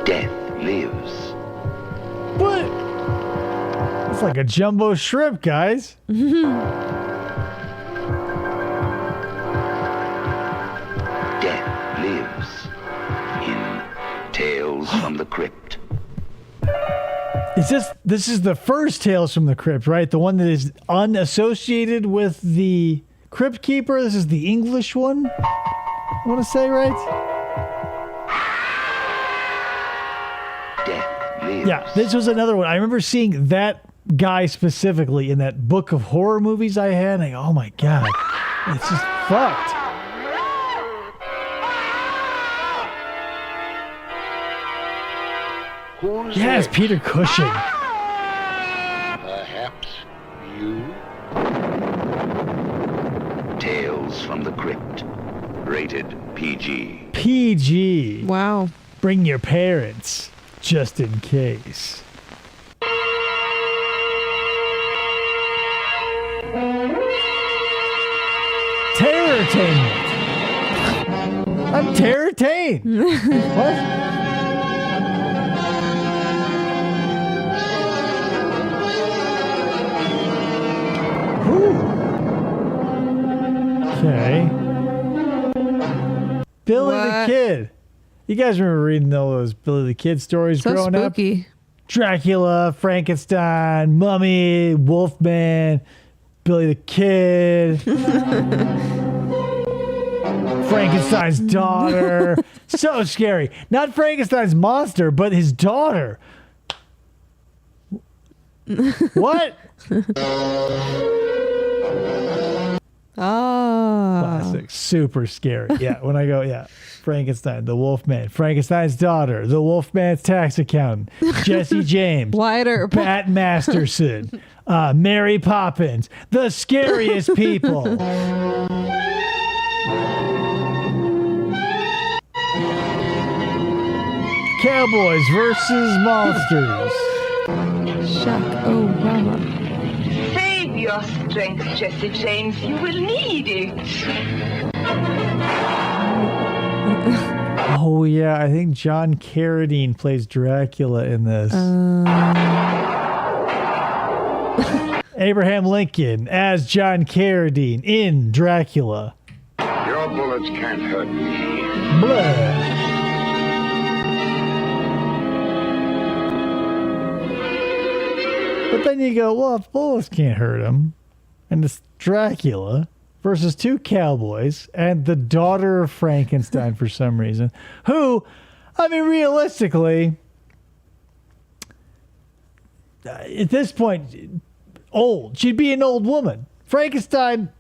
Death lives. What? It's like a jumbo shrimp, guys. Death lives in Tales from the Crypt. This is the first Tales from the Crypt, right? The one that is unassociated with the Crypt Keeper. This is the English one. I want to say, right? Death lives. Yeah, this was another one. I remember seeing that guy specifically in that book of horror movies I had. And I go, oh my God, it's just fucked. Who's Yes, it? Peter Cushing. Perhaps you? Tales from the Crypt. Rated PG. PG. Wow. Bring your parents, just in case. Terrortainment. I'm terrortained. What? Okay. Billy the Kid. You guys remember reading all those Billy the Kid stories So growing spooky. up? Dracula, Frankenstein, Mummy, Wolfman, Billy the Kid, Frankenstein's daughter. So scary. Not Frankenstein's monster, but his daughter. What? Classic. Super scary. Yeah, when I go, Frankenstein, the Wolfman, Frankenstein's daughter, the Wolfman's tax accountant, Jesse James, Pat Masterson, Mary Poppins, the scariest people. Cowboys versus monsters. Shock Obama. Save your strength, Jesse James. You will need it. Oh, yeah. I think John Carradine plays Dracula in this. Abraham Lincoln as John Carradine in Dracula. Your bullets can't hurt me. Blah. But then you go, well, if bullets can't hurt him, and it's Dracula versus two cowboys and the daughter of Frankenstein for some reason, who, I mean, realistically, at this point, old. She'd be an old woman. Frankenstein,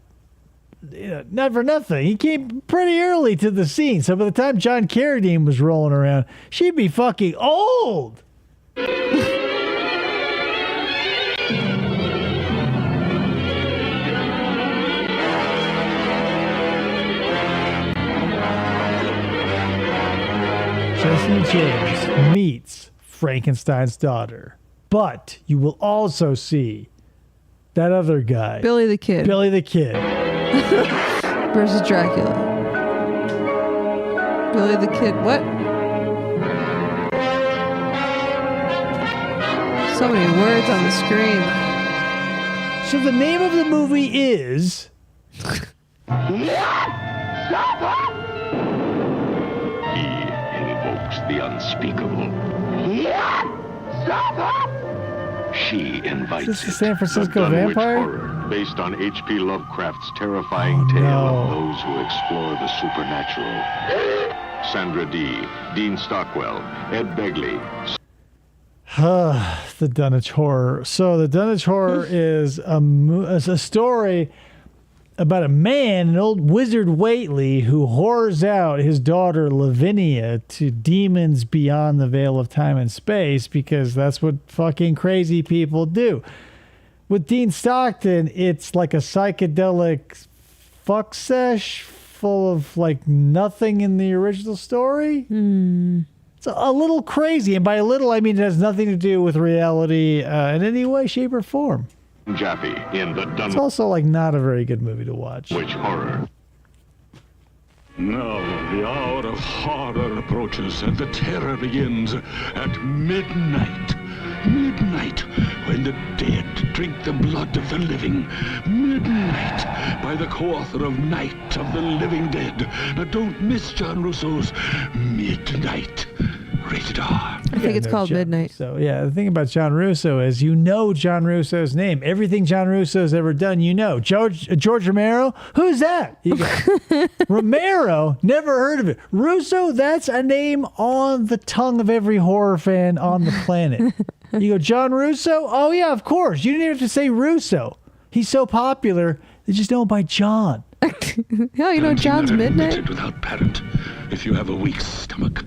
not for nothing, he came pretty early to the scene. So by the time John Carradine was rolling around, she'd be fucking old. Jesse James meets Frankenstein's daughter. But you will also see that other guy. Billy the Kid. Billy the Kid. Versus Dracula. Billy the Kid. What? So many words on the screen. So the name of the movie is... The unspeakable. She invites Is this the San Francisco The Dunwich Vampire? Horror, based on H.P. Lovecraft's terrifying tale of those who explore the supernatural. Sandra Dee, Dean Stockwell, Ed Begley. The Dunwich Horror. So the Dunwich Horror is a story about a man, an old wizard Whately, who whores out his daughter Lavinia to demons beyond the veil of time and space because that's what fucking crazy people do. With Dean Stockton, it's like a psychedelic fuck sesh full of like nothing in the original story. It's a little crazy, and by a little I mean it has nothing to do with reality in any way, shape, or form. Jaffe in the It's also like not a very good movie to watch. Dunwich Horror. Now the hour of horror approaches and the terror begins at midnight. Midnight, when the dead drink the blood of the living. Midnight, by the co-author of Night of the Living Dead. Now don't miss John Russo's Midnight. Rated R. I think it's called Midnight. So yeah, the thing about John Russo is you know John Russo's name. Everything John Russo's ever done, you know. George Romero, who's that? You go, Romero, never heard of it. Russo, that's a name on the tongue of every horror fan on the planet. You go, John Russo? Oh yeah, of course. You didn't even have to say Russo. He's so popular, they just know him by John. Hell, you know John's Midnight? Without parent, if you have a weak stomach,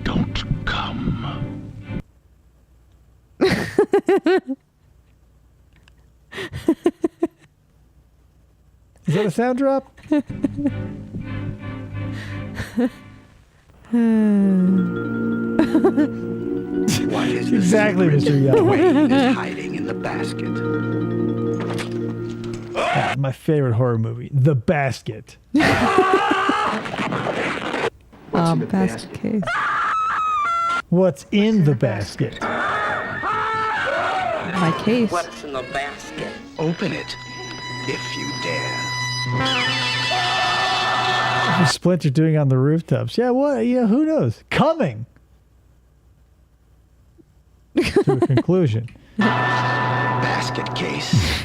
don't come. Is that a sound drop? What is the Exactly, secret? Mr. Young. Wayne is hiding in the basket. My favorite horror movie, The Basket. Basket case. What's in the basket? My case. What's in the basket? Open it, if you dare. What's Splinter doing on the rooftops? Yeah, what? Yeah, who knows? Coming to a conclusion. Basket case.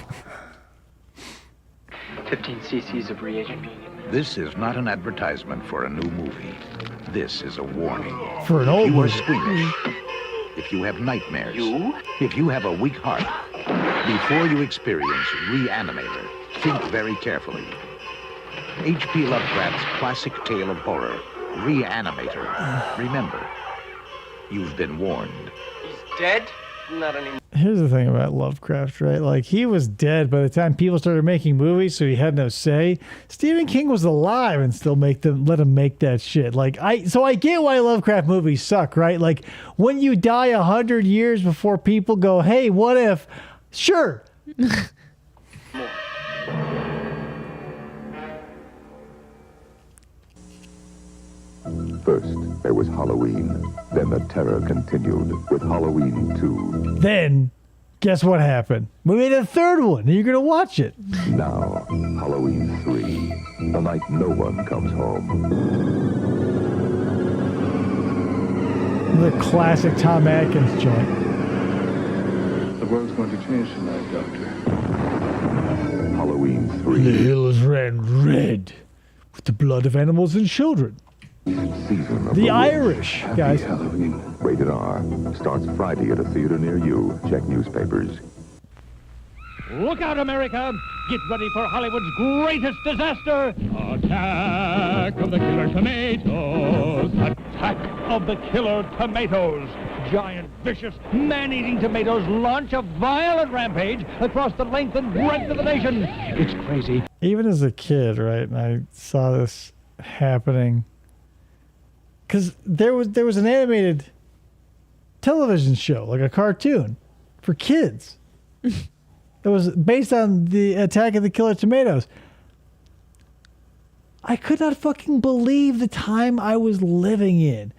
15 cc's of reagent being admitted. This is not an advertisement for a new movie. This is a warning. For an old If you are movie. squeamish, if you have nightmares, if you have a weak heart, before you experience Reanimator, think very carefully. H.P. Lovecraft's classic tale of horror, Reanimator. Remember, you've been warned. He's dead? Not anymore. Here's the thing about Lovecraft, right? Like, he was dead by the time people started making movies, so he had no say. Stephen King was alive and still let him make that shit. Like, so I get why Lovecraft movies suck, right? Like, when you die 100 years before people go, hey, what if? Sure. First, there was Halloween. Then the terror continued with Halloween 2. Then, guess what happened? We made a third one, and you're going to watch it. Now, Halloween 3. The night no one comes home. The classic Tom Atkins joint. The world's going to change tonight, Doctor. Halloween 3. The hills ran red with the blood of animals and children. Season of The Witch. Irish, Happy guys. Halloween. Rated R. Starts Friday at a theater near you. Check newspapers. Look out, America! Get ready for Hollywood's greatest disaster! Attack of the Killer Tomatoes! Attack of the Killer Tomatoes! Giant, vicious, man-eating tomatoes launch a violent rampage across the length and breadth of the nation. It's crazy. Even as a kid, right, and I saw this happening, because there was an animated television show, like a cartoon for kids. It was based on the Attack of the Killer Tomatoes. I could not fucking believe the time I was living in.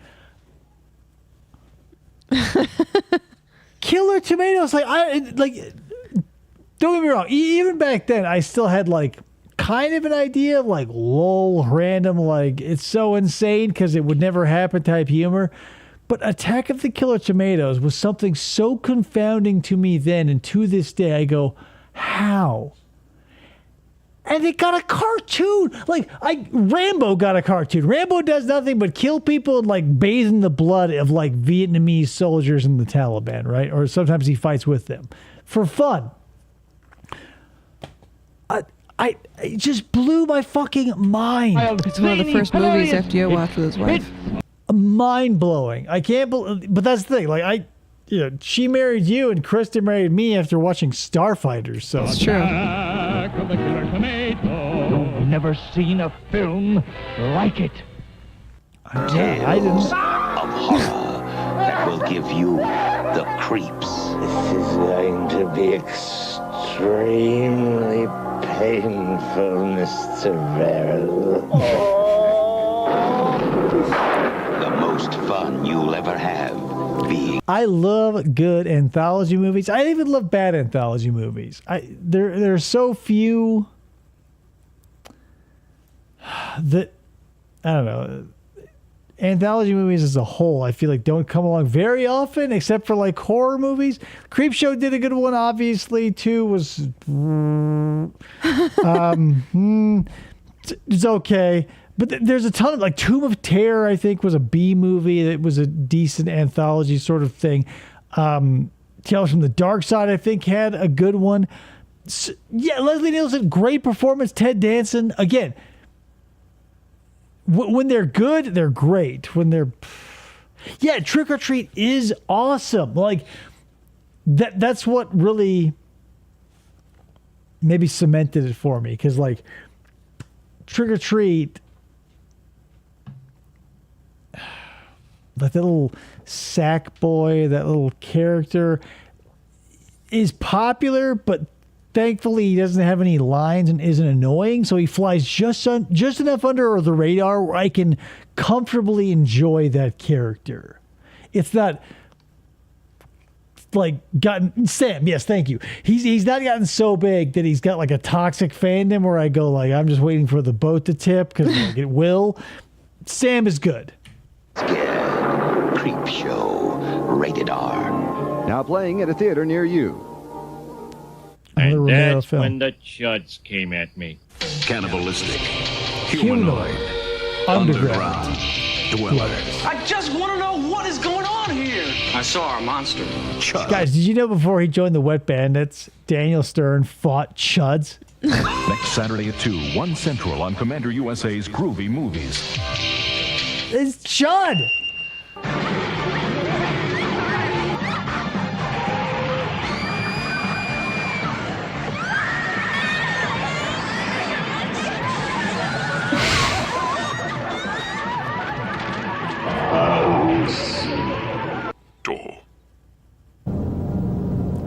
Killer Tomatoes, don't get me wrong. Even back then, I still had like kind of an idea of like lol, random, like it's so insane because it would never happen type humor. But Attack of the Killer Tomatoes was something so confounding to me then, and to this day I go, how? And they got a cartoon. Rambo got a cartoon. Rambo does nothing but kill people and like bathe in the blood of like Vietnamese soldiers in the Taliban, right? Or sometimes he fights with them for fun. It just blew my fucking mind. It's one of the first movies FDO watched with his wife. Mind blowing. I can't believe, but that's the thing. Like she married you and Kristen married me after watching Starfighters. So it's true. Attack of the Killer Tomatoes. You've never seen a film like it. Tales of horror that will give you the creeps. This is going to be extremely painful, Mr. Verrill. The most fun you'll ever have being. I love good anthology movies. I even love bad anthology movies. There are so few that, I don't know, anthology movies as a whole, I feel like don't come along very often, except for like horror movies. Creepshow did a good one, obviously. 2 was it's okay. But there's a ton of, like, Tomb of Terror, I think, was a B movie that was a decent anthology sort of thing. Tales from the Dark Side, I think, had a good one. Yeah, Leslie Nielsen, great performance. Ted Danson, again, when they're good, they're great. When they're... Yeah, Trick or Treat is awesome. Like, that's what really maybe cemented it for me. Because, like, Trick or Treat... like that little sack boy, that little character is popular, but thankfully he doesn't have any lines and isn't annoying, so he flies just enough under the radar where I can comfortably enjoy that character. It's not like gotten Sam, yes, thank you. He's not gotten so big that he's got like a toxic fandom where I go like I'm just waiting for the boat to tip because like, it will. Sam is good. Scared. Creep show. Rated R. Now playing at a theater near you. And that's when the chuds came at me. Cannibalistic. Humanoid. Underground. Dwellers. I just want to know what is going on here. I saw our monster. Chud. Guys, did you know before he joined the Wet Bandits, Daniel Stern fought chuds? Next Saturday at 2, 1 Central on Commander USA's Groovy Movies. It's Chud!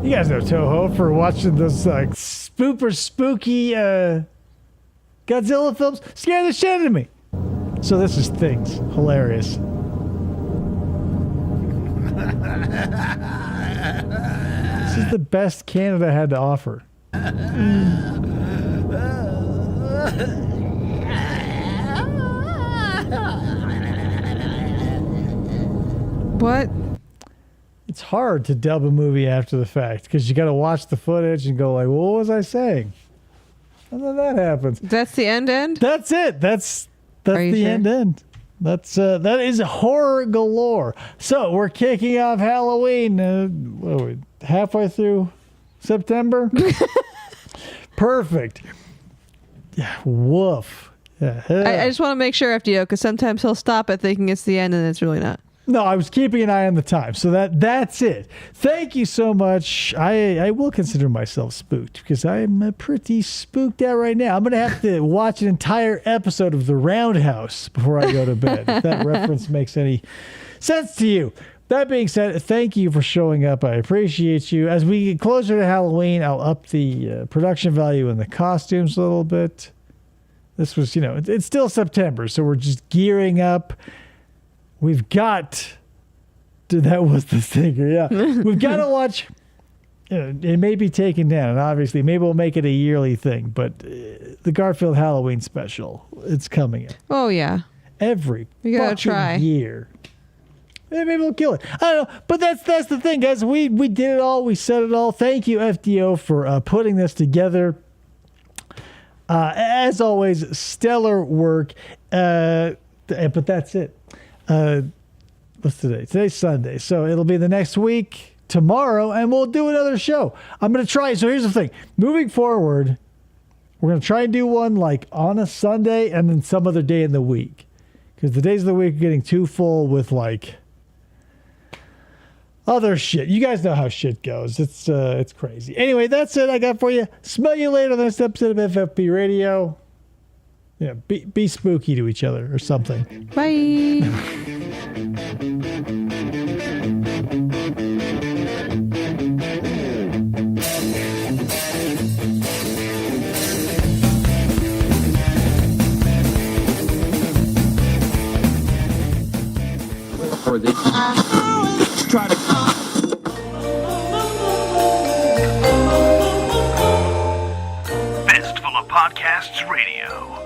You guys know Toho for watching those super spooky Godzilla films. Scare the shit out of me. So this is Things. Hilarious. This is the best Canada had to offer. What? It's hard to dub a movie after the fact because you got to watch the footage and go like, well, what was I saying? And then that happens. That's the end? That's it. That's the sure? end. That is horror galore. So we're kicking off Halloween. What are we, halfway through September? Perfect. Yeah, woof. Yeah. I just want to make sure, FDO, because sometimes he'll stop at thinking it's the end and it's really not. No, I was keeping an eye on the time. So that's it. Thank you so much. I will consider myself spooked because I'm pretty spooked out right now. I'm going to have to watch an entire episode of The Roundhouse before I go to bed. If that reference makes any sense to you. That being said, thank you for showing up. I appreciate you. As we get closer to Halloween, I'll up the production value in the costumes a little bit. This was, it's still September, so we're just gearing up. We've got, that was the stinger, yeah. We've got to watch, it may be taken down, and obviously maybe we'll make it a yearly thing, but the Garfield Halloween special, it's coming in. Oh, yeah. Every we gotta fucking try. year. Maybe we'll kill it. I don't know, but that's the thing, guys. We did it all. We said it all. Thank you, FDO, for putting this together. As always, stellar work. But that's it. What's today? Today's Sunday. So it'll be the next week, tomorrow, and we'll do another show. I'm going to try. So here's the thing. Moving forward, we're going to try and do one like on a Sunday and then some other day in the week. Because the days of the week are getting too full with like other shit. You guys know how shit goes. It's crazy. Anyway, that's it I got for you. Smell you later on the next episode of FFP Radio. Yeah, be spooky to each other or something. Bye. For the try to Fistful of Podcasts Radio.